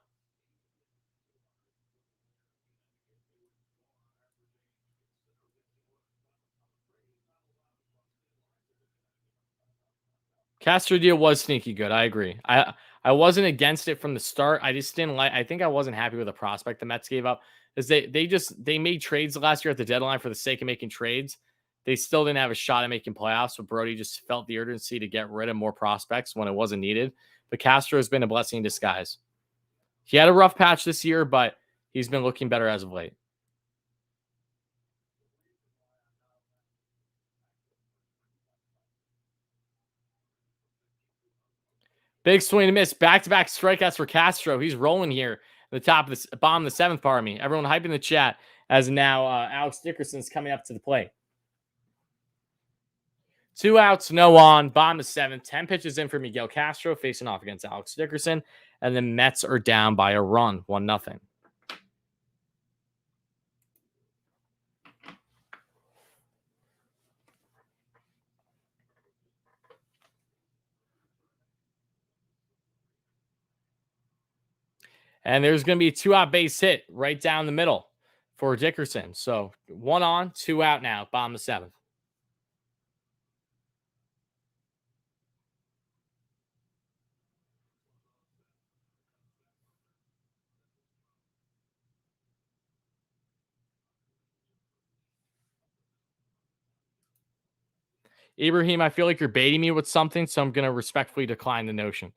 Castro deal was sneaky good. I agree. I wasn't against it from the start. I just didn't like. I think I wasn't happy with the prospect the Mets gave up. Is they made trades last year at the deadline for the sake of making trades. They still didn't have a shot at making playoffs. So Brody just felt the urgency to get rid of more prospects when it wasn't needed. But Castro has been a blessing in disguise. He had a rough patch this year, but he's been looking better as of late. Big swing and miss. Back-to-back strikeouts for Castro. He's rolling here. The top of the bottom of the 7th, pardon me. Everyone hyping the chat as now Alex Dickerson's coming up to the plate. 2 outs, no on. Bottom of 7th. 10 pitches in for Miguel Castro facing off against Alex Dickerson. And the Mets are down by a run, 1-0. And there's going to be a 2-out base hit right down the middle for Dickerson. So 1 on, 2 out now, bottom of 7th. Ibrahim, I feel like you're baiting me with something, so I'm going to respectfully decline the notion.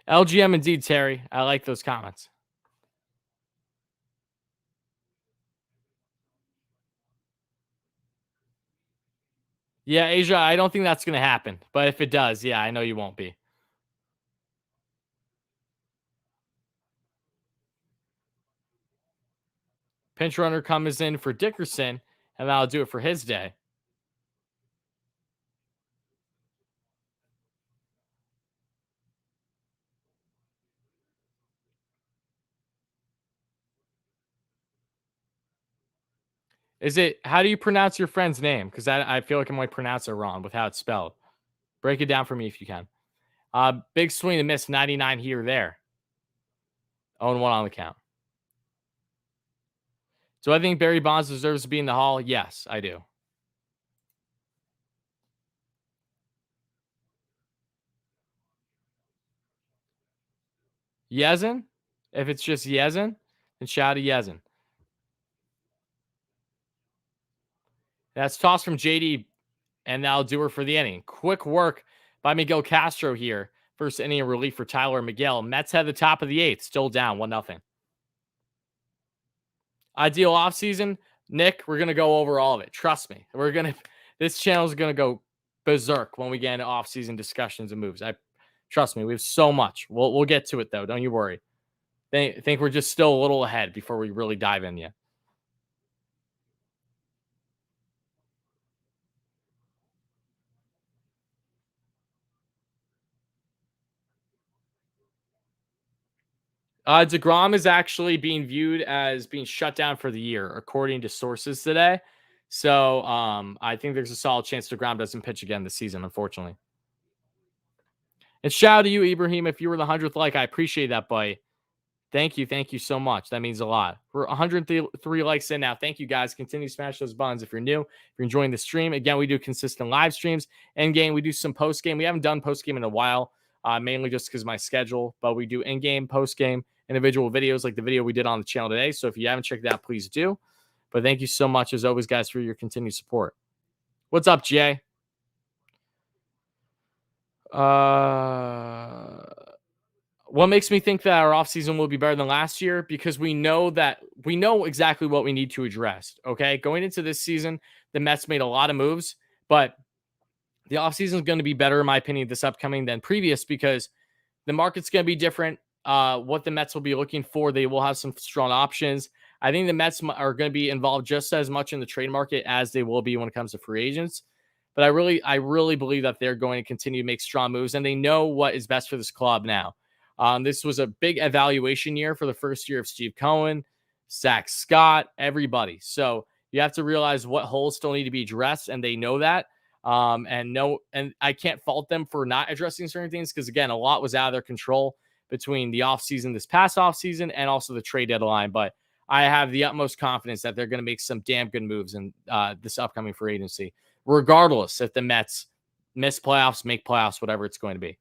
LGM indeed, Terry. I like those comments. Yeah, Asia, I don't think that's going to happen. But if it does, yeah, I know you won't be. Pinch runner comes in for Dickerson, and that'll do it for his day. Is it, how do you pronounce your friend's name? Because I feel like I might pronounce it wrong with how it's spelled. Break it down for me if you can. Big swing and miss, 99 here, there. 0-1 on the count. Do I think Barry Bonds deserves to be in the Hall? Yes, I do. Yezin? If it's just Yezin, then shout out to Yezin. That's tossed from JD, and that'll do her for the inning. Quick work by Miguel Castro here. First inning of relief for Tylor Megill. Mets head the top of the eighth, still down 1-0. Ideal offseason, Nick, we're gonna go over all of it. Trust me. This channel is gonna go berserk when we get into offseason discussions and moves. I trust me, we have so much. We'll get to it though. Don't you worry. Think we're just still a little ahead before we really dive in yet. DeGrom is actually being viewed as being shut down for the year, according to sources today. So I think there's a solid chance DeGrom doesn't pitch again this season, unfortunately. And shout out to you, Ibrahim. If you were the 100th like, I appreciate that, buddy. Thank you. Thank you so much. That means a lot. We're 103 likes in now. Thank you, guys. Continue to smash those buttons if you're new. If you're enjoying the stream, again, we do consistent live streams. In game, we do some post game. We haven't done post game in a while, mainly just because of my schedule, but we do in game, post game, individual videos like the video we did on the channel today. So if you haven't checked it out, please do. But thank you so much, as always, guys, for your continued support. What's up, Jay? What makes me think that our offseason will be better than last year? Because we know exactly what we need to address. Okay. Going into this season, the Mets made a lot of moves, but the offseason is going to be better, in my opinion, this upcoming than previous because the market's going to be different. What the Mets will be looking for, they will have some strong options. I think the Mets are going to be involved just as much in the trade market as they will be when it comes to free agents. But I really believe that they're going to continue to make strong moves, and they know what is best for this club now. This was a big evaluation year for the first year of Steve Cohen, Zach Scott, everybody. So you have to realize what holes still need to be addressed, and they know that. And I can't fault them for not addressing certain things because, again, a lot was out of their control between the offseason, this past offseason, and also the trade deadline. But I have the utmost confidence that they're going to make some damn good moves in this upcoming free agency, regardless if the Mets miss playoffs, make playoffs, whatever it's going to be.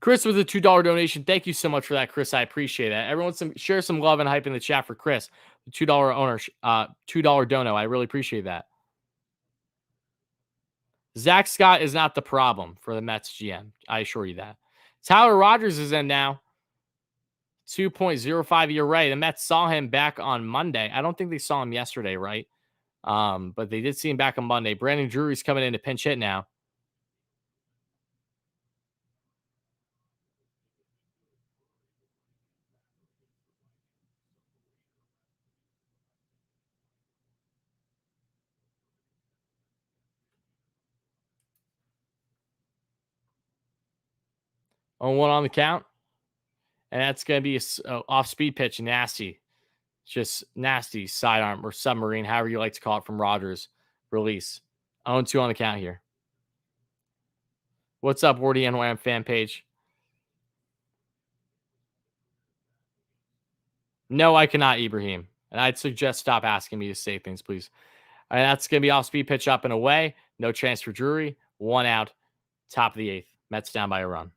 Chris with a $2 donation. Thank you so much for that, Chris. I appreciate that. Everyone, share some love and hype in the chat for Chris. The $2 owner, $2 dono. I really appreciate that. Zach Scott is not the problem for the Mets GM. I assure you that. Tyler Rogers is in now. 2.05 ERA. The Mets saw him back on Monday. I don't think they saw him yesterday, right? But they did see him back on Monday. Brandon Drury's coming in to pinch hit now. On one on the count. And that's going to be a off-speed pitch. Nasty. Just nasty sidearm or submarine, however you like to call it, from Rogers. Release. 0-2 on the count here. What's up, WardyNYM fan page? No, I cannot, Ibrahim. And I'd suggest stop asking me to say things, please. And that's going to be off-speed pitch up and away. No chance for Drury. 1 out. Top of the 8th. Mets down by a run.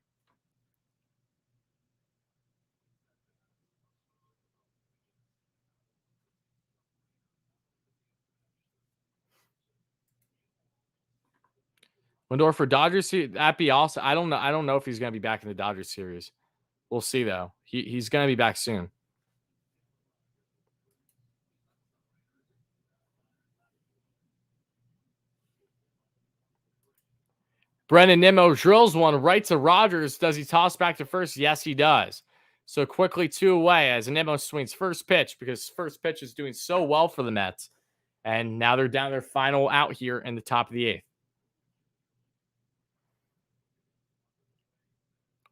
Lindor for Dodgers. That'd be awesome. I don't know if he's going to be back in the Dodgers series. We'll see, though. He's going to be back soon. Brendan Nimmo drills one right to Rogers. Does he toss back to first? Yes, he does. So quickly 2 away as Nimmo swings first pitch because first pitch is doing so well for the Mets. And now they're down their final out here in the top of the 8th.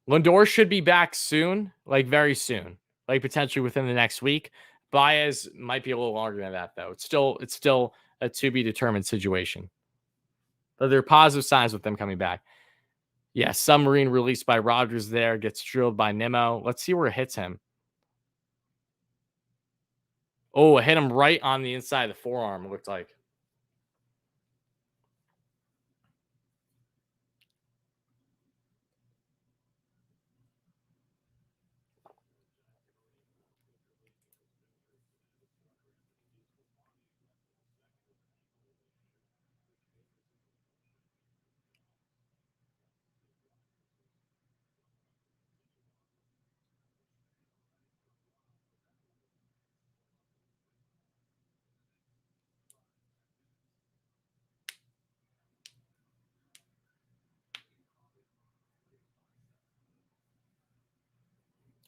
Lindor should be back soon, like very soon, like potentially within the next week. Baez might be a little longer than that, though. It's still a to be determined situation. But there are positive signs with them coming back. Yeah, submarine released by Rogers there, gets drilled by Nimmo. Let's see where it hits him. Oh, it hit him right on the inside of the forearm, it looked like.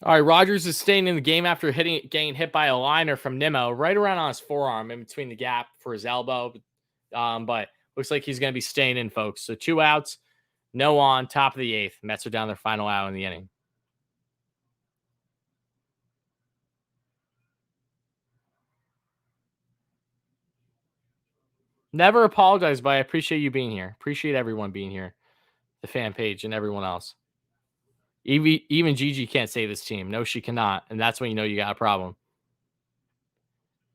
All right, Rogers is staying in the game after getting hit by a liner from Nimmo right around on his forearm in between the gap for his elbow. But looks like he's going to be staying in, folks. So 2 outs, no on, top of the 8th. Mets are down their final out in the inning. Never apologize, but I appreciate you being here. Appreciate everyone being here, the fan page and everyone else. Even Gigi can't save this team. No, she cannot. And that's when you know you got a problem.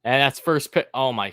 And that's first pitch. Oh, my.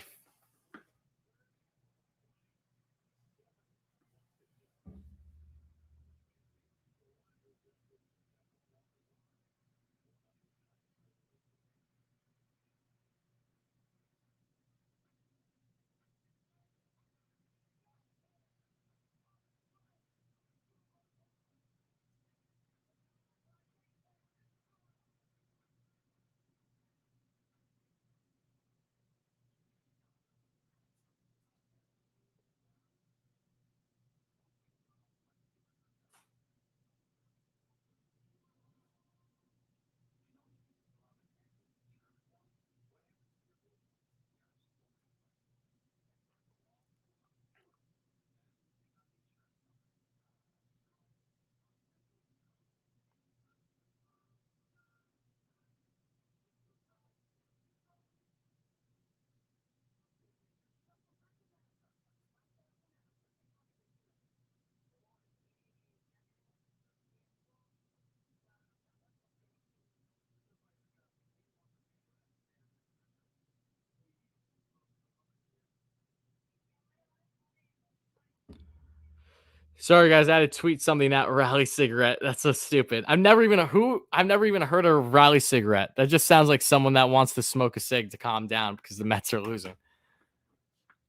Sorry, guys. I had to tweet something at Rally Cigarette. That's so stupid. I've never even heard of Rally Cigarette. That just sounds like someone that wants to smoke a cig to calm down because the Mets are losing.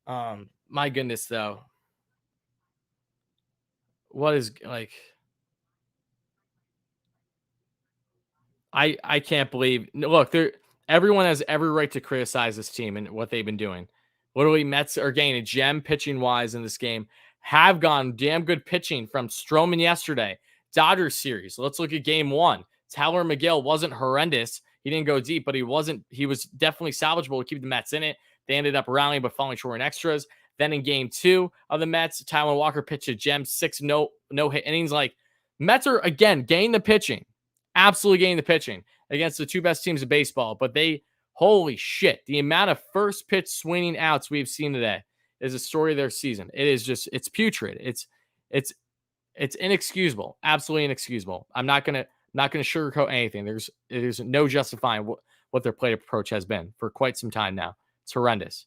My goodness, though. What is like? I can't believe. Look, everyone has every right to criticize this team and what they've been doing. Literally, Mets are getting a gem pitching wise in this game. Have gone damn good pitching from Stroman yesterday. Dodgers series. Let's look at game 1. Tylor Megill wasn't horrendous. He didn't go deep, but he was definitely salvageable to keep the Mets in it. They ended up rallying but falling short in extras. Then in game 2 of the Mets, Taijuan Walker pitched a gem, 6 no hit innings. Like, Mets are again getting the pitching. Absolutely getting the pitching against the 2 best teams in baseball. But holy shit, the amount of first pitch swinging outs we've seen today is a story of their season. It is just, it's putrid. It's inexcusable. Absolutely inexcusable. I'm not gonna sugarcoat anything. There's no justifying what their plate approach has been for quite some time now. It's horrendous.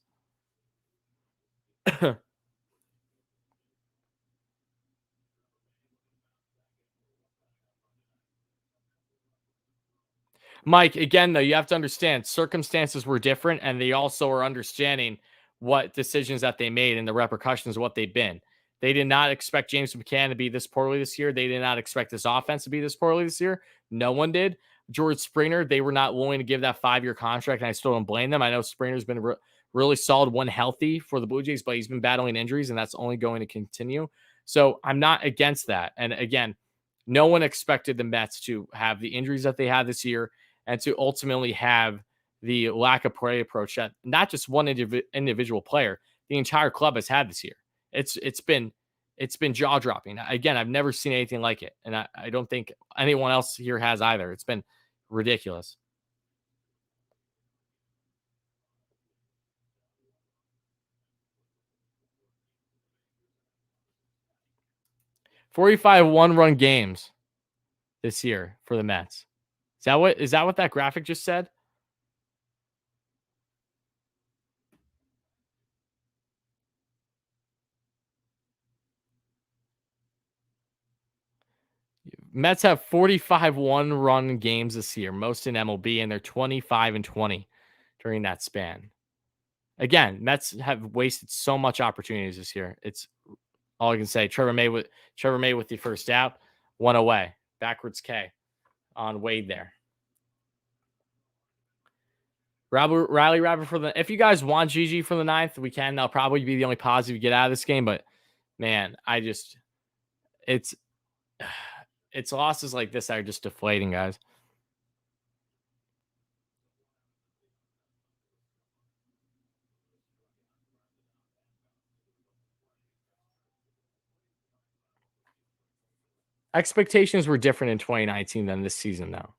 Mike, again, though, you have to understand circumstances were different, and they also are understanding what decisions that they made and the repercussions of what they've been. They did not expect James McCann to be this poorly this year. They did not expect this offense to be this poorly this year. No one did. George Springer, they were not willing to give that 5-year contract, and I still don't blame them. I know Springer's been really solid when healthy for the Blue Jays, but he's been battling injuries, and that's only going to continue. So I'm not against that. And again, no one expected the Mets to have the injuries that they had this year and to ultimately have the lack of play approach that not just one individual player, the entire club has had this year. It's been jaw dropping. Again, I've never seen anything like it, and I don't think anyone else here has either. It's been ridiculous. "45 one-run games this year for the Mets." Is that what that graphic just said? Mets have 45 one-run games this year, most in MLB, and they're 25-20 during that span. Again, Mets have wasted so much opportunities this year. It's all I can say. Trevor May with the first out, one away, backwards K on Wade there. Riley Rabbit for the. If you guys want GG for the ninth, we can. That'll probably be the only positive you get out of this game. But man, it's it's losses like this that are just deflating, guys. Expectations were different in 2019 than this season, though.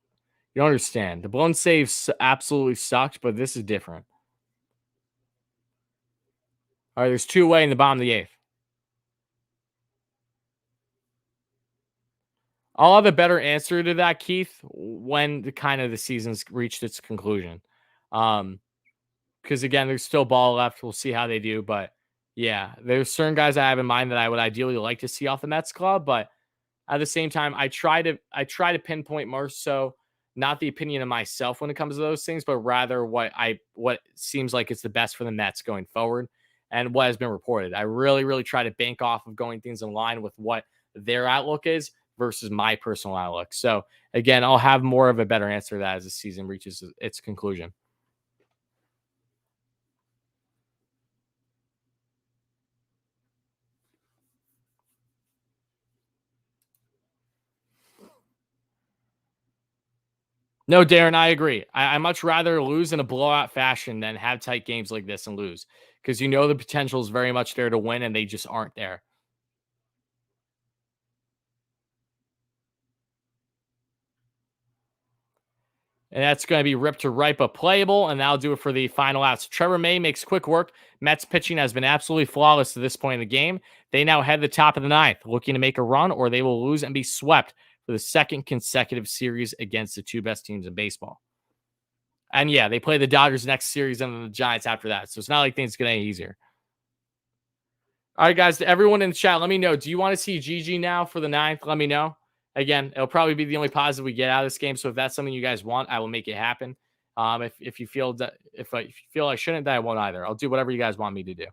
You don't understand. The blown saves absolutely sucked, but this is different. All right, there's two away in the bottom of the eighth. I'll have a better answer to that, Keith, when the season's reached its conclusion. Because again, there's still ball left. We'll see how they do. But yeah, there's certain guys I have in mind that I would ideally like to see off the Mets club. But at the same time, I try to pinpoint more so not the opinion of myself when it comes to those things, but rather what seems like it's the best for the Mets going forward and what has been reported. I really, really try to bank off of going things in line with what their outlook is versus my personal outlook. So again, I'll have more of a better answer to that as the season reaches its conclusion. No, Darren, I agree. I much rather lose in a blowout fashion than have tight games like this and lose because the potential is very much there to win and they just aren't there. And that's going to be ripped to right but playable, and that'll do it for the final outs. Trevor May makes quick work. Mets pitching has been absolutely flawless to this point in the game. They now head the top of the ninth, looking to make a run, or they will lose and be swept for the second consecutive series against the two best teams in baseball. And yeah, they play the Dodgers next series and then the Giants after that. So it's not like things get any easier. All right, guys, to everyone in the chat, let me know. Do you want to see GG now for the ninth? Let me know. Again, it'll probably be the only positive we get out of this game. So if that's something you guys want, I will make it happen. If you feel that if you feel I shouldn't, then I won't either. I'll do whatever you guys want me to do.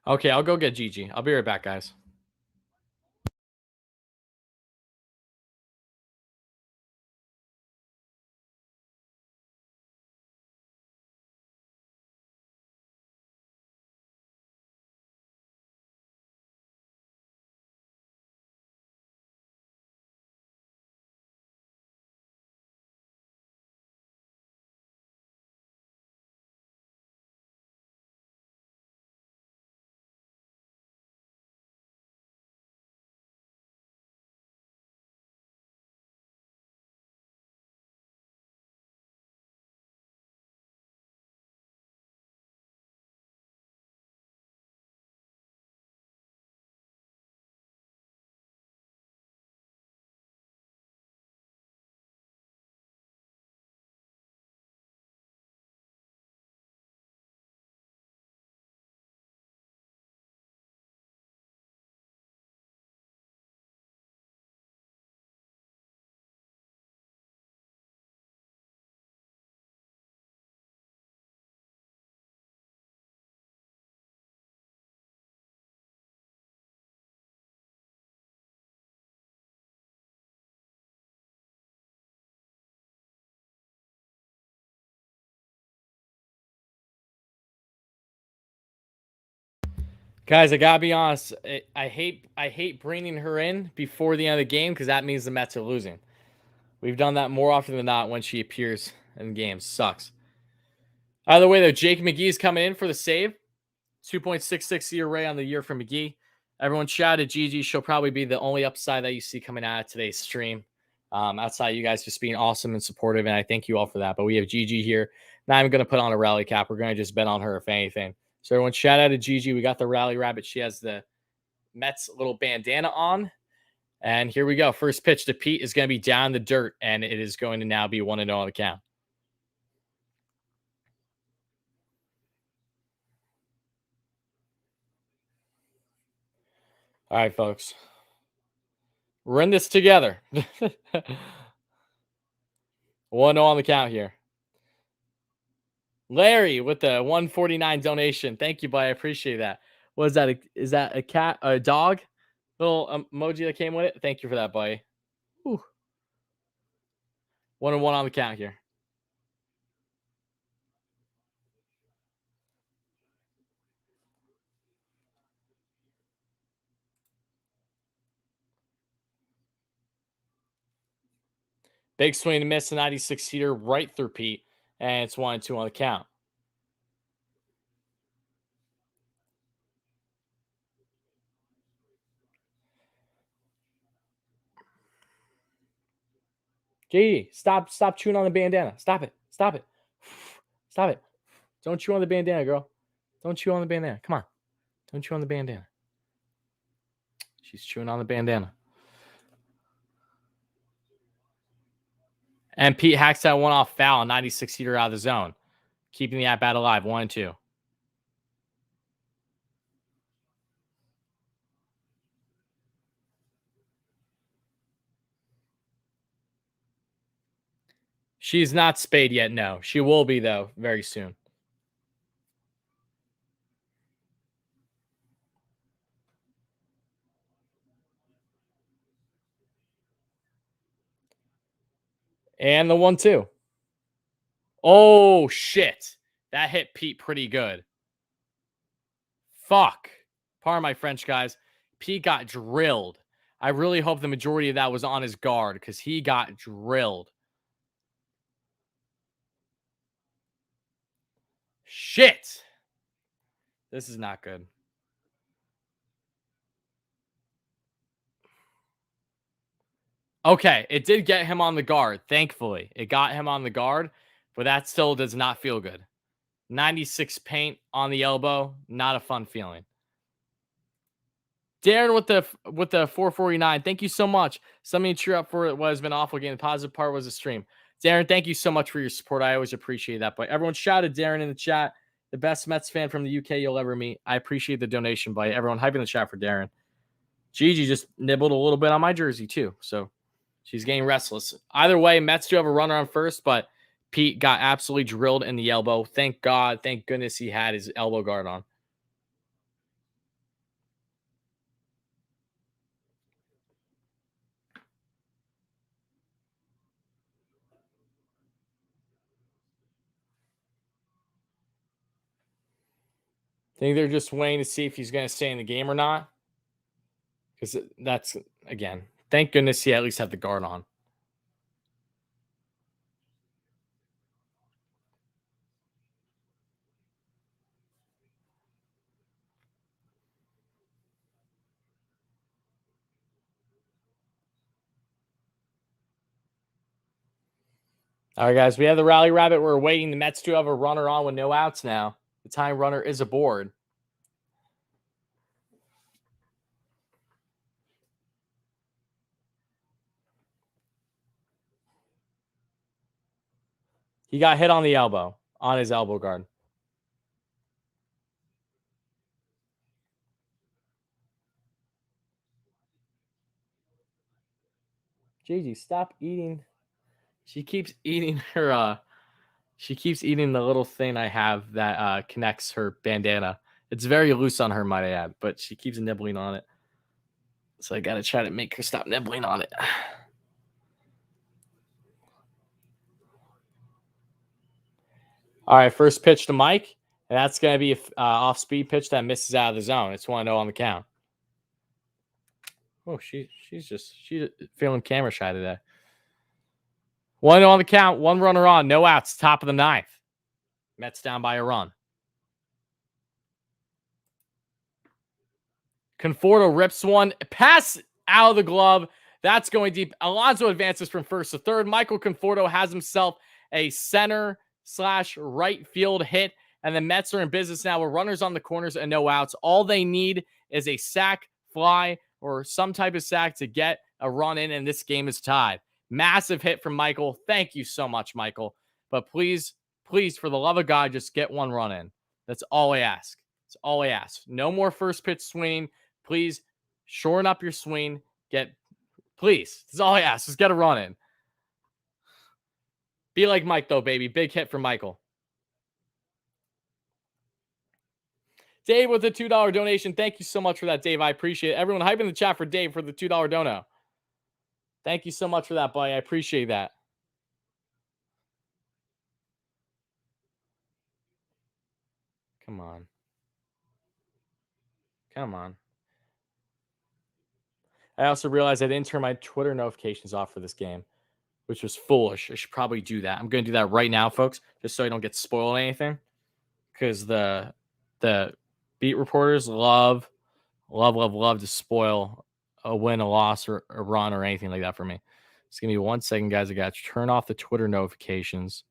Okay, I'll go get GG. I'll be right back, guys. Guys, I gotta be honest. I hate bringing her in before the end of the game because that means the Mets are losing. We've done that more often than not when she appears in games. Sucks. Either way, though, Jake McGee's coming in for the save. 2.66 ERA on the year for McGee. Everyone shout at Gigi. She'll probably be the only upside that you see coming out of today's stream. Outside you guys just being awesome and supportive, and I thank you all for that. But we have Gigi here. Not even going to put on a rally cap. We're going to just bet on her if anything. So everyone shout out to Gigi. We got the rally rabbit. She has the Mets little bandana on. And here we go. First pitch to Pete is going to be down the dirt, and it is going to now be 1-0 on the count. All right, folks. We're in this together. 1-0 on the count here. Larry with the 149 donation. Thank you, buddy. I appreciate that. What is that? Is that a cat? A dog? Little emoji that came with it? Thank you for that, buddy. Whew. 1-1 on the count here. Big swing to miss, a 96 heater right through Pete. And it's 1-2 on the count. JD, stop chewing on the bandana. Stop it. Stop it. Stop it. Don't chew on the bandana, girl. Don't chew on the bandana. Come on. Don't chew on the bandana. She's chewing on the bandana. And Pete hacks that one off foul, 96 heater out of the zone, keeping the at bat alive. 1-2. She's not spayed yet. No, she will be though very soon. And the 1-2. Oh shit, that hit Pete pretty good. Fuck. Pardon my French, guys. Pete got drilled. I really hope the majority of that was on his guard because he got drilled. Shit. This is not good. Okay, it did get him on the guard, thankfully. It got him on the guard, but that still does not feel good. 96 paint on the elbow, not a fun feeling. Darren with the 449. Thank you so much. Something to cheer up for what has been awful game. The positive part was the stream. Darren, thank you so much for your support. I always appreciate that. But everyone shouted Darren in the chat. The best Mets fan from the UK you'll ever meet. I appreciate the donation by everyone. Hyping the chat for Darren. Gigi just nibbled a little bit on my jersey too. So she's getting restless. Either way, Mets do have a runner on first, but Pete got absolutely drilled in the elbow. Thank God. Thank goodness he had his elbow guard on. Think they're just waiting to see if he's going to stay in the game or not. Because that's, again, thank goodness he at least had the guard on. All right, guys, we have the rally rabbit. We're waiting. The Mets do have a runner on with no outs now. The time runner is aboard. He got hit on the elbow, on his elbow guard. Gigi, stop eating. She keeps eating her she keeps eating the little thing I have that connects her bandana. It's very loose on her, might I add, but she keeps nibbling on it. So I gotta try to make her stop nibbling on it. All right, first pitch to Mike. And that's going to be an off-speed pitch that misses out of the zone. It's 1-0 on the count. Oh, she's feeling camera shy today. 1-0 on the count. One runner on. No outs. Top of the ninth. Mets down by a run. Conforto rips one. Pass out of the glove. That's going deep. Alonso advances from first to third. Michael Conforto has himself a center/right field hit. And the Mets are in business now with runners on the corners and no outs. All they need is a sac, fly, or some type of sack to get a run in, and this game is tied. Massive hit from Michael. Thank you so much, Michael. But please, for the love of God, just get one run in. That's all I ask. That's all I ask. No more first pitch swinging. Please shorten up your swing. Please. That's all I ask. Just get a run in. Be like Mike, though, baby. Big hit from Michael. Dave with a $2 donation. Thank you so much for that, Dave. I appreciate it. Everyone hype in the chat for Dave for the $2 dono. Thank you so much for that, buddy. I appreciate that. Come on. Come on. I also realized I didn't turn my Twitter notifications off for this game, which was foolish. I should probably do that. I'm going to do that right now, folks, just so I don't get spoiled anything. Because the beat reporters love to spoil a win, a loss, or a run, or anything like that for me. It's going to be 1 second, guys. I got to turn off the Twitter notifications.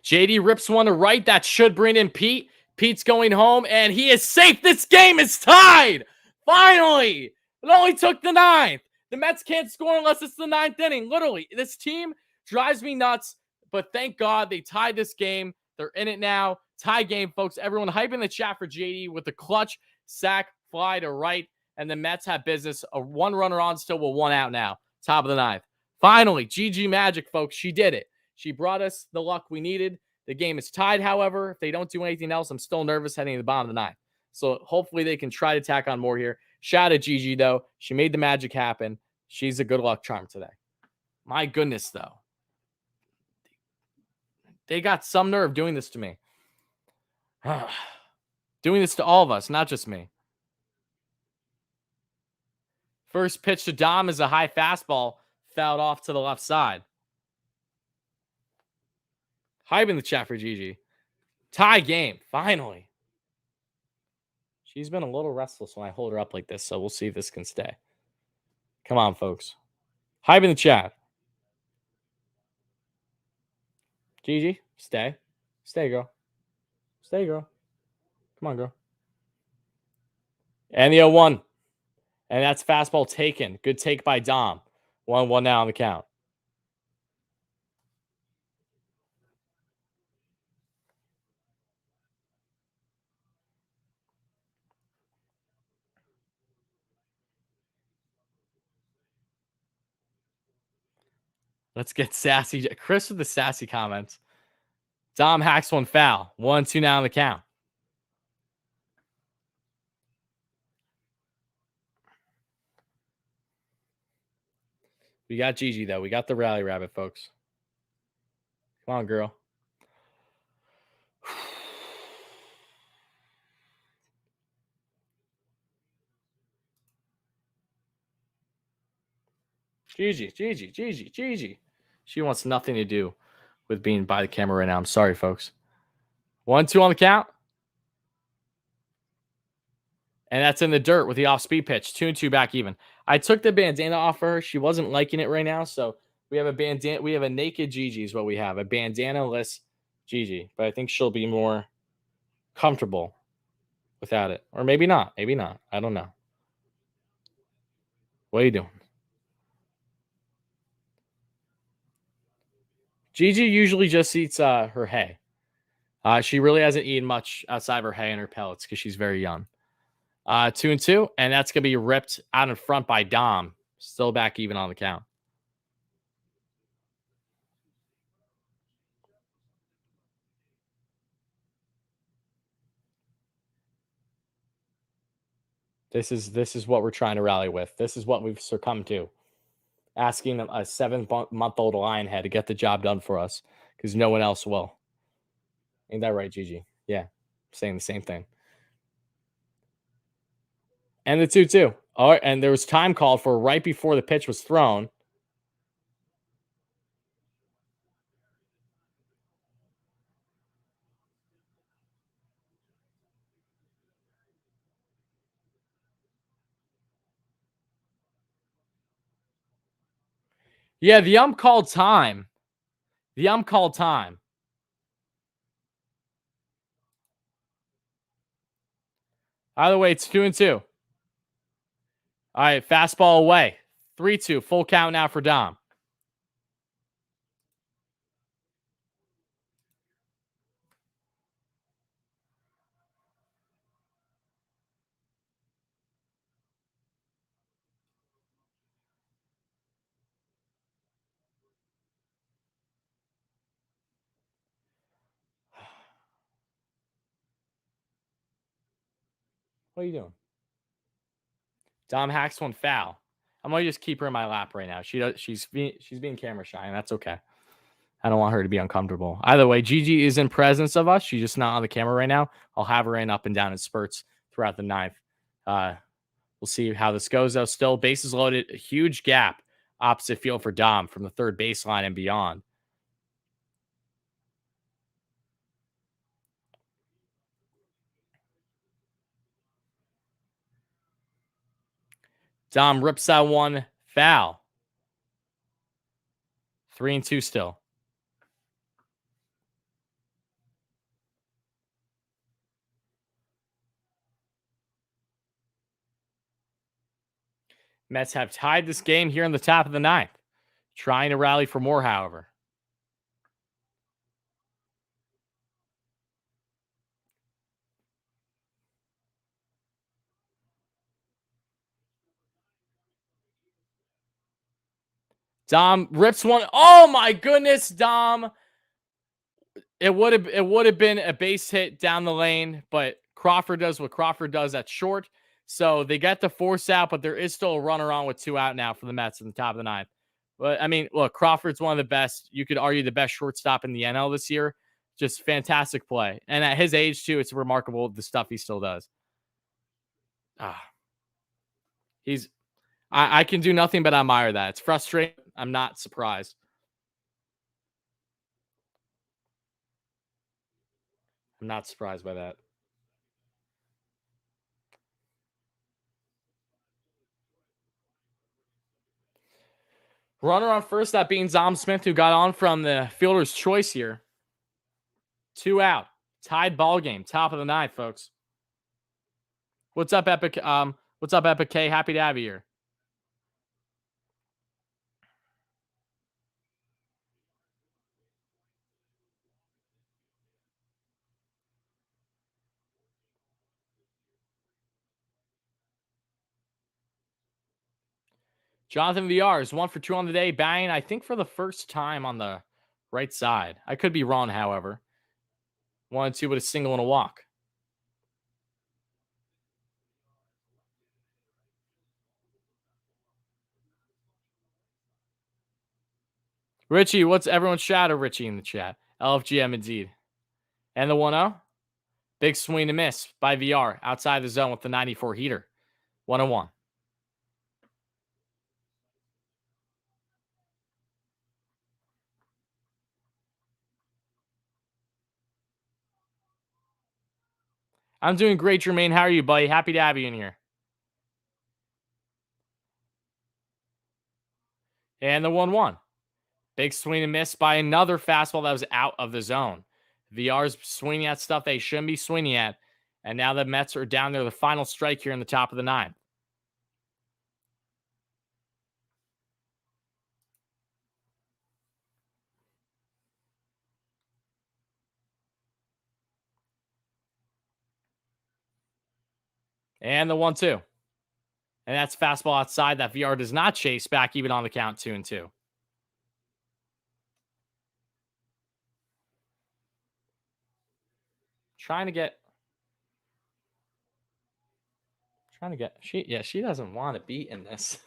JD rips one to right. That should bring in Pete. Pete's going home, and he is safe. This game is tied. Finally. It only took the ninth. The Mets can't score unless it's the ninth inning. Literally, this team drives me nuts, but thank God they tied this game. They're in it now. Tie game, folks. Everyone hype in the chat for JD with the clutch sack fly to right, and the Mets have business. A one runner on still with one out now. Top of the ninth. Finally, GG Magic, folks. She did it. She brought us the luck we needed. The game is tied, however. If they don't do anything else, I'm still nervous heading to the bottom of the ninth. So hopefully they can try to tack on more here. Shout out to Gigi, though. She made the magic happen. She's a good luck charm today. My goodness, though. They got some nerve doing this to me. Doing this to all of us, not just me. First pitch to Dom is a high fastball. Fouled off to the left side. Hype in the chat for Gigi. Tie game, finally. She's been a little restless when I hold her up like this, so we'll see if this can stay. Come on, folks. Hype in the chat. Gigi, stay. Stay, girl. Stay, girl. Come on, girl. And the 0-1. And that's fastball taken. Good take by Dom. 1-1 now on the count. Let's get sassy. Chris with the sassy comments. Dom hacks one foul. 1-2 now on the count. We got Gigi, though. We got the rally rabbit, folks. Come on, girl. Gigi. She wants nothing to do with being by the camera right now. I'm sorry, folks. 1-2 on the count. And that's in the dirt with the off-speed pitch. 2-2 back even. I took the bandana off of her. She wasn't liking it right now, so we have a bandana. We have a naked Gigi is what we have. A bandana-less Gigi. But I think she'll be more comfortable without it. Or maybe not. Maybe not. I don't know. What are you doing? Gigi usually just eats her hay. She really hasn't eaten much outside of her hay and her pellets because she's very young. 2-2, and that's going to be ripped out in front by Dom. Still back even on the count. This is what we're trying to rally with. This is what we've succumbed to. Asking a 7-month-old lion head to get the job done for us because no one else will. Ain't that right, Gigi? Yeah, saying the same thing. And the 2-2. All right, and there was time called for right before the pitch was thrown. Yeah, the ump called time. The ump called time. Either way, it's 2-2. All right, fastball away. 3-2. Full count now for Dom. What are you doing? Dom hacks one foul. I'm gonna just keep her in my lap right now. She's being camera shy, and that's okay. I don't want her to be uncomfortable. Either way, Gigi is in presence of us. She's just not on the camera right now. I'll have her in up and down in spurts throughout the ninth. We'll see how this goes, though. Still, bases loaded. A huge gap opposite field for Dom from the third baseline and beyond. Dom rips that one foul. 3-2 still. Mets have tied this game here in the top of the ninth. Trying to rally for more, however. Dom rips one. Oh my goodness, Dom. It would have been a base hit down the lane, but Crawford does what Crawford does at short. So they get the force out, but there is still a runner on with 2 out now for the Mets in the top of the ninth. But I mean, look, Crawford's one of the best. You could argue the best shortstop in the NL this year. Just fantastic play. And at his age, too, it's remarkable the stuff he still does. Ah, I can do nothing but admire that. It's frustrating. I'm not surprised. I'm not surprised by that. Runner on first, that being Dom Smith, who got on from the fielder's choice here. 2 out. Tied ball game. Top of the ninth, folks. What's up, Epic? What's up, Epic K? Happy to have you here. Jonathan VR is 1 for 2 on the day, banging, I think, for the first time on the right side. I could be wrong, however. 1-2 with a single and a walk. Richie, what's everyone's shadow? Richie in the chat. LFGM indeed. And the 1-0. Big swing to miss by VR outside the zone with the 94 heater. 1-1. I'm doing great, Jermaine. How are you, buddy? Happy to have you in here. And the 1-1. Big swing and miss by another fastball that was out of the zone. VR's swinging at stuff they shouldn't be swinging at. And now the Mets are down there, the final strike here in the top of the ninth. And the 1-2. And that's fastball outside that VR does not chase back even on the count 2-2. Trying Trying to get she doesn't want to be in this.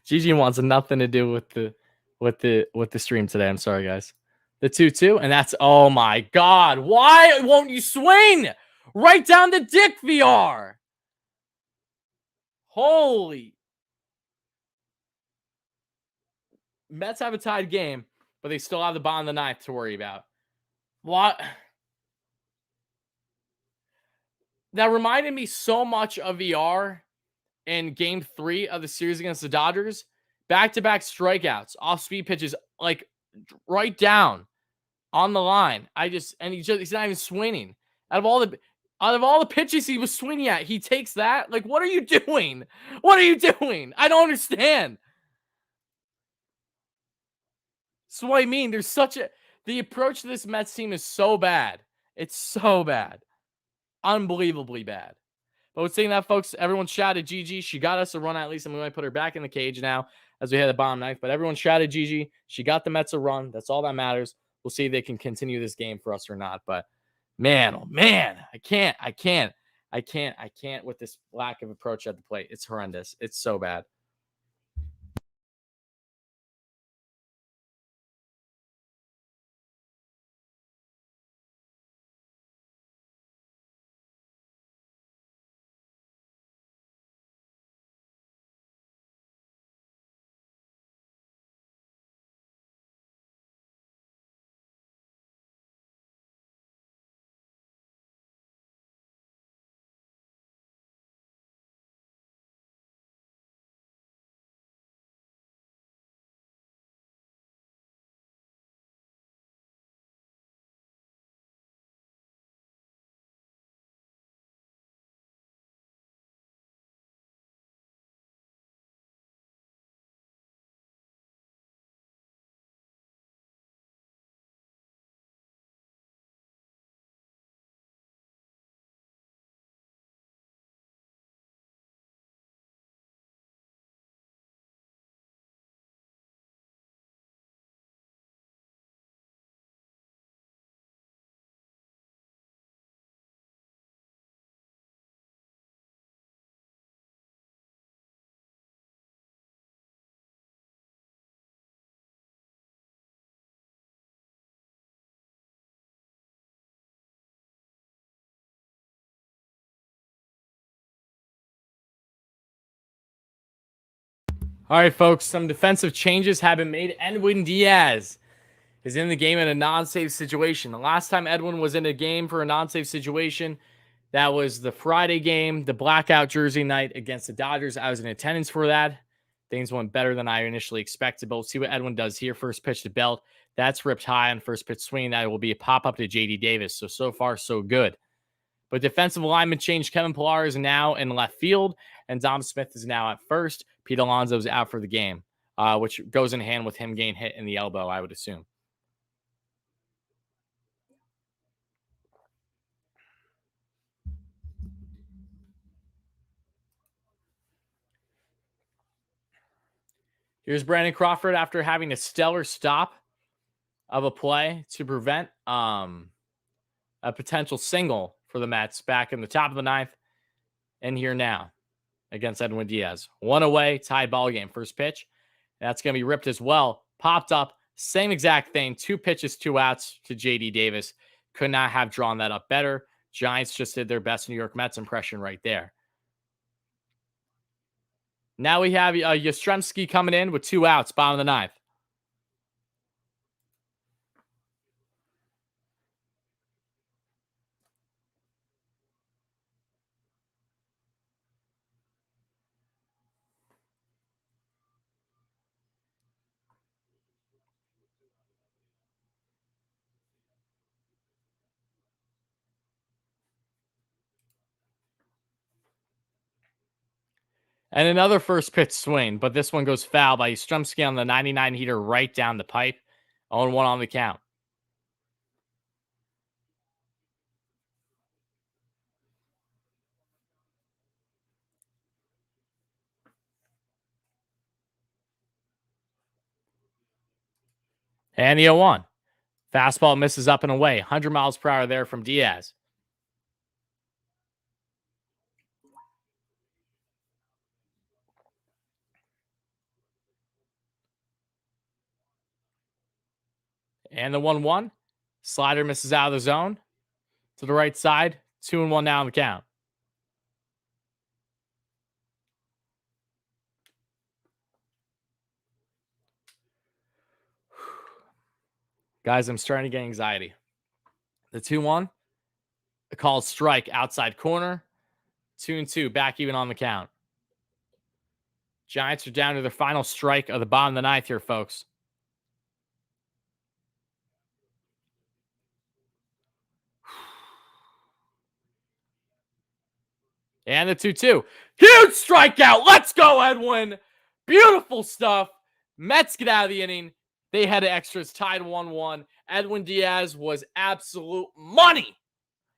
Gigi wants nothing to do with the stream today. I'm sorry, guys. The 2-2, and that's oh my god. Why won't you swing? Right down the dick VR. Holy. Mets have a tied game, but they still have the bottom of the ninth to worry about. What? That reminded me so much of VR in game 3 of the series against the Dodgers. Back-to-back strikeouts off speed pitches, like right down on the line. He's not even swinging. Out of all the pitches he was swinging at, he takes that. Like, what are you doing? What are you doing? I don't understand. That's what I mean. The approach to this Mets team is so bad. It's so bad. Unbelievably bad. But with saying that, folks, everyone shouted Gigi. She got us a run at least. I'm going to put her back in the cage now as we hit the bottom ninth. But everyone shouted Gigi. She got the Mets a run. That's all that matters. We'll see if they can continue this game for us or not. But man, oh man, I can't with this lack of approach at the plate. It's horrendous. It's so bad. All right, folks, some defensive changes have been made. Edwin Diaz is in the game in a non-save situation. The last time Edwin was in a game for a non-save situation, that was the Friday game, the blackout jersey night against the Dodgers. I was in attendance for that. Things went better than I initially expected, but we'll see what Edwin does here. First pitch to Belt. That's ripped high on first pitch swing. That will be a pop-up to JD Davis. So far, so good. But defensive alignment change. Kevin Pillar is now in left field, and Dom Smith is now at first. Pete Alonso is out for the game, which goes in hand with him getting hit in the elbow, I would assume. Here's Brandon Crawford after having a stellar stop of a play to prevent a potential single for the Mets back in the top of the ninth. And here now against Edwin Diaz. One away, tied ball game. First pitch. That's going to be ripped as well. Popped up. Same exact thing. 2 pitches, 2 outs to JD Davis. Could not have drawn that up better. Giants just did their best New York Mets impression right there. Now we have Yastrzemski coming in with 2 outs, bottom of the ninth. And another first pitch swing, but this one goes foul by Yastrzemski on the 99 heater right down the pipe. 0-1 on the count. And the 0-1. Fastball misses up and away. 100 miles per hour there from Diaz. And the 1-1. Slider misses out of the zone. To the right side. 2-1 now on the count. Guys, I'm starting to get anxiety. The 2-1. A called strike outside corner. 2-2. Back even on the count. Giants are down to their final strike of the bottom of the ninth here, folks. And the 2-2. Huge strikeout. Let's go, Edwin. Beautiful stuff. Mets get out of the inning. They had extras, tied 1-1. Edwin Diaz was absolute money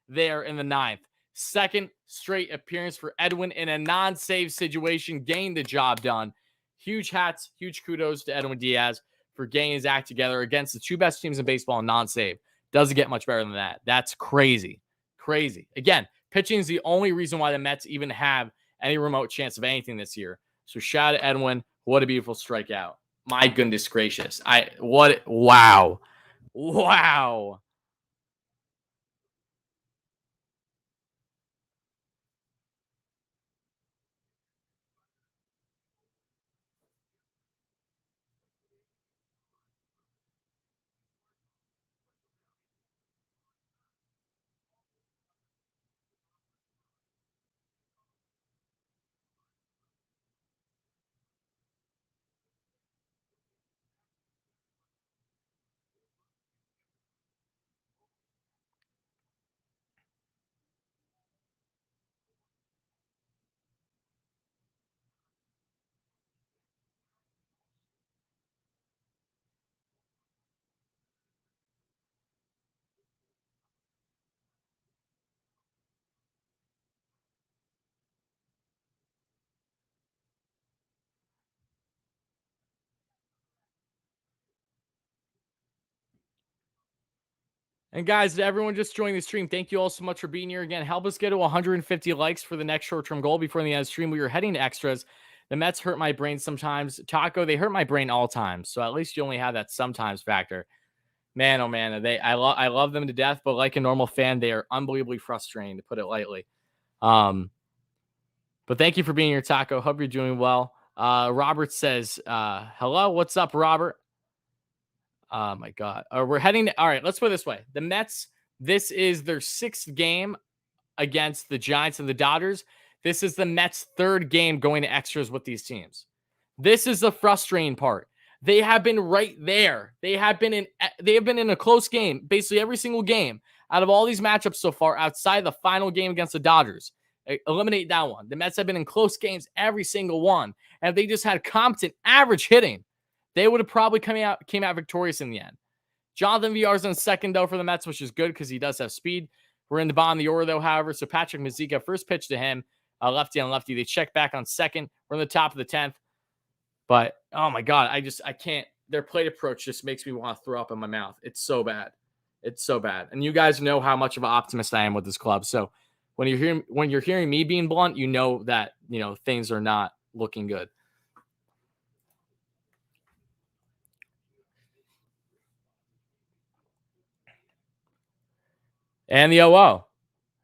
there in the ninth. Second straight appearance for Edwin in a non-save situation, getting the job done. Huge hats, huge kudos to Edwin Diaz for getting his act together against the two best teams in baseball in non-save. Doesn't get much better than that. That's crazy. Crazy. Again, pitching is the only reason why the Mets even have any remote chance of anything this year. So shout out to Edwin. What a beautiful strikeout. My goodness gracious. Wow. Wow. And guys, to everyone just joining the stream, thank you all so much for being here again. Help us get to 150 likes for the next short-term goal before the end of the stream. We were heading to extras. The Mets hurt my brain sometimes. Taco, they hurt my brain all times. So at least you only have that sometimes factor. Man, oh man, I love them to death, but like a normal fan, they are unbelievably frustrating, to put it lightly. But thank you for being here, Taco. Hope you're doing well. Robert says, hello, what's up, Robert? Oh my God. We're heading to, all right, let's put it this way. The Mets, this is their sixth game against the Giants and the Dodgers. This is the Mets' third game going to extras with these teams. This is the frustrating part. They have been right there. They have been in a close game, basically every single game out of all these matchups so far, outside the final game against the Dodgers. Eliminate that one. The Mets have been in close games every single one. And if they just had competent average hitting, they would have probably came out victorious in the end. Jonathan Villar's in second, though, for the Mets, which is good because he does have speed. We're in the bottom of the order, though, however. So Patrick Mazeika, first pitch to him, lefty on lefty. They check back on second. We're in the top of the 10th. But, oh, my God, I can't. Their plate approach just makes me want to throw up in my mouth. It's so bad. It's so bad. And you guys know how much of an optimist I am with this club. So when you're hearing me being blunt, you know that, things are not looking good. And the 0-0.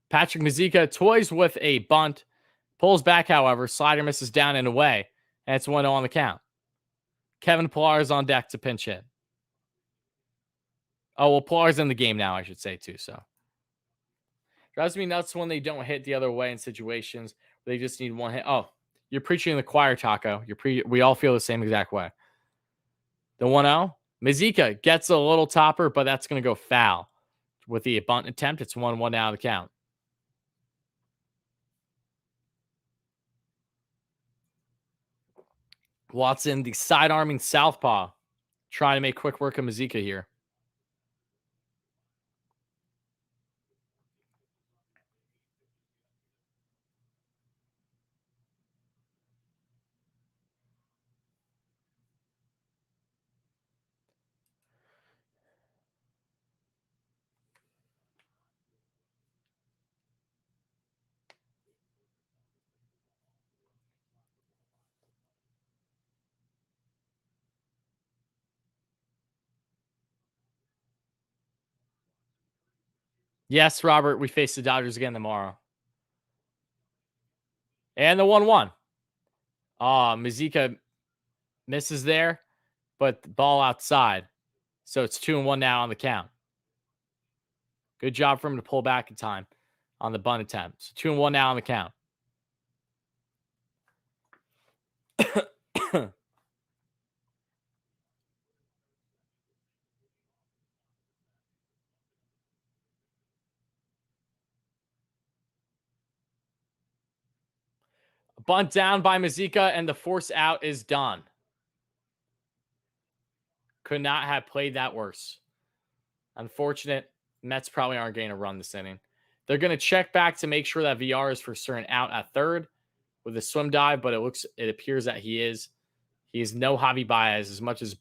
Patrick Mazeika toys with a bunt. Pulls back, however. Slider misses down and away. And it's 1-0 on the count. Kevin Pillar is on deck to pinch hit. Oh, well, Pillar's in the game now, I should say, too. So drives me nuts when they don't hit the other way in situations where they just need one hit. Oh, you're preaching in the choir, Taco. We all feel the same exact way. The 1-0. Mazeika gets a little topper, but that's going to go foul. With the bunt attempt, it's 1-1 out of the count. Watson, the side-arming southpaw, trying to make quick work of Mazeika here. Yes, Robert, we face the Dodgers again tomorrow. And the 1-1. Mazika misses there, but the ball outside. So it's 2-1 now on the count. Good job for him to pull back in time on the bunt attempt. So 2-1 now on the count. Bunt down by Mazika, and the force out is done. Could not have played that worse. Unfortunate. Mets probably aren't getting a run this inning. They're going to check back to make sure that VR is for certain out at third with a swim dive, but it appears that he is. He is no Javi Baez as much as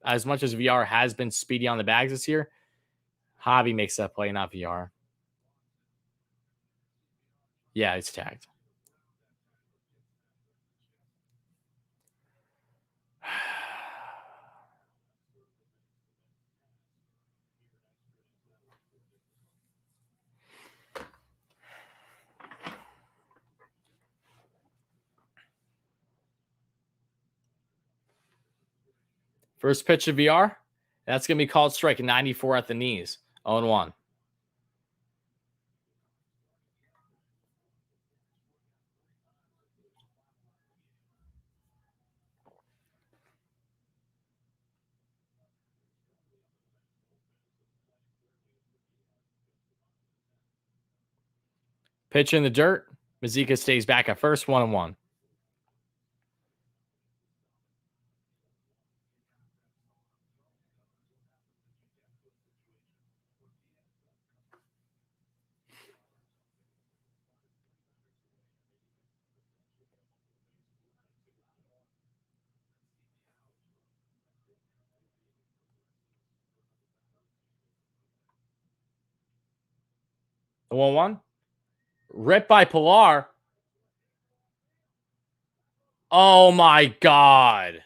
VR has been speedy on the bags this year. Javi makes that play, not VR. Yeah, it's tagged. First pitch of VR. That's going to be called strike, 94 at the knees. 0-1. Pitch in the dirt. Mazika stays back at first, 1-1. The 1-1. Ripped by Pilar. Oh my God.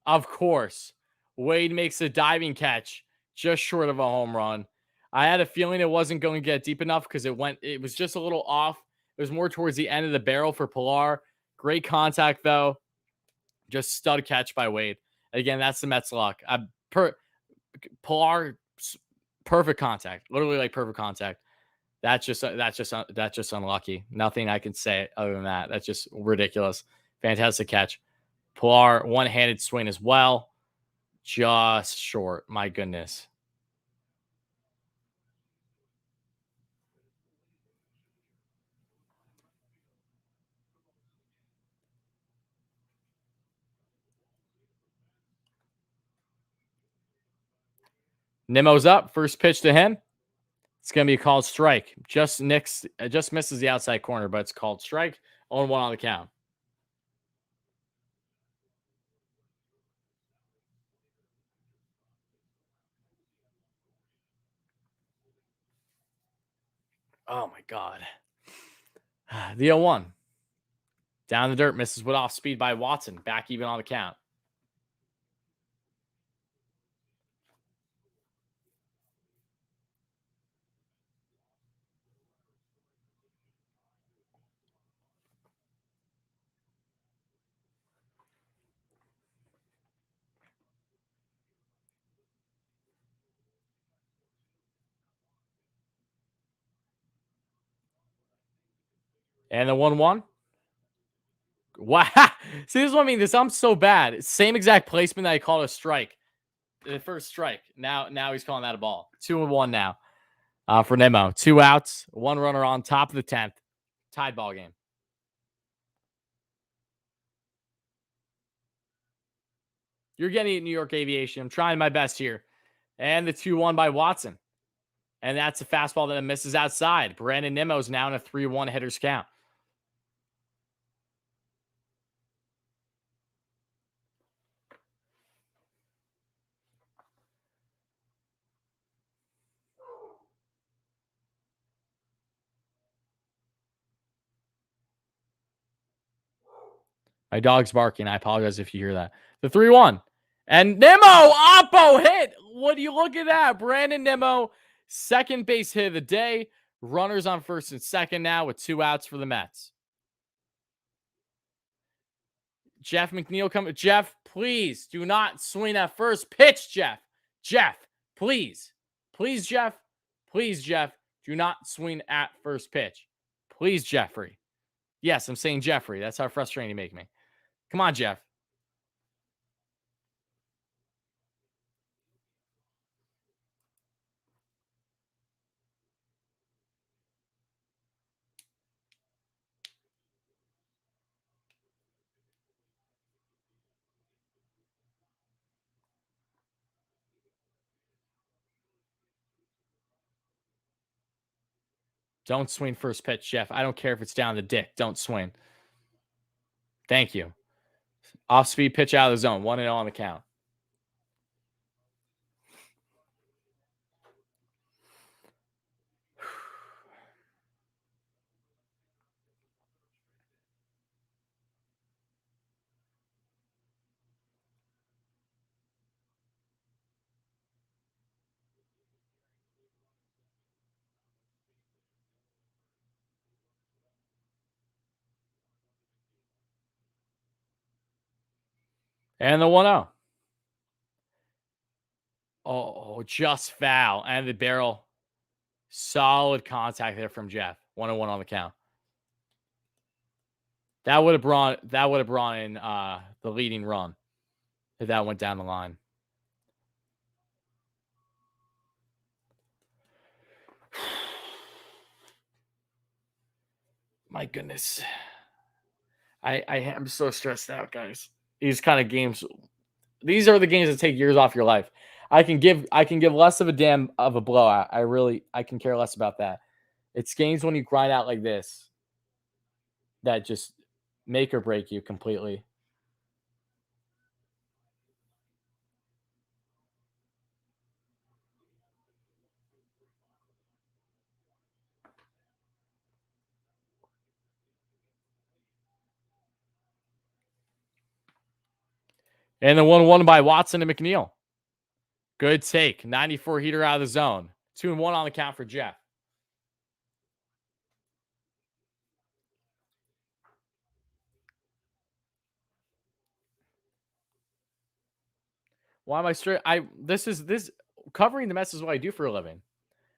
Of course. Wade makes a diving catch just short of a home run. I had a feeling it wasn't going to get deep enough because it was just a little off. It was more towards the end of the barrel for Pilar. Great contact, though. Just stud catch by Wade. Again, that's the Mets' luck. Pilar, perfect contact. Literally like perfect contact. That's just unlucky. Nothing I can say other than that. That's just ridiculous. Fantastic catch. Pilar, one-handed swing as well. Just short. My goodness. Nimmo's up. First pitch to him. It's going to be called strike. Just misses the outside corner, but it's called strike. 0-1 on the count. Oh, my God. The 0-1. Down the dirt. Misses with off speed by Watson. Back even on the count. And the 1-1. Wow. See, this is what I mean. I'm so bad. Same exact placement that I called a strike. The first strike. Now he's calling that a ball. 2-1 now for Nimmo. 2 outs. 1 runner on top of the 10th. Tied ball game. You're getting New York Aviation. I'm trying my best here. And the 2-1 by Watson. And that's a fastball that misses outside. Brandon Nimmo's now in a 3-1 hitter's count. My dog's barking. I apologize if you hear that. The 3-1. And Nimmo, Oppo hit. What do you look at that? Brandon Nimmo Second base hit of the day. Runners on first and second now with 2 outs for the Mets. Jeff McNeil coming. Jeff, please do not swing at first pitch, Jeff. Jeff, please. Please, Jeff. Please, Jeff. Do not swing at first pitch. Please, Jeffrey. Yes, I'm saying Jeffrey. That's how frustrating you make me. Come on, Jeff. Don't swing first pitch, Jeff. I don't care if it's down the dick. Don't swing. Thank you. Off speed pitch out of the zone. 1-0 on the count. And the 1-0. Oh, just foul. And the barrel. Solid contact there from Jeff. 1-1 on the count. That would have brought in the leading run if that went down the line. My goodness. I am so stressed out, guys. These kind of games, these are the games that take years off your life. I can give less of a damn of a blowout. I can care less about that. It's games when you grind out like this that just make or break you completely. And the 1-1 by Watson and McNeil. Good take. 94 heater out of the zone. 2-1 on the count for Jeff. Why am I straight? This covering the Mets is what I do for a living.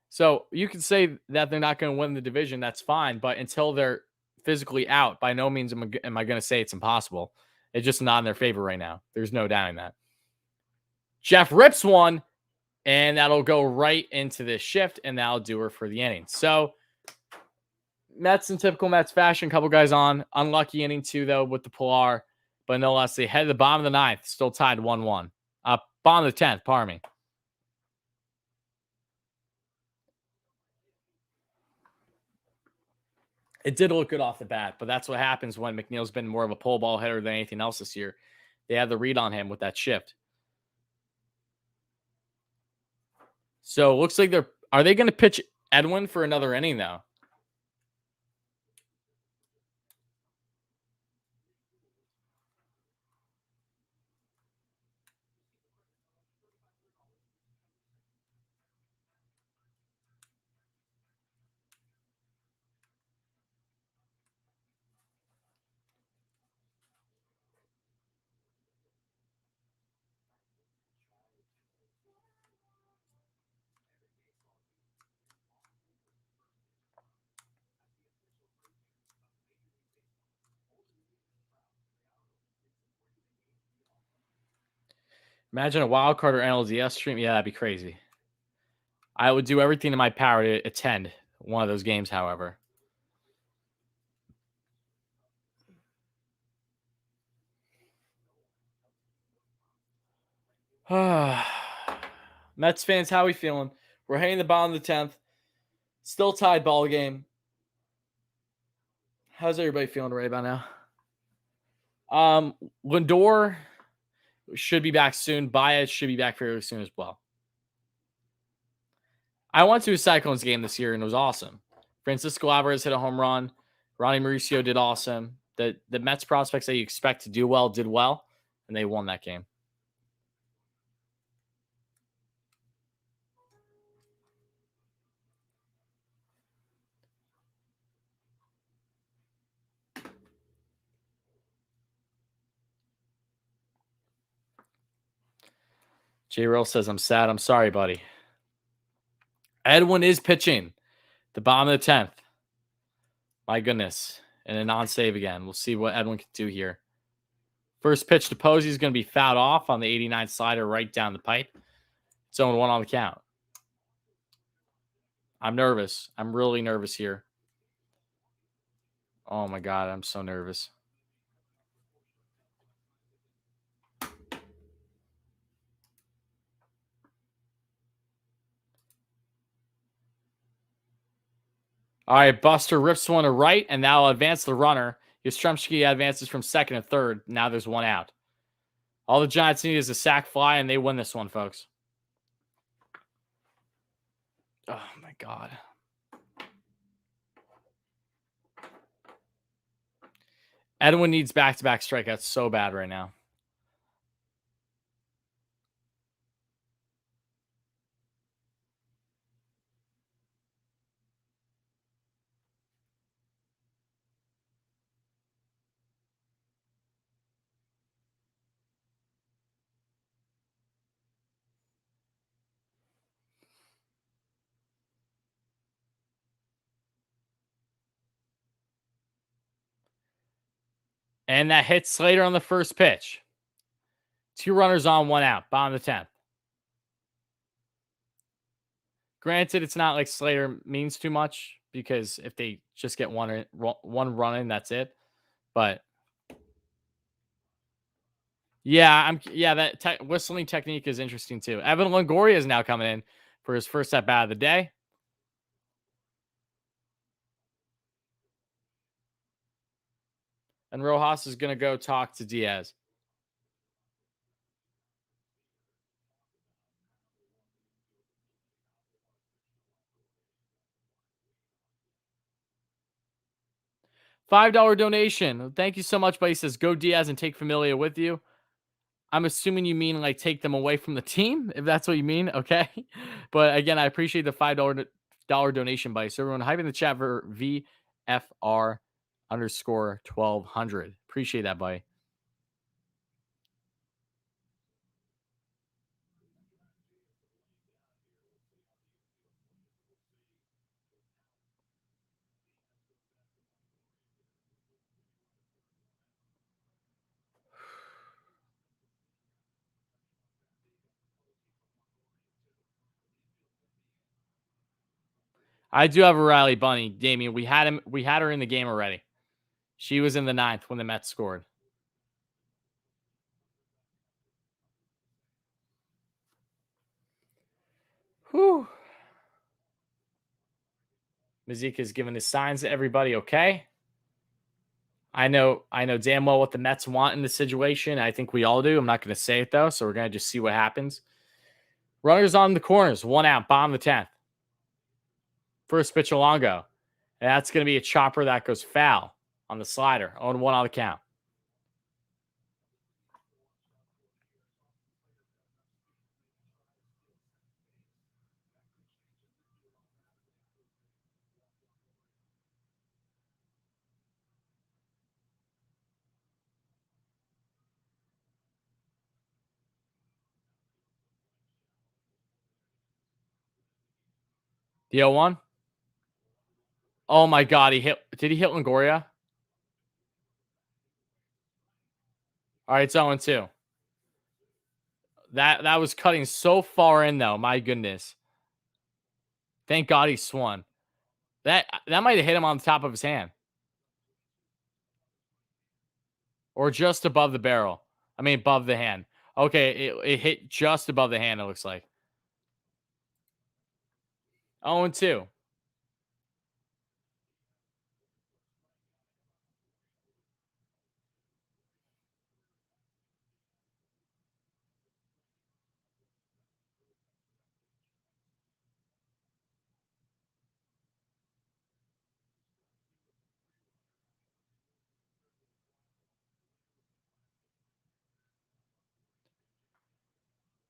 So you can say that they're not going to win the division. That's fine. But until they're physically out, by no means am I going to say it's impossible. It's just not in their favor right now. There's no doubting that. Jeff rips one, and that'll go right into this shift, and that'll do her for the inning. So Mets in typical Mets fashion, couple guys on. Unlucky inning 2, though, with the Pilar. But no less, they head to the bottom of the 9th, still tied 1-1. Bottom of the 10th, pardon me. It did look good off the bat, but that's what happens when McNeil's been more of a pull ball hitter than anything else this year. They had the read on him with that shift. So it looks like are they going to pitch Edwin for another inning, though? Imagine a wild card or NLDS stream. Yeah, that'd be crazy. I would do everything in my power to attend one of those games, however. Mets fans, how we feeling? We're hitting the bottom of the 10th. Still tied ball game. How's everybody feeling right about now? Lindor should be back soon. Baez should be back fairly soon as well. I went to a Cyclones game this year, and it was awesome. Francisco Alvarez hit a home run. Ronnie Mauricio did awesome. The Mets prospects that you expect to do well did well, and they won that game. J-Real says, I'm sad. I'm sorry, buddy. Edwin is pitching the bottom of the 10th. My goodness. And a non-save again. We'll see what Edwin can do here. First pitch to Posey is going to be fouled off on the 89 slider right down the pipe. It's 0-1 on the count. I'm nervous. I'm really nervous here. Oh, my God. I'm so nervous. All right, Buster rips one to right, and that'll advance the runner. Yastrzemski advances from second and third. Now there's one out. All the Giants need is a sac fly, and they win this one, folks. Oh, my God. Edwin needs back-to-back strikeouts so bad right now. And that hits Slater on the first pitch. 2 runners on, 1 out. Bottom of the 10th. Granted, it's not like Slater means too much because if they just get one run in, that's it. But yeah, that whistling technique is interesting too. Evan Longoria is now coming in for his first at bat of the day. And Rojas is going to go talk to Diaz. $5 donation. Thank you so much, buddy. He says, go Diaz and take Familia with you. I'm assuming you mean like take them away from the team, if that's what you mean. Okay. But again, I appreciate the $5 donation, buddy. So everyone hype in the chat for VFR_1200. Appreciate that, buddy. I do have a Riley Bunny, Damien. We had her in the game already. She was in the 9th when the Mets scored. Whew. Mazika is giving his signs to everybody. Okay. I know damn well what the Mets want in this situation. I think we all do. I'm not going to say it though, so we're going to just see what happens. Runners on the corners, 1 out, bottom of the 10th. First pitch Alongo. And that's going to be a chopper that goes foul on the slider. 0-1 on the count. The 0-1. Oh my God, did he hit Longoria? All right, it's 0-2. That was cutting so far in though. My goodness. Thank God he swung. That might have hit him on the top of his hand. Or just above the barrel. I mean, above the hand. Okay, it hit just above the hand, it looks like. 0-2.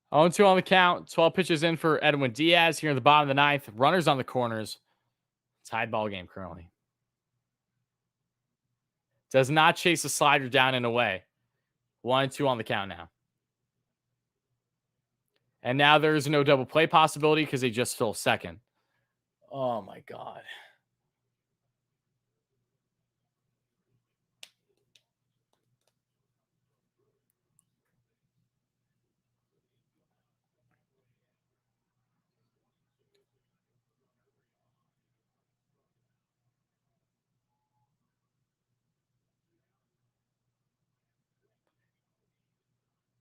Oh, and 2 on the count. 12 pitches in for Edwin Diaz here in the bottom of the 9th. Runners on the corners. Tied ball game currently. Does not chase the slider down and away. 1-2 on the count now. And now there is no double play possibility because they just stole second. Oh, my God.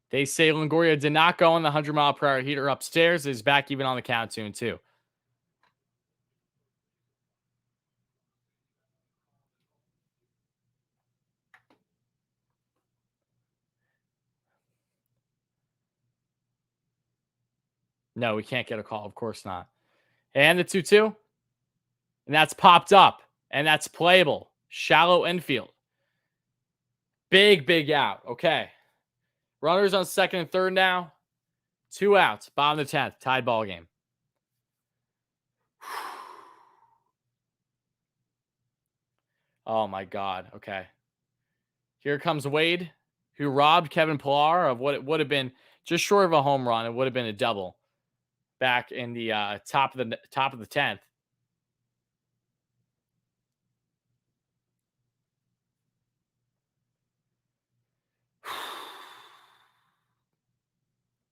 They say Longoria did not go on the 100-mile-per-hour heater upstairs. Is back even on the count tune, too. No, we can't get a call. Of course not. And the 2-2. And that's popped up. And that's playable. Shallow infield. Big out. Okay. Runners on second and third now. 2 outs. Bottom of the 10th. Tied ball game. Oh, my God. Okay. Here comes Wade, who robbed Kevin Pillar of what it would have been just short of a home run. It would have been a double back in the top of the 10th.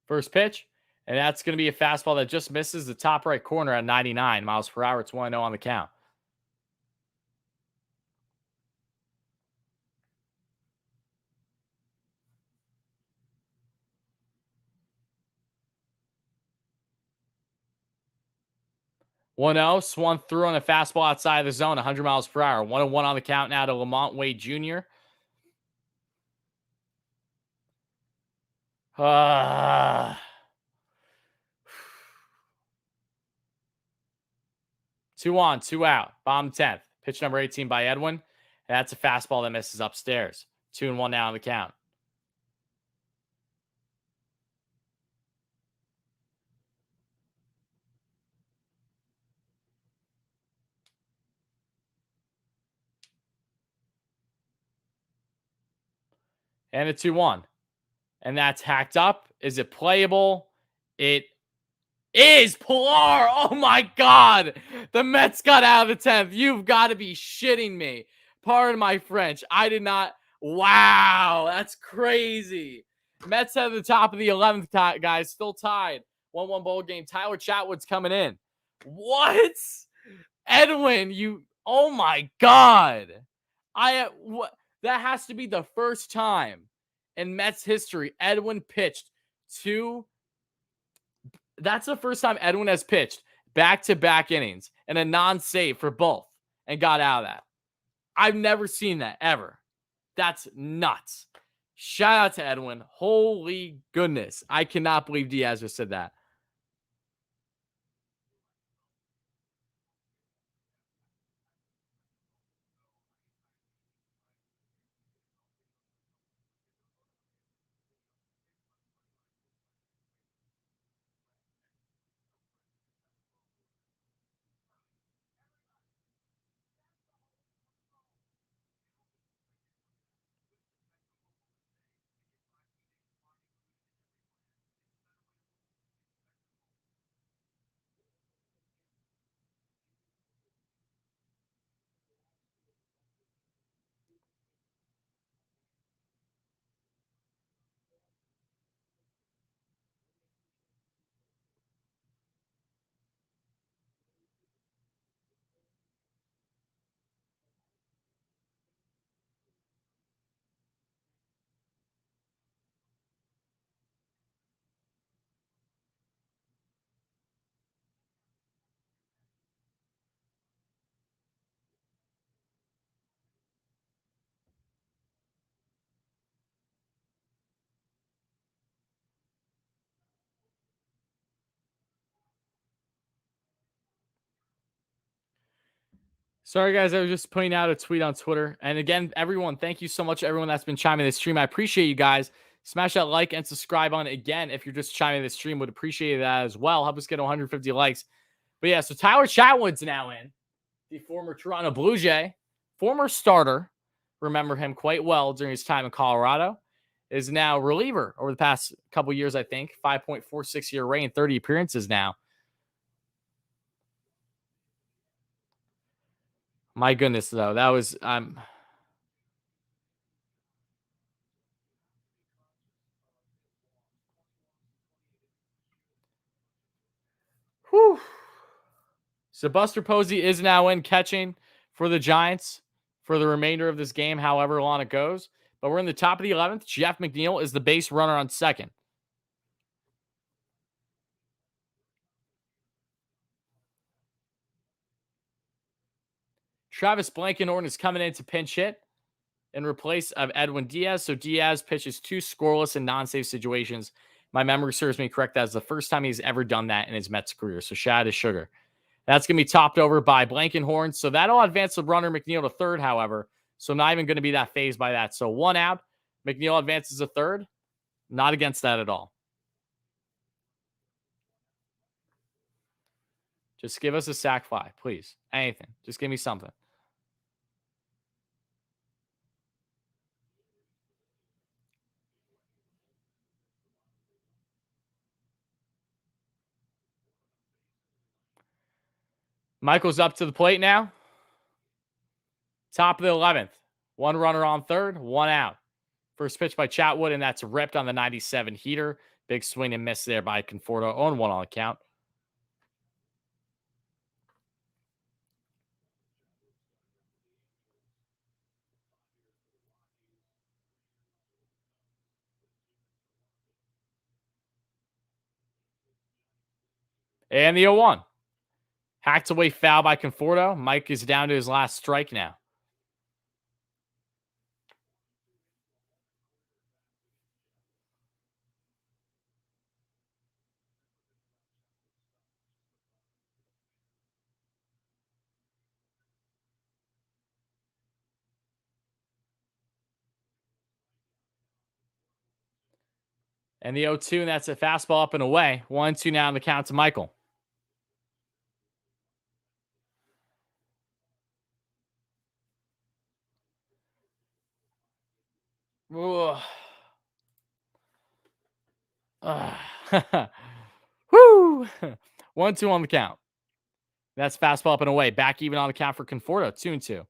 First pitch, and that's going to be a fastball that just misses the top right corner at 99 miles per hour. It's 1-0 on the count. Swung through on a fastball outside of the zone, 100 miles per hour. 1-1 on the count now to Lamont Wade Jr. 2 on, 2 out. Bottom 10th. Pitch number 18 by Edwin. That's a fastball that misses upstairs. 2-1 now on the count. And a 2-1. And that's hacked up. Is it playable? It is. Pillar. Oh my God. The Mets got out of the 10th. You've got to be shitting me. Pardon my French. I did not. Wow. That's crazy. Mets at the top of the 11th, guys. Still tied. 1-1 bowl game. Tyler Chatwood's coming in. What? Edwin, you. Oh my God. That has to be the first time in Mets history Edwin pitched two. That's the first time Edwin has pitched back-to-back innings and a non-save for both and got out of that. I've never seen that ever. That's nuts. Shout out to Edwin. Holy goodness. I cannot believe Diaz just said that. Sorry, guys. I was just putting out a tweet on Twitter. And again, everyone, thank you so much, everyone that's been chiming in this stream. I appreciate you guys. Smash that like and subscribe on it. Again, if you're just chiming in this stream, would appreciate that as well. Help us get 150 likes. But yeah, so Tyler Chatwood's now in. The former Toronto Blue Jay, former starter. Remember him quite well during his time in Colorado. is now reliever over the past couple years, I think. 5.46 year reign, 30 appearances now. My goodness, though. That was whew. So Buster Posey is now in catching for the Giants for the remainder of this game, however long it goes. But we're in the top of the 11th. Jeff McNeil is the base runner on second. Travis Blankenhorn is coming in to pinch hit in replace of Edwin Diaz. So Diaz pitches 2 scoreless and non-save situations. My memory serves me correct. That's the first time he's ever done that in his Mets career. So shout out to Sugar. That's going to be topped over by Blankenhorn. So that'll advance the runner McNeil to third, however. So not even going to be that phased by that. So 1 out. McNeil advances to third. Not against that at all. Just give us a sac fly, please. Anything. Just give me something. Michael's up to the plate now. Top of the 11th. 1 runner on third, 1 out. First pitch by Chatwood, and that's ripped on the 97 heater. Big swing and miss there by Conforto. 0-1 on the count. And the 0-1. Hacked away foul by Conforto. Mike is down to his last strike now. And the 0-2, and that's a fastball up and away. 1-2 now on the count to Michael. Woo! 1-2 on the count. That's fastball up and away. Back even on the count for Conforto. 2-2.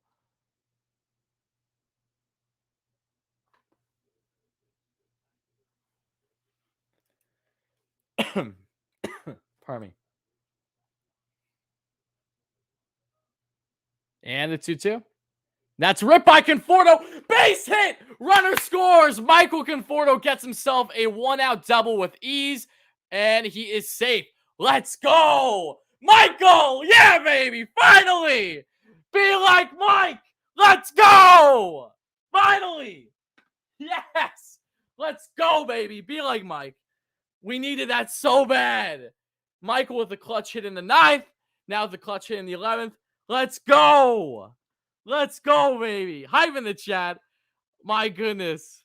Pardon me. And the 2-2. That's ripped by Conforto. Base hit. Runner scores. Michael Conforto gets himself a 1-out double with ease, and he is safe. Let's go. Michael. Yeah, baby. Finally. Be like Mike. Let's go. Finally. Yes. Let's go, baby. Be like Mike. We needed that so bad. Michael with the clutch hit in the 9th. Now with the clutch hit in the 11th. Let's go. Let's go, baby. Hype in the chat. My goodness.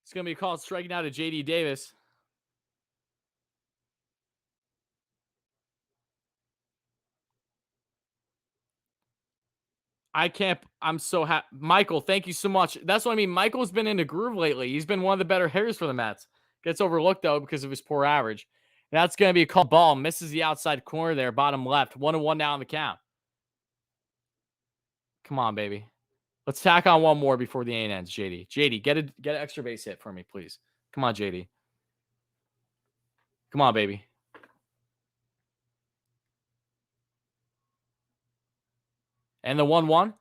It's going to be called striking out to JD Davis. I can't. I'm so happy. Michael, thank you so much. That's what I mean. Michael's been in a groove lately. He's been one of the better hitters for the Mets. Gets overlooked, though, because of his poor average. And that's going to be a called ball. Misses the outside corner there, bottom left. 1-1 now on the count. Come on, baby. Let's tack on one more before the inning ends, JD. JD, get an extra base hit for me, please. Come on, JD. Come on, baby. And the 1-1.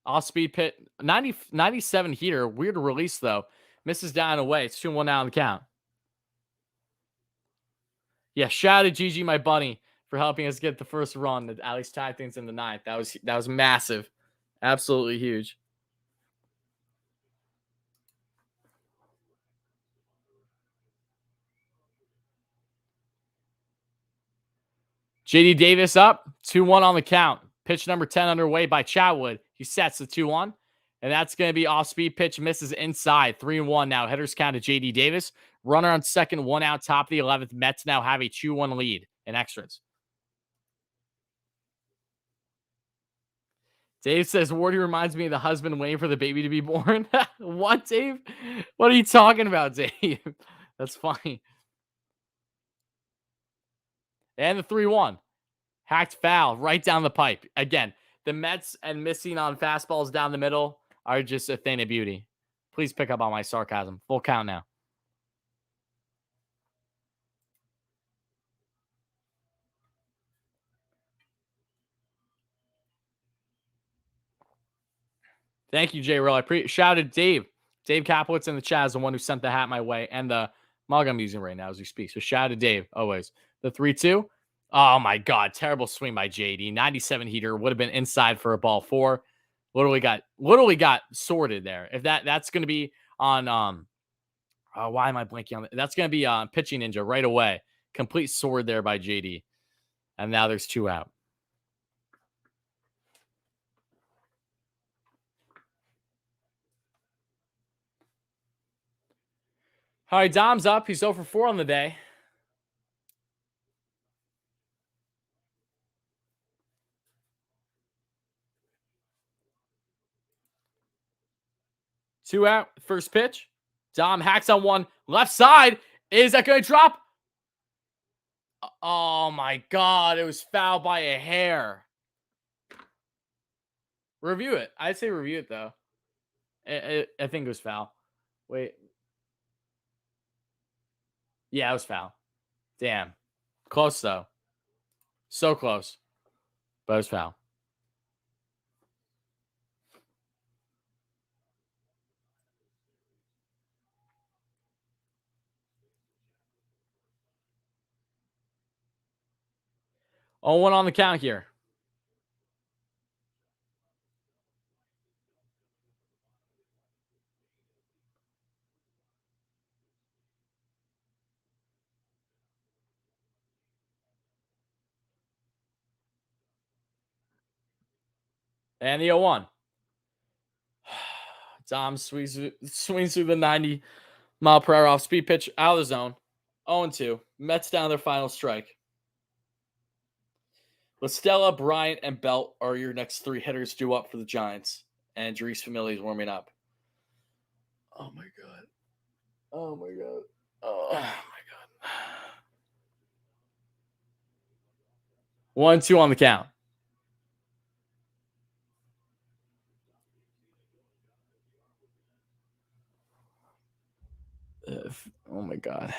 Off speed pit. 97 heater. Weird release, though. Misses down away. It's 2-1 now on the count. Yeah, shout out to Gigi, my bunny, for helping us get the first run that at least tied things in the 9th. That was massive. Absolutely huge. JD Davis up. 2-1 on the count. Pitch number 10 underway by Chatwood. He sets the 2-1. And that's going to be off speed pitch, misses inside. 3-1 now. Hitters count to JD Davis. Runner on second, 1 out, top of the 11th. Mets now have a 2-1 lead in extras. Dave says, Wardy reminds me of the husband waiting for the baby to be born. What, Dave? What are you talking about, Dave? That's funny. And the 3-1. Hacked foul right down the pipe. Again, the Mets and missing on fastballs down the middle are just a thing of beauty. Please pick up on my sarcasm. Full count now. Thank you, J. Real. I shouted Dave. Dave Kaplowitz in the chat is the one who sent the hat my way and the mug I'm using right now as we speak. So shout out to Dave always. The 3-2. Oh my God. Terrible swing by JD. 97 heater would have been inside for a ball 4. Literally got sorted there. If that's going to be on, why am I blanking on that? That's going to be on pitching ninja right away. Complete sword there by JD. And now there's 2 out. All right, Dom's up. He's 0 for 4 on the day. Two out. First pitch. Dom hacks on one. Left side. Is that going to drop? Oh, my God. It was fouled by a hair. Review it. I'd say review it, though. I think it was foul. Wait. Yeah, it was foul. Damn. Close, though. So close. But it was foul. Oh, 1 on the count here. And the 0-1. Dom swings through the 90-mile-per-hour off-speed pitch out of the zone. 0-2. Mets down their final strike. LaStella, Bryant, and Belt are your next 3 hitters due up for the Giants. And Jeurys Familia is warming up. Oh, my God. Oh, my God. Oh, my God. 1-2 on the count. Oh, my God.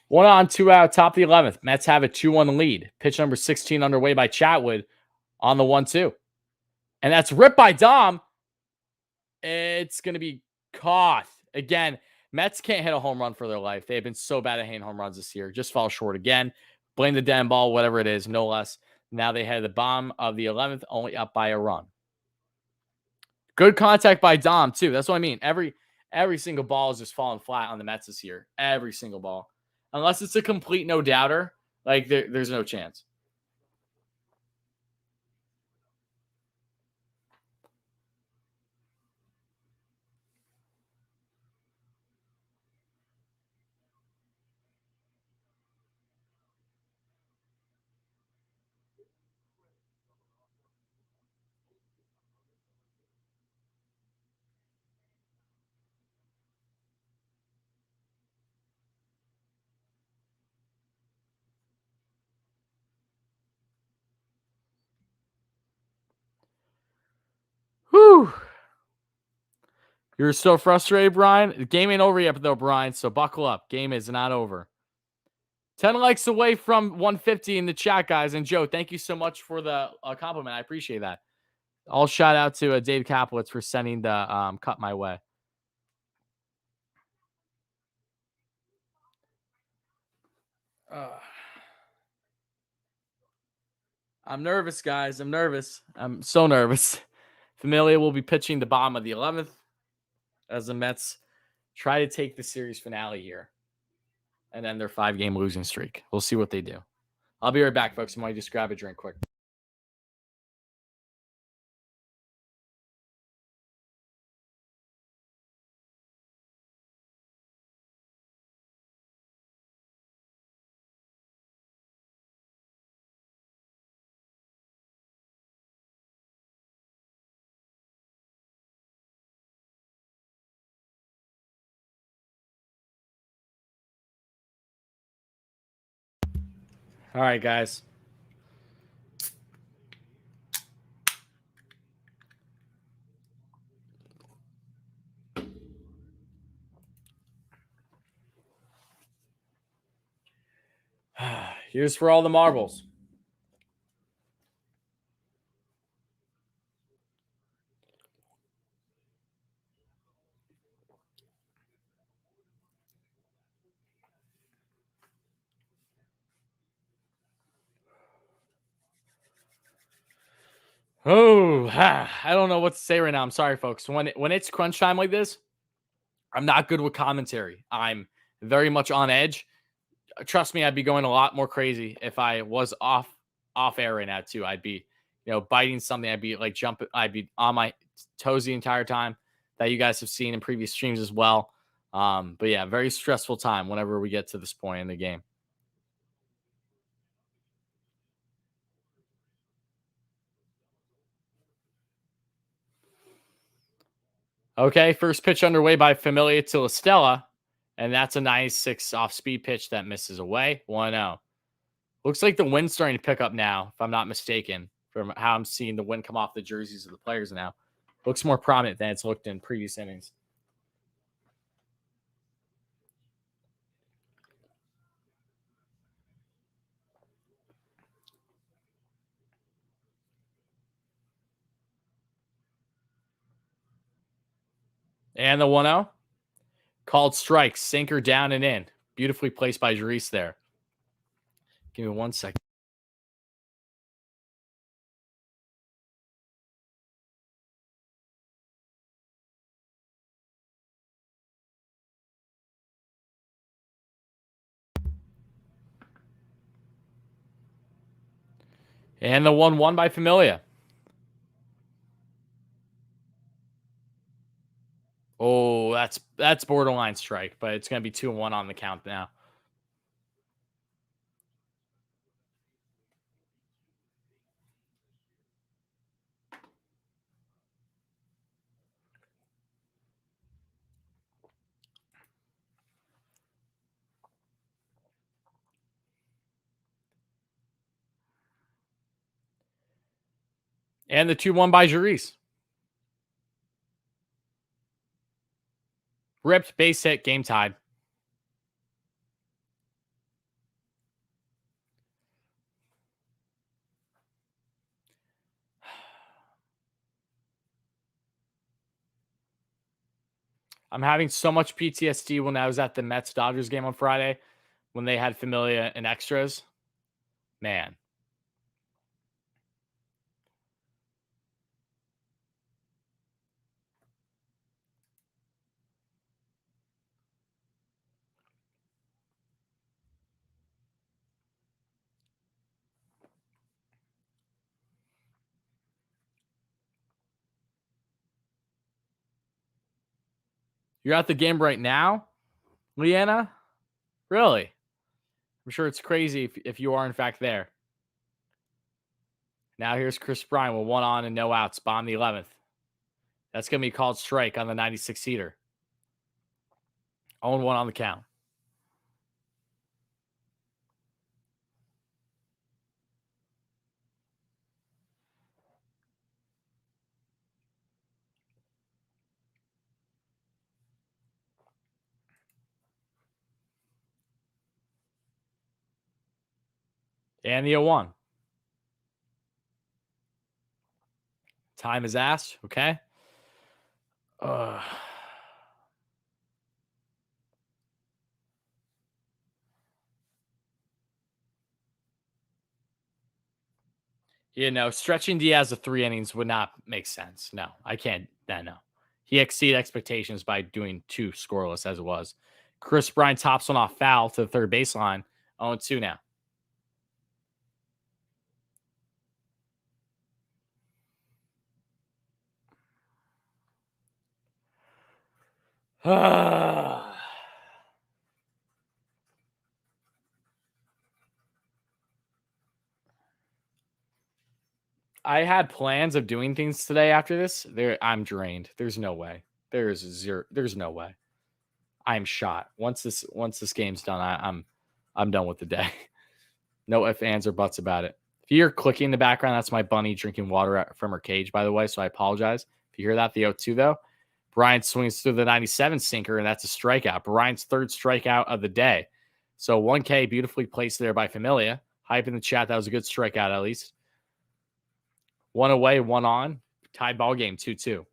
One on, 2 out, top of the 11th. Mets have a 2-1 lead. Pitch number 16 underway by Chatwood on the 1-2. And that's ripped by Dom. It's going to be caught. Again, Mets can't hit a home run for their life. They've been so bad at hitting home runs this year. Just fall short again. Blame the damn ball, whatever it is, no less. Now they had the bomb of the 11th, only up by a run. Good contact by Dom, too. That's what I mean. Every single ball is just falling flat on the Mets this year. Every single ball. Unless it's a complete no-doubter, like there's no chance. Whew. You're so frustrated, Brian. The game ain't over yet, though, Brian, so buckle up. Game is not over. 10 likes away from 150 in the chat, guys. And Joe, thank you so much for the compliment. I appreciate that. I'll shout out to Dave Kaplowitz for sending the cut my way. I'm nervous, guys. I'm nervous. I'm so nervous. Familia will be pitching the bottom of the 11th as the Mets try to take the series finale here. and end their 5-game losing streak. We'll see what they do. I'll be right back, folks. I might just grab a drink quick. All right, guys. Here's for all the marbles. Oh, I don't know what to say right now. I'm sorry, folks. When it's crunch time like this, I'm not good with commentary. I'm very much on edge. Trust me, I'd be going a lot more crazy if I was off air right now too. I'd be, biting something. I'd be like jumping. I'd be on my toes the entire time. That you guys have seen in previous streams as well. But yeah, very stressful time whenever we get to this point in the game. Okay, first pitch underway by Familia to La Stella, and that's a nice 6 off speed pitch that misses away. 1-0. Looks like the wind's starting to pick up now, if I'm not mistaken, from how I'm seeing the wind come off the jerseys of the players now. Looks more prominent than it's looked in previous innings. And the 1-0. Called strike, sinker down and in. Beautifully placed by Jerice there. Give me 1 second. And the 1-1 by Familia. Oh, that's borderline strike, but it's going to be 2-1 on the count now. And the 2-1 by Jerice. Ripped, base hit, game tied. I'm having so much PTSD when I was at the Mets Dodgers game on Friday when they had Familia and extras. Man. You're at the game right now, Leanna? Really? I'm sure it's crazy if you are, in fact, there. Now here's Chris Bryant with 1 on and no outs. Bomb the 11th. That's going to be called strike on the 96-seater. 0-1 on the count. And the 0-1. Time is asked. Okay. Stretching Diaz to 3 innings would not make sense. No, I can't. No. He exceeded expectations by doing 2 scoreless as it was. Chris Bryant tops one off foul to the third baseline. 0-2 now. I had plans of doing things today after this. I'm drained. There's no way. There's no way. I'm shot. Once this game's done, I'm done with the day. No ifs, ands, or buts about it. If you hear clicking in the background, that's my bunny drinking water from her cage, by the way. So I apologize. If you hear that, the 0-2 though. Bryant swings through the 97 sinker, and that's a strikeout. Bryant's third strikeout of the day. So 1K beautifully placed there by Familia. Hype in the chat. That was a good strikeout, at least. One away, one on. Tied ball game, 2-2.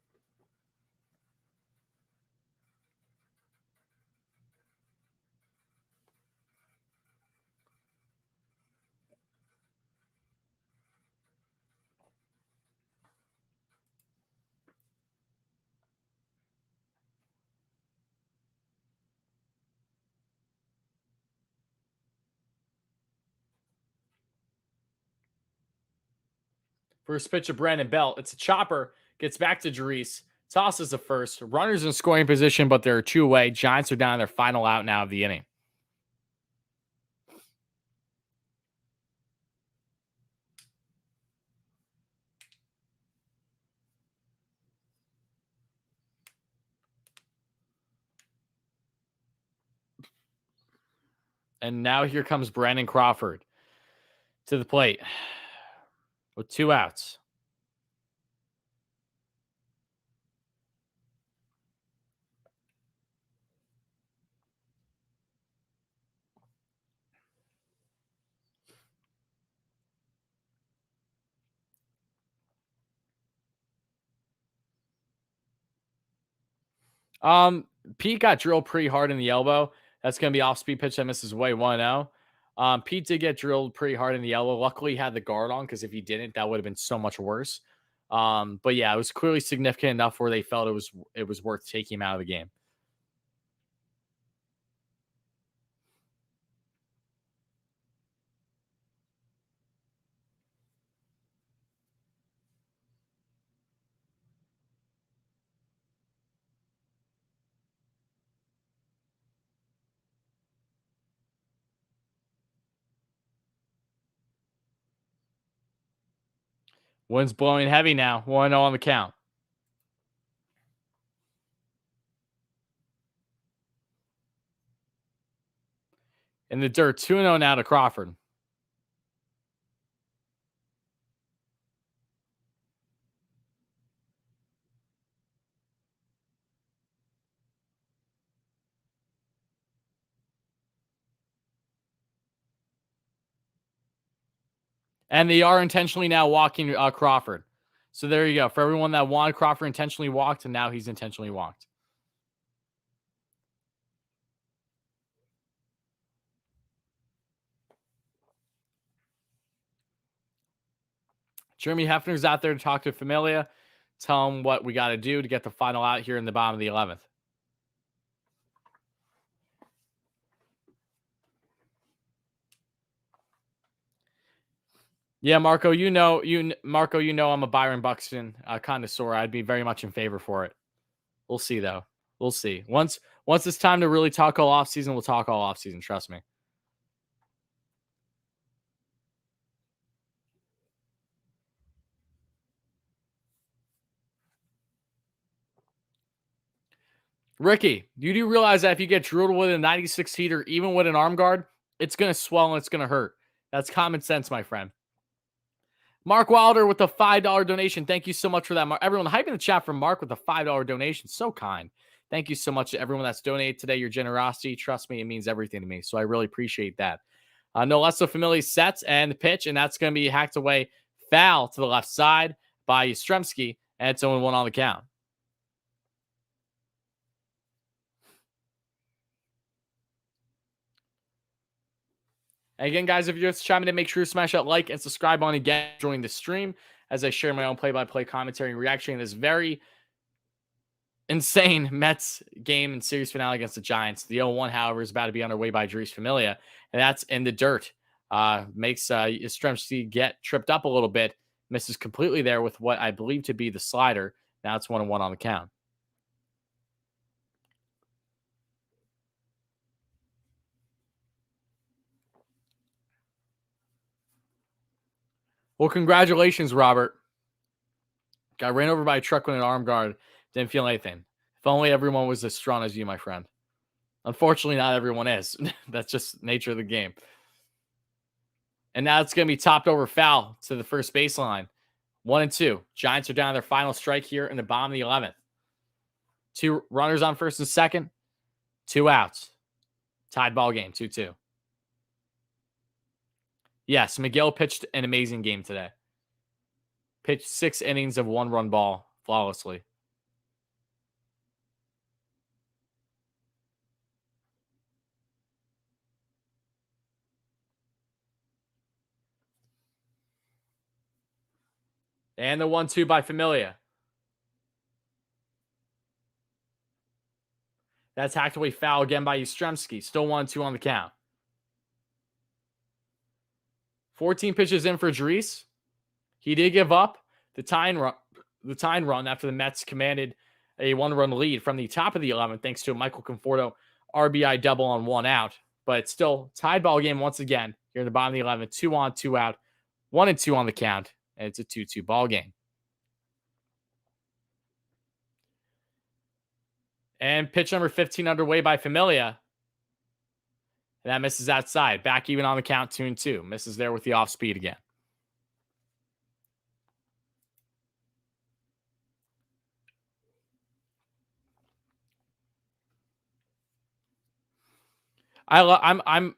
First pitch of Brandon Belt. It's a chopper. Gets back to Jerice. Tosses the first. Runners in scoring position, but they're 2 away. Giants are down their final out now of the inning. And now here comes Brandon Crawford to the plate with 2 outs. Pete got drilled pretty hard in the elbow. That's going to be off speed pitch that misses away 1-0. Pete did get drilled pretty hard in the elbow. Luckily, he had the guard on, because if he didn't, that would have been so much worse. But yeah, it was clearly significant enough where they felt it was worth taking him out of the game. Wind's blowing heavy now. 1-0 on the count. In the dirt, 2-0 now to Crawford. And they are intentionally now walking Crawford. So there you go. For everyone that wanted Crawford intentionally walked, and now he's intentionally walked. Jeremy Hefner's out there to talk to Familia. Tell him what we got to do to get the final out here in the bottom of the 11th. Yeah, Marco, Marco, I'm a Byron Buxton connoisseur. I'd be very much in favor for it. We'll see, though. We'll see. Once it's time to really talk all offseason, we'll talk all offseason. Trust me. Ricky, you do realize that if you get drilled with a 96 heater, even with an arm guard, it's going to swell and it's going to hurt. That's common sense, my friend. Mark Wilder with the $5 donation. Thank you so much for that. Everyone, hype in the chat for Mark with the $5 donation. So kind. Thank you so much to everyone that's donated today. Your generosity, trust me, it means everything to me. So I really appreciate that. No less so familiar sets and the pitch, and that's going to be hacked away foul to the left side by Yastrzemski, and it's 0-1 on the count. And again, guys, if you're just chiming in, make sure to smash that like and subscribe on again during the stream as I share my own play-by-play commentary and reaction in this very insane Mets game and series finale against the Giants. The 0-1, however, is about to be underway by Jeurys Familia, and that's in the dirt. Makes Yastrzemski get tripped up a little bit. Misses completely there with what I believe to be the slider. Now it's 1-1 on the count. Well, congratulations, Robert. Got ran over by a truck with an arm guard. Didn't feel anything. If only everyone was as strong as you, my friend. Unfortunately, not everyone is. That's just nature of the game. And now it's going to be topped over foul to the first baseline. 1-2. Giants are down their final strike here in the bottom of the 11th. 2 runners on first and second. 2 outs. Tied ball game, 2-2. Yes, Megill pitched an amazing game today. Pitched 6 innings of 1-run ball flawlessly. And the 1-2 by Familia. That's hacked away foul again by Yastrzemski. Still 1-2 on the count. 14 pitches in for Jeurys. He did give up the tying run after the Mets commanded a 1-run lead from the top of the 11th thanks to a Michael Conforto RBI double on 1 out. But still, tied ball game once again here in the bottom of the 11th. 2 on, 2 out. 1-2 on the count. And it's a 2-2 ball game. And pitch number 15 underway by Familia. And that misses outside. Back even on the count, 2-2. Misses there with the off speed again. I'm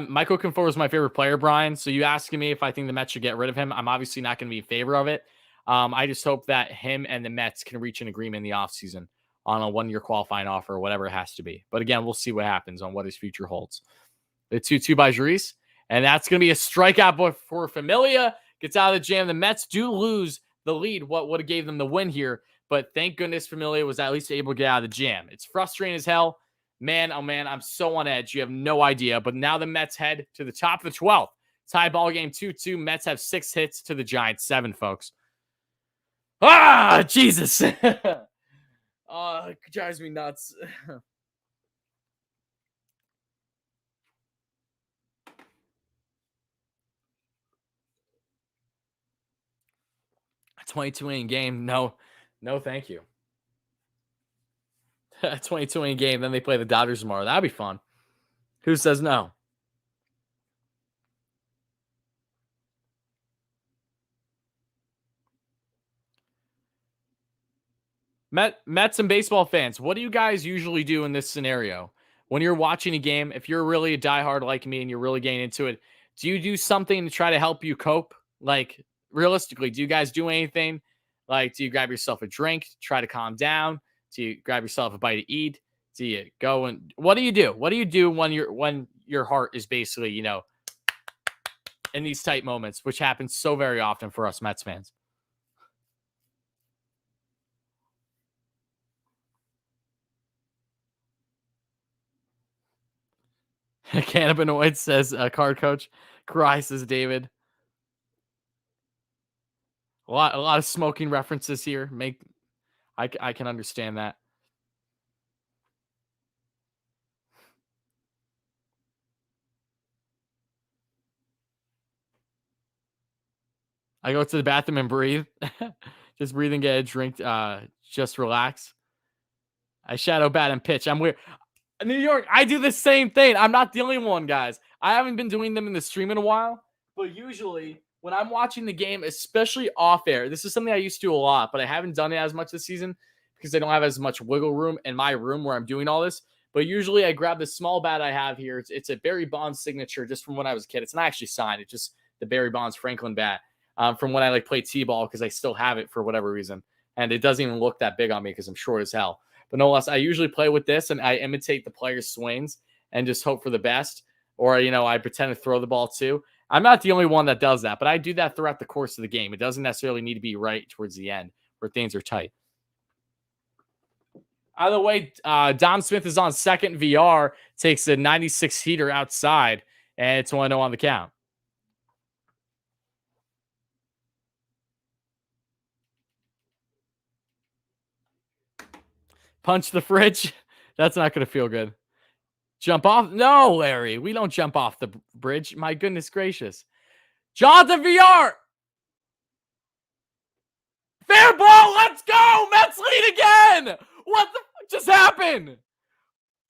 Michael Conforto is my favorite player, Brian. So you asking me if I think the Mets should get rid of him? I'm obviously not going to be in favor of it. I just hope that him and the Mets can reach an agreement in the offseason on a 1-year qualifying offer or whatever it has to be. But again, we'll see what happens on what his future holds. The 2-2 by Jeurys. And that's going to be a strikeout for Familia. Gets out of the jam. The Mets do lose the lead. What would have gave them the win here. But thank goodness Familia was at least able to get out of the jam. It's frustrating as hell. Man, oh man, I'm so on edge. You have no idea. But now the Mets head to the top of the 12th. Tie ball game 2-2. Mets have 6 hits to the Giants 7, folks. Ah, Jesus. Oh, it drives me nuts. 22-inning game. No, thank you. 22-inning game. Then they play the Dodgers tomorrow. That'd be fun. Who says no? Mets and baseball fans, what do you guys usually do in this scenario? When you're watching a game, if you're really a diehard like me and you're really getting into it, do you do something to try to help you cope? Like, realistically, do you guys do anything? Like, do you grab yourself a drink, try to calm down? Do you grab yourself a bite to eat? Do you go and what do you do? What do you do when your heart is basically, in these tight moments, which happens so very often for us Mets fans? Cannabinoid says card coach. Cry says David. A lot of smoking references here. I can understand that. I go to the bathroom and breathe. Just breathe and get a drink. Just relax. I shadow bat and pitch. I'm weird. New York, I do the same thing. I'm not the only one, guys. I haven't been doing them in the stream in a while, but usually when I'm watching the game, especially off air, this is something I used to do a lot, but I haven't done it as much this season because I don't have as much wiggle room in my room where I'm doing all this. But usually I grab the small bat I have here. It's a Barry Bonds signature just from when I was a kid. It's not actually signed. It's just the Barry Bonds Franklin bat from when I play T-ball because I still have it for whatever reason. And it doesn't even look that big on me because I'm short as hell. But no less, I usually play with this and I imitate the players' swings and just hope for the best. Or, I pretend to throw the ball too. I'm not the only one that does that, but I do that throughout the course of the game. It doesn't necessarily need to be right towards the end where things are tight. Either way, Dom Smith is on second. VR takes a 96 heater outside, and it's 1-0 on the count. Punch the fridge. That's not going to feel good. Jump off? No, Larry. We don't jump off the bridge. My goodness gracious. Jonathan VR. Fair ball. Let's go. Mets lead again. What the fuck just happened?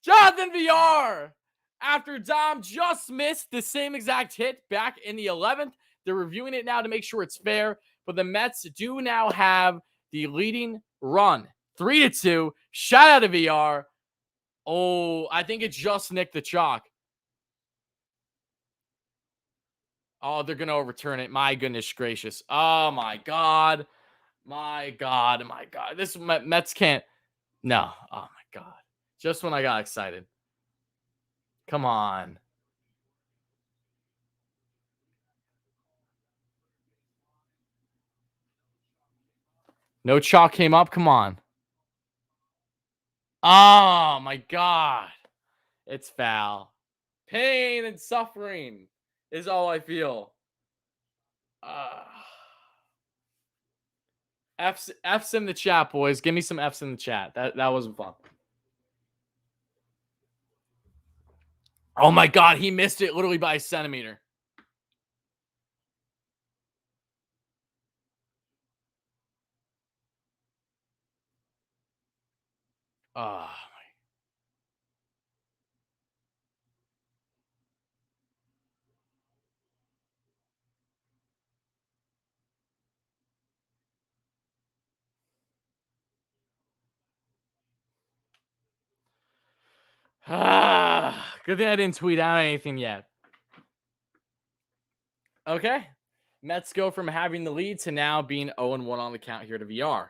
Jonathan VR. After Dom just missed the same exact hit back in the 11th, they're reviewing it now to make sure it's fair. But the Mets do now have the leading run. 3-2. Shout out to VR. Oh, I think it just nicked the chalk. Oh, they're going to overturn it. My goodness gracious. Oh, my God. My God. My God. This Mets can't. No. Oh, my God. Just when I got excited. Come on. No chalk came up. Come on. Oh, my God. It's foul. Pain and suffering is all I feel. F's in the chat, boys. Give me some F's in the chat. That wasn't fun. Oh my God, he missed it literally by a centimeter. Oh. Good thing I didn't tweet out anything yet. Okay. Mets go from having the lead to now being 0-1 on the count here to VR.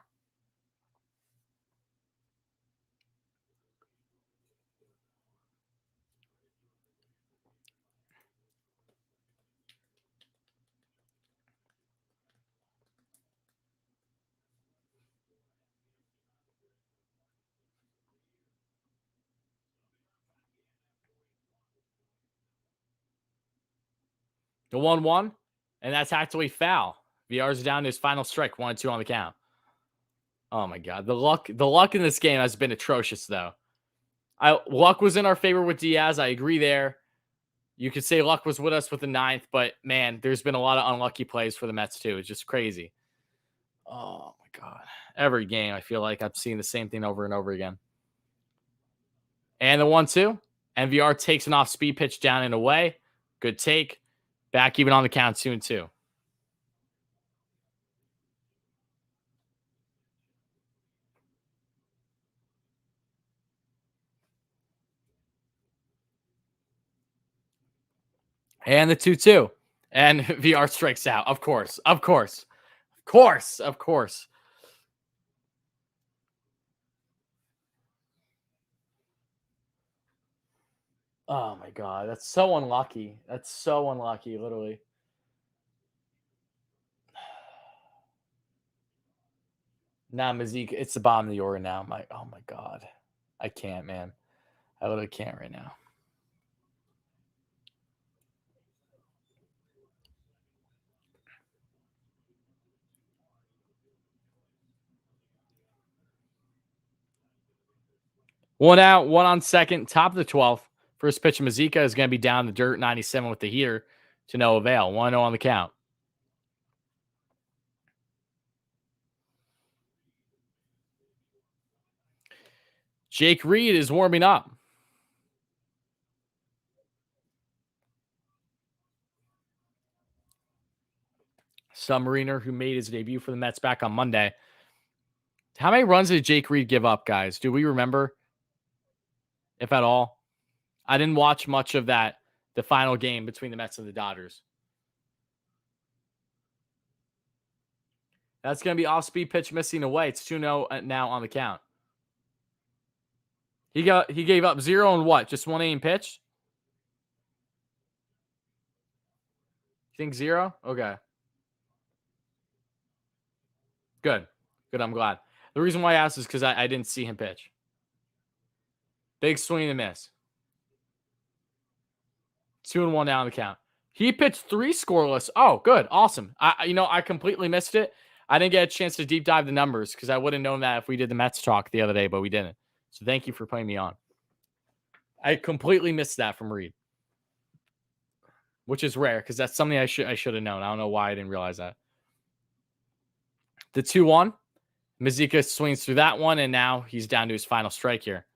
The 1-1, and that's actually foul. VR's down to his final strike, 1-2 on the count. Oh my God. The luck in this game has been atrocious, though. Luck was in our favor with Diaz. I agree there. You could say luck was with us with the 9th, but man, there's been a lot of unlucky plays for the Mets too. It's just crazy. Oh my God. Every game, I feel like I'm seeing the same thing over and over again. And the 1-2. NVR takes an off-speed pitch down and away. Good take. Back even on the count, 2-2. And the 2-2. And VR strikes out. Of course. Of course. Of course. Of course. Oh my God. That's so unlucky. That's so unlucky, literally. Nah, Mazik, it's the bottom of the order now. Oh my God. I can't, man. I literally can't right now. One out, one on second, top of the 12th. First pitch of Mazika is going to be down the dirt, 97 with the heater to no avail. 1-0 on the count. Jake Reed is warming up. Submariner who made his debut for the Mets back on Monday. How many runs did Jake Reed give up, guys? Do we remember? If at all? I didn't watch much of that, the final game between the Mets and the Dodgers. That's going to be off-speed pitch missing away. It's 2-0 now on the count. He gave up 0 and what? Just 1 inning pitch? You think 0? Okay. Good. Good. I'm glad. The reason why I asked is because I didn't see him pitch. Big swing and miss. 2-1 down the count. He pitched 3 scoreless. Oh, good. Awesome. I completely missed it. I didn't get a chance to deep dive the numbers because I would have known that if we did the Mets talk the other day, but we didn't. So thank you for putting me on. I completely missed that from Reed, which is rare because that's something I should have known. I don't know why I didn't realize that. The 2-1. Megill swings through that one, and now he's down to his final strike here.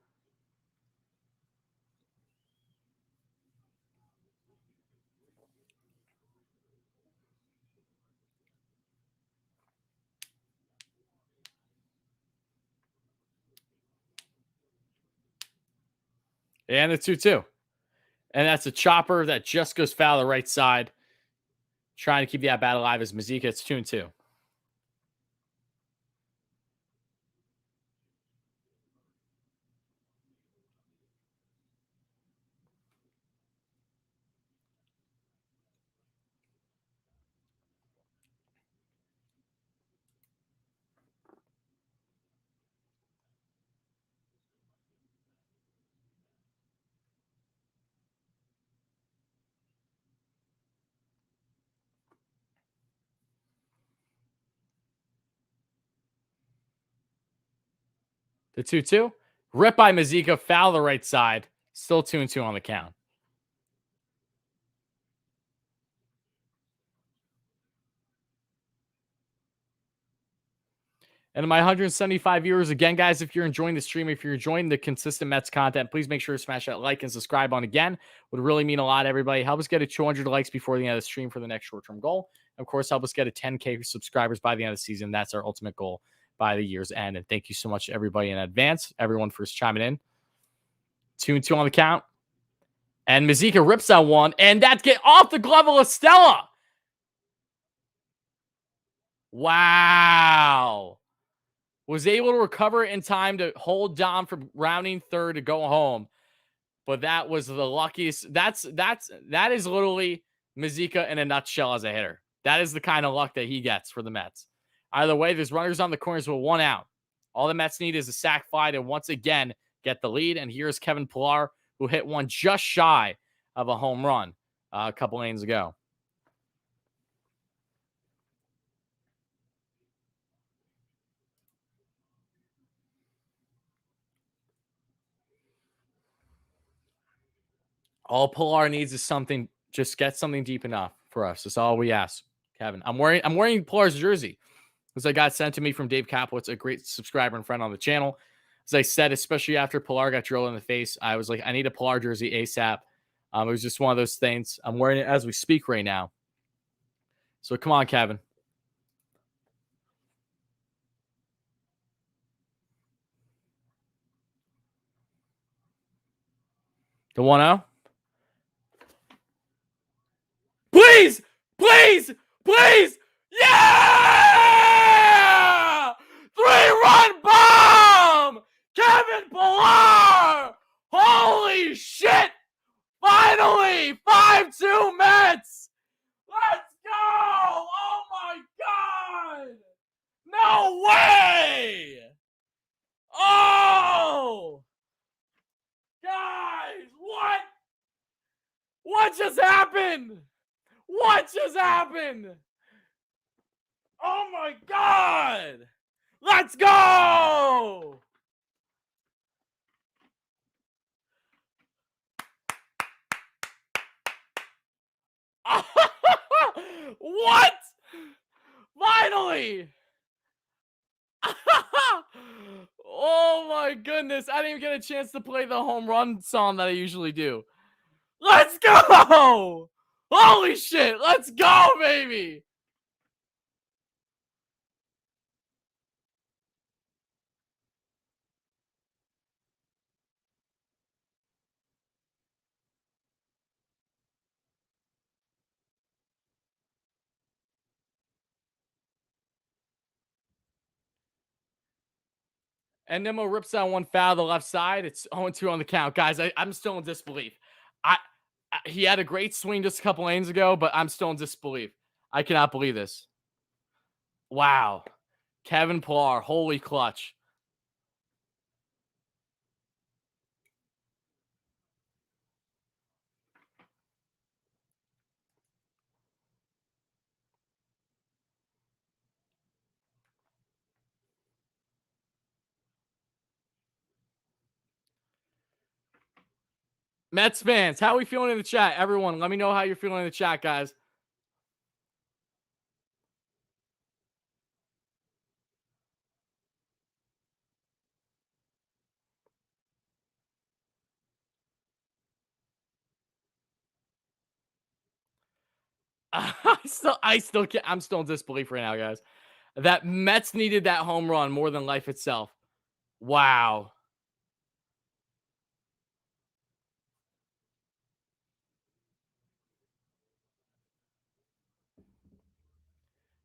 And the 2-2. And that's a chopper that just goes foul the right side. Trying to keep the at-bat alive as Megill. It's 2-2. The 2-2. Rip by Megill. Foul the right side. Still 2-2 on the count. And my 175 viewers, again, guys, if you're enjoying the stream, if you're enjoying the consistent Mets content, please make sure to smash that like and subscribe on again. Would really mean a lot, everybody. Help us get to 200 likes before the end of the stream for the next short-term goal. Of course, help us get to 10K subscribers by the end of the season. That's our ultimate goal by the year's end. And thank you so much, everybody in advance, everyone for chiming in. 2-2 on the count. And Megill rips that one, and that get off the glove of Estella. Wow. Was able to recover in time to hold Dom from rounding third to go home. But that was the luckiest. That is literally Megill in a nutshell as a hitter. That is the kind of luck that he gets for the Mets. Either way, there's runners on the corners with 1 out. All the Mets need is a sac fly to once again get the lead. And here's Kevin Pillar, who hit one just shy of a home run a couple lanes ago. All Pillar needs is something. Just get something deep enough for us. That's all we ask, Kevin. I'm wearing Pillar's jersey because I got sent to me from Dave Kaplowitz, a great subscriber and friend on the channel. As I said, especially after Pillar got drilled in the face, I was like, I need a Pillar jersey ASAP. It was just one of those things. I'm wearing it as we speak right now. So come on, Kevin. The 1-0. Please! Please! Please! Yeah! 3-run bomb! Kevin Pillar! Holy shit! Finally! 5-2 Mets! Let's go! Oh my God! No way! Oh! Guys, what? What just happened? What just happened? Oh my God! Let's go! What? Finally! Oh my goodness. I didn't even get a chance to play the home run song that I usually do. Let's go! Holy shit! Let's go, baby! And Nemo rips out one foul to the left side. It's 0-2 on the count. Guys, I'm still in disbelief. He had a great swing just a couple lanes ago, but I'm still in disbelief. I cannot believe this. Wow. Kevin Pillar, holy clutch. Mets fans, how are we feeling in the chat? Everyone, let me know how you're feeling in the chat, guys. I still can't. I'm still in disbelief right now, guys. That Mets needed that home run more than life itself. Wow.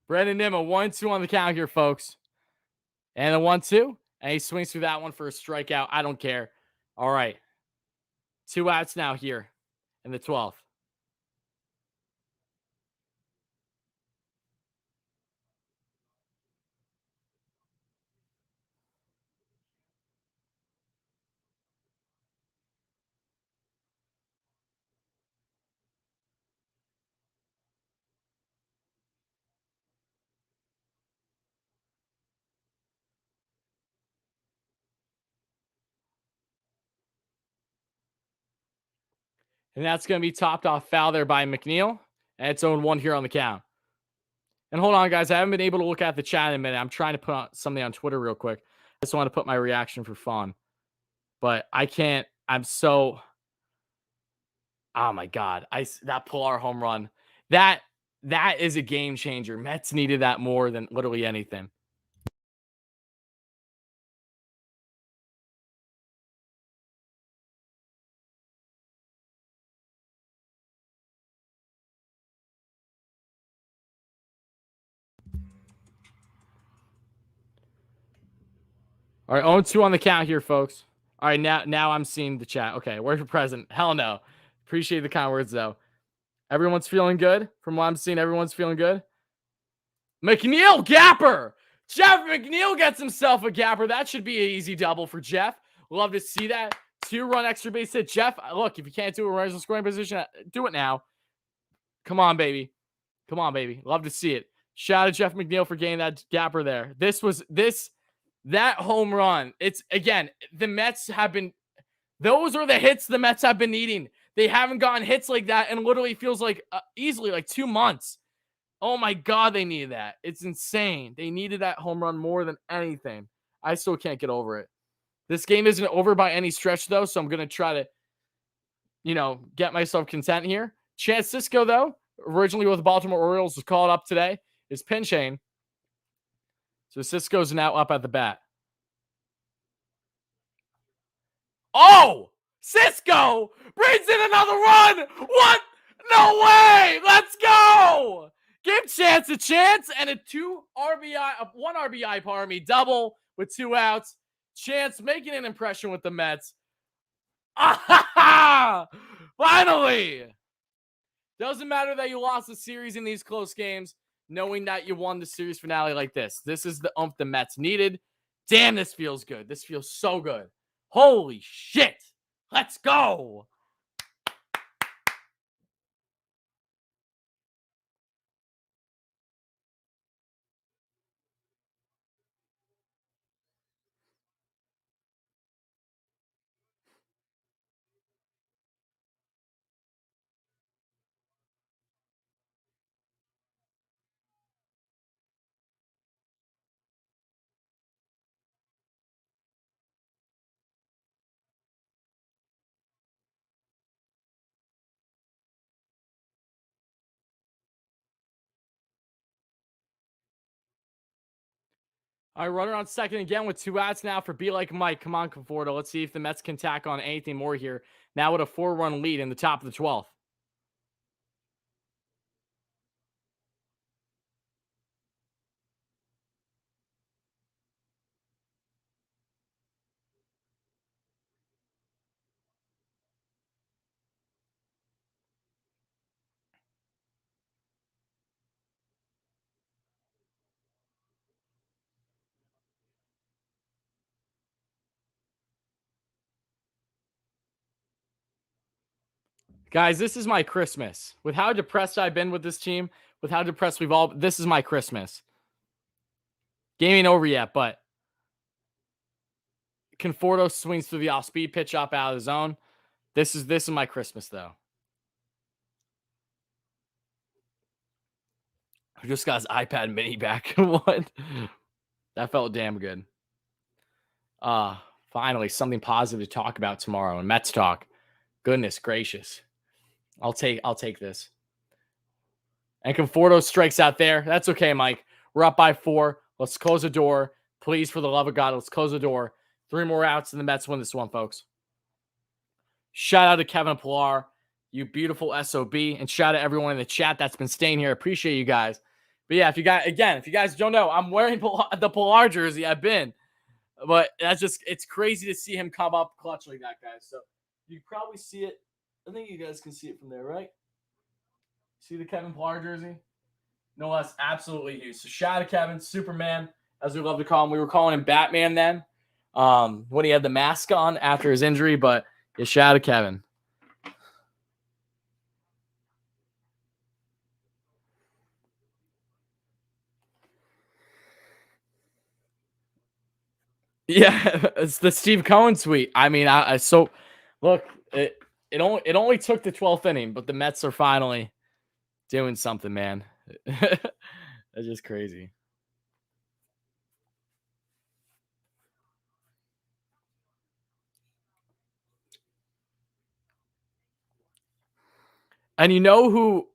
WardyNYM, 1-2 on the count here, folks. And a 1-2. And he swings through that one for a strikeout. I don't care. All right. 2 outs now here in the 12th. And that's going to be topped off foul there by McNeil. And it's 0-1 here on the count. And hold on, guys. I haven't been able to look at the chat in a minute. I'm trying to put on something on Twitter real quick. I just want to put my reaction for fun. But I can't. I'm so. Oh my God. That Pilar home run. That is a game changer. Mets needed that more than literally anything. All right, 0-2 on the count here, folks. All right, now I'm seeing the chat. Okay, where's your present? Hell no. Appreciate the kind words, though. Everyone's feeling good. From what I'm seeing, everyone's feeling good. McNeil, gapper. Jeff McNeil gets himself a gapper. That should be an easy double for Jeff. Love to see that. 2-run extra base hit. Jeff, look, if you can't do a runners in scoring position, do it now. Come on, baby. Come on, baby. Love to see it. Shout out to Jeff McNeil for getting that gapper there. That home run. It's again, the Mets have been, those are the hits the Mets have been needing. They haven't gotten hits like that and literally feels like easily like 2 months. Oh my God, they needed that. It's insane. They needed that home run more than anything. I still can't get over it. This game isn't over by any stretch, though, so I'm going to try to, get myself content here. Chance Sisco, though, originally with the Baltimore Orioles, was called up today, is pinching. So Sisco's now up at the bat. Oh! Sisco brings in another run! What? No way! Let's go! Give Chance a chance and a 1 RBI, pardon me, double with 2 outs. Chance making an impression with the Mets. Finally! Doesn't matter that you lost the series in these close games, knowing that you won the series finale like this. This is the oomph the Mets needed. Damn, this feels good. This feels so good. Holy shit. Let's go. All right, runner on second again with 2 outs now for Be Like Mike. Come on, Conforto. Let's see if the Mets can tack on anything more here. Now with a 4-run lead in the top of the 12th. Guys, this is my Christmas. With how depressed I've been with this team, with how depressed we've all, this is my Christmas. Game ain't over yet, but Conforto swings through the off-speed pitch up out of the zone. This is my Christmas though. I just got his iPad mini back. What? That felt damn good. Finally, something positive to talk about tomorrow in Mets talk. Goodness gracious. I'll take this. And Conforto strikes out there. That's okay, Mike. We're up by 4. Let's close the door. Please, for the love of God, let's close the door. 3 more outs and the Mets win this one, folks. Shout out to Kevin Pillar, you beautiful SOB. And shout out to everyone in the chat that's been staying here. Appreciate you guys. But yeah, if you guys don't know, I'm wearing the Pillar jersey. I've been. But it's crazy to see him come up clutch like that, guys. So you probably see it. I think you guys can see it from there, right? See the Kevin Pillar jersey? No less, absolutely huge. So shout out to Kevin, Superman, as we love to call him. We were calling him Batman then, when he had the mask on after his injury. But yeah, shout out to Kevin. Yeah, it's the Steve Cohen tweet. I mean, so look, it only took the 12th inning, but the Mets are finally doing something, man. That's just crazy. And you know who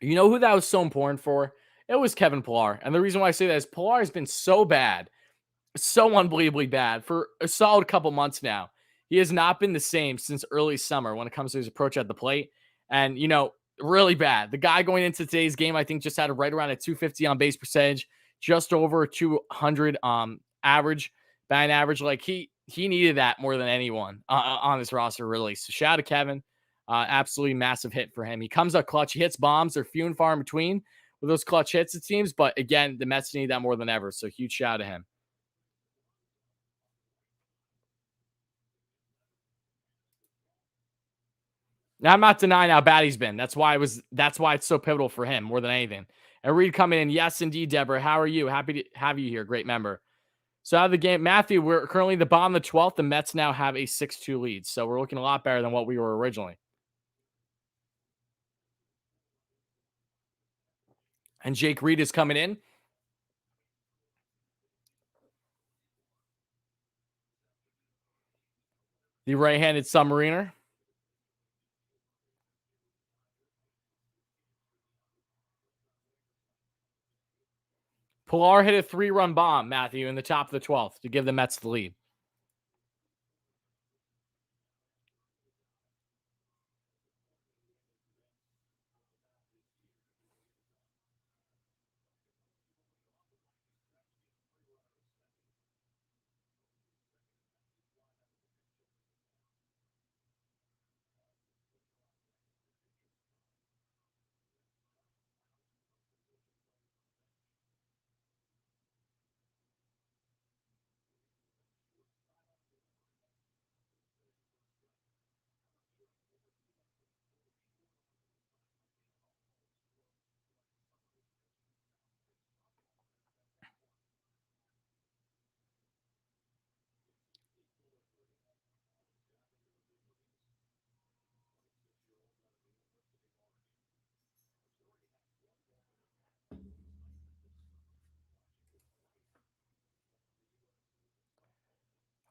that was so important for? It was Kevin Pillar. And the reason why I say that is Pillar has been so bad, so unbelievably bad for a solid couple months now. He has not been the same since early summer when it comes to his approach at the plate. And, really bad. The guy going into today's game, I think, just had right around a 250 on base percentage, just over 200 average, batting average. Like he needed that more than anyone on this roster, really. So shout out to Kevin. Absolutely massive hit for him. He comes up clutch. He hits bombs. They're few and far in between with those clutch hits, it seems. But again, the Mets need that more than ever. So huge shout out to him. Now, I'm not denying how bad he's been. That's why it's so pivotal for him more than anything. And Reed coming in. Yes, indeed, Deborah. How are you? Happy to have you here. Great member. So out of the game, Matthew, we're currently the bottom of the 12th. The Mets now have a 6-2 lead. So we're looking a lot better than what we were originally. And Jake Reed is coming in. The right-handed submariner. Pillar hit a 3-run bomb, Matthew, in the top of the 12th to give the Mets the lead.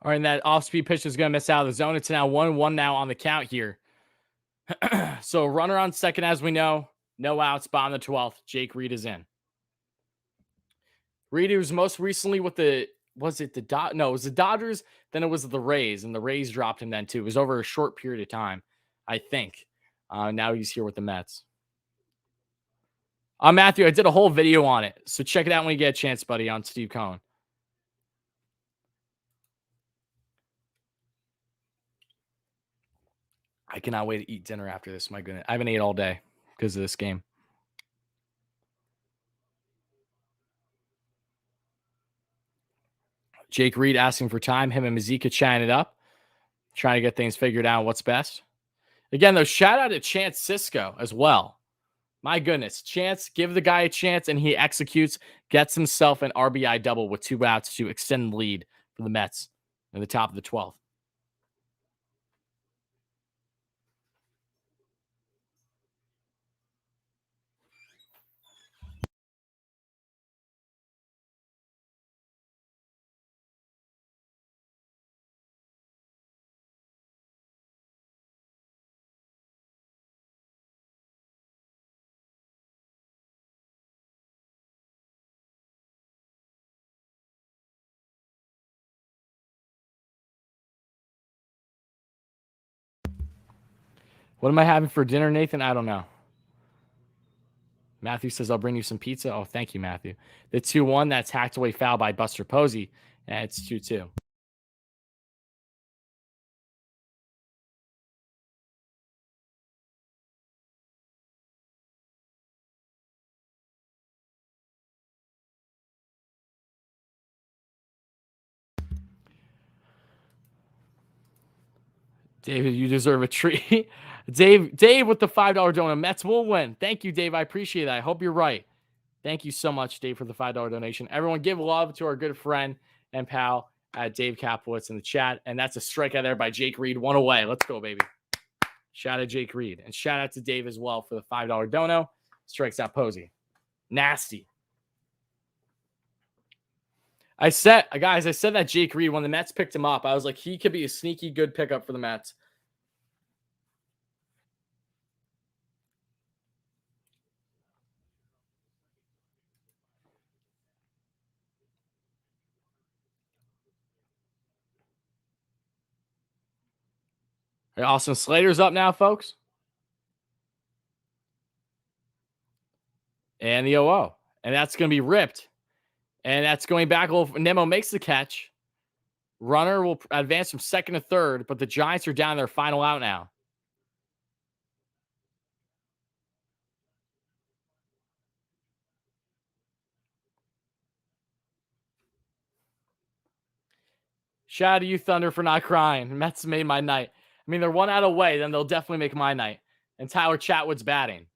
All right, and that off-speed pitch is going to miss out of the zone. It's now 1-1 now on the count here. So runner on second, as we know. No outs, bottom of the 12th. Jake Reed is in. Reed was most recently with it was the Dodgers, then it was the Rays, and the Rays dropped him then too. It was over a short period of time, I think. Now he's here with the Mets. Matthew, I did a whole video on it, so check it out when you get a chance, buddy, on Steve Cohen. I cannot wait to eat dinner after this. My goodness. I haven't ate all day because of this game. Jake Reed asking for time. Him and Mazika chatting it up, trying to get things figured out what's best. Again, though, shout out to Chance Cisco as well. My goodness. Chance, give the guy a chance, and he executes, gets himself an RBI double with 2 outs to extend the lead for the Mets in the top of the 12th. What am I having for dinner, Nathan? I don't know. Matthew says, I'll bring you some pizza. Oh, thank you, Matthew. The 2-1, that's hacked away foul by Buster Posey. And it's 2-2. David, you deserve a treat. Dave with the $5 donation. Mets will win. Thank you, Dave. I appreciate that. I hope you're right. Thank you so much, Dave, for the $5 donation. Everyone give love to our good friend and pal Dave Kaplowitz in the chat. And that's a strikeout there by Jake Reed. One away. Let's go, baby. Shout out Jake Reed. And shout out to Dave as well for the $5 dono. Strikes out Posey. Nasty. I said that Jake Reed, when the Mets picked him up, I was like, he could be a sneaky good pickup for the Mets. Austin Slater's up now, folks. And the 0-0. And that's going to be ripped. And that's going back. Nemo makes the catch. Runner will advance from second to third, but the Giants are down their final out now. Shout out to you, Thunder, for not crying. Mets made my night. I mean, they're 1 out away, then they'll definitely make my night. And Tyler Chatwood's batting.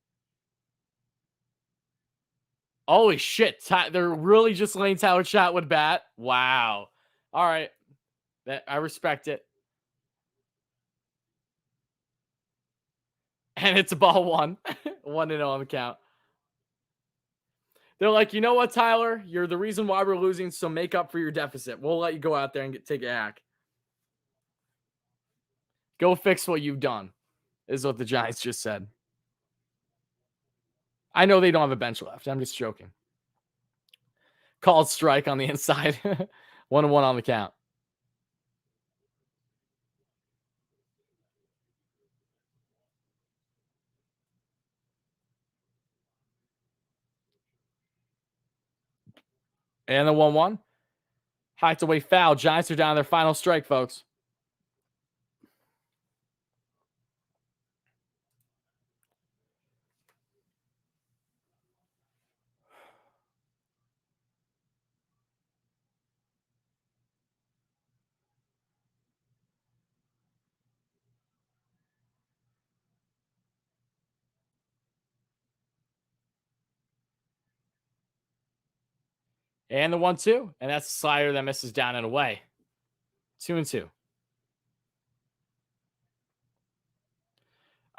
Holy shit. They're really just letting Tyler Chatwood bat? Wow. All right. I respect it. And it's a ball 1. 1-0 on the count. They're like, you know what, Tyler? You're the reason why we're losing, so make up for your deficit. We'll let you go out there and take a hack. Go fix what you've done, is what the Giants just said. I know they don't have a bench left. I'm just joking. Called strike on the inside. 1-1 on the count. And the 1-1. Hiked away foul. Giants are down their final strike, folks. And the 1-2. And that's a slider that misses down and away. 2-2.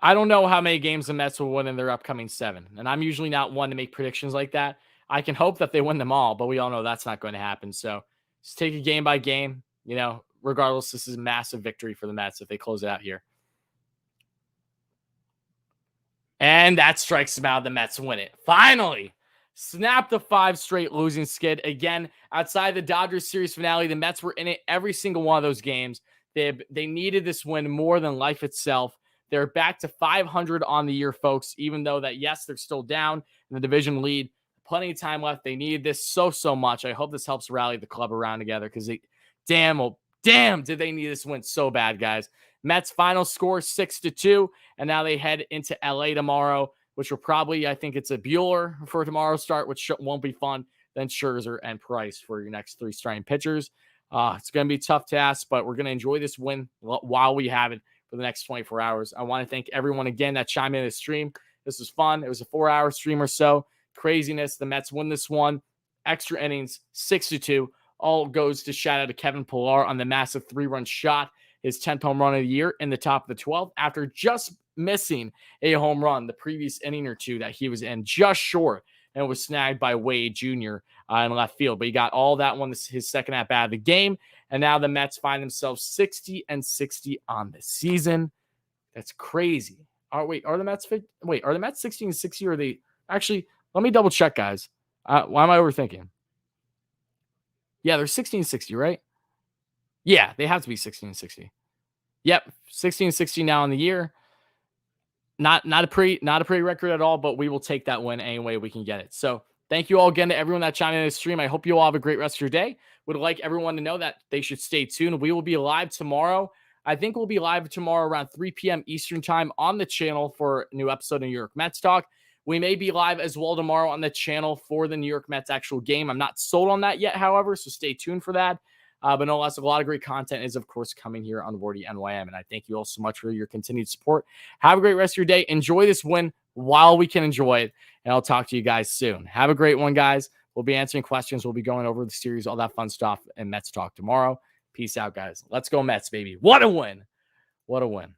I don't know how many games the Mets will win in their upcoming 7. And I'm usually not one to make predictions like that. I can hope that they win them all, but we all know that's not going to happen. So just take it game by game. You know, regardless, this is a massive victory for the Mets if they close it out here. And that strikes them out. The Mets win it. Finally. Snap the 5 straight losing skid. Again, outside the Dodgers series finale, the Mets were in it every single one of those games. They needed this win more than life itself. They're back to 500 on the year, folks, even though that, yes, they're still down in the division lead. Plenty of time left. They needed this so much. I hope this helps rally the club around together because damn, did they need this win so bad, guys. Mets final score 6-2, and now they head into LA tomorrow, which will probably, I think it's a Bueller for tomorrow's start, which won't be fun. Then Scherzer and Price for your next 3 starting pitchers. It's going to be a tough task, but we're going to enjoy this win while we have it for the next 24 hours. I want to thank everyone again that chimed in the stream. This was fun. It was a 4-hour stream or so. Craziness. The Mets win this one. Extra innings, 6-2. All goes to shout out to Kevin Pillar on the massive 3-run shot, his 10th home run of the year in the top of the 12th after just missing a home run the previous inning or two that he was in, just short, and was snagged by Wade Jr. In left field. But he got all that one, his second at bat of the game, and now the Mets find themselves 60-60 on the season. That's crazy. Are the Mets 60-60 or are they actually? Let me double check, guys. Why am I overthinking? Yeah, they're 16-60, right? Yeah, they have to be 16-60. Yep, 16-60 now in the year. not a pretty record at all, but we will take that win any way we can get it. So thank you all again to everyone that chimed in the stream. I hope you all have a great rest of your day. Would like everyone to know that they should stay tuned. We will be live tomorrow. I think we'll be live tomorrow around 3 p.m. Eastern time on the channel for a new episode of New York Mets Talk. We may be live as well tomorrow on the channel for the New York Mets actual game. I'm not sold on that yet, however, so stay tuned for that. But no less, a lot of great content is, of course, coming here on WardyNYM. And I thank you all so much for your continued support. Have a great rest of your day. Enjoy this win while we can enjoy it. And I'll talk to you guys soon. Have a great one, guys. We'll be answering questions. We'll be going over the series, all that fun stuff, and Mets Talk tomorrow. Peace out, guys. Let's go Mets, baby. What a win. What a win.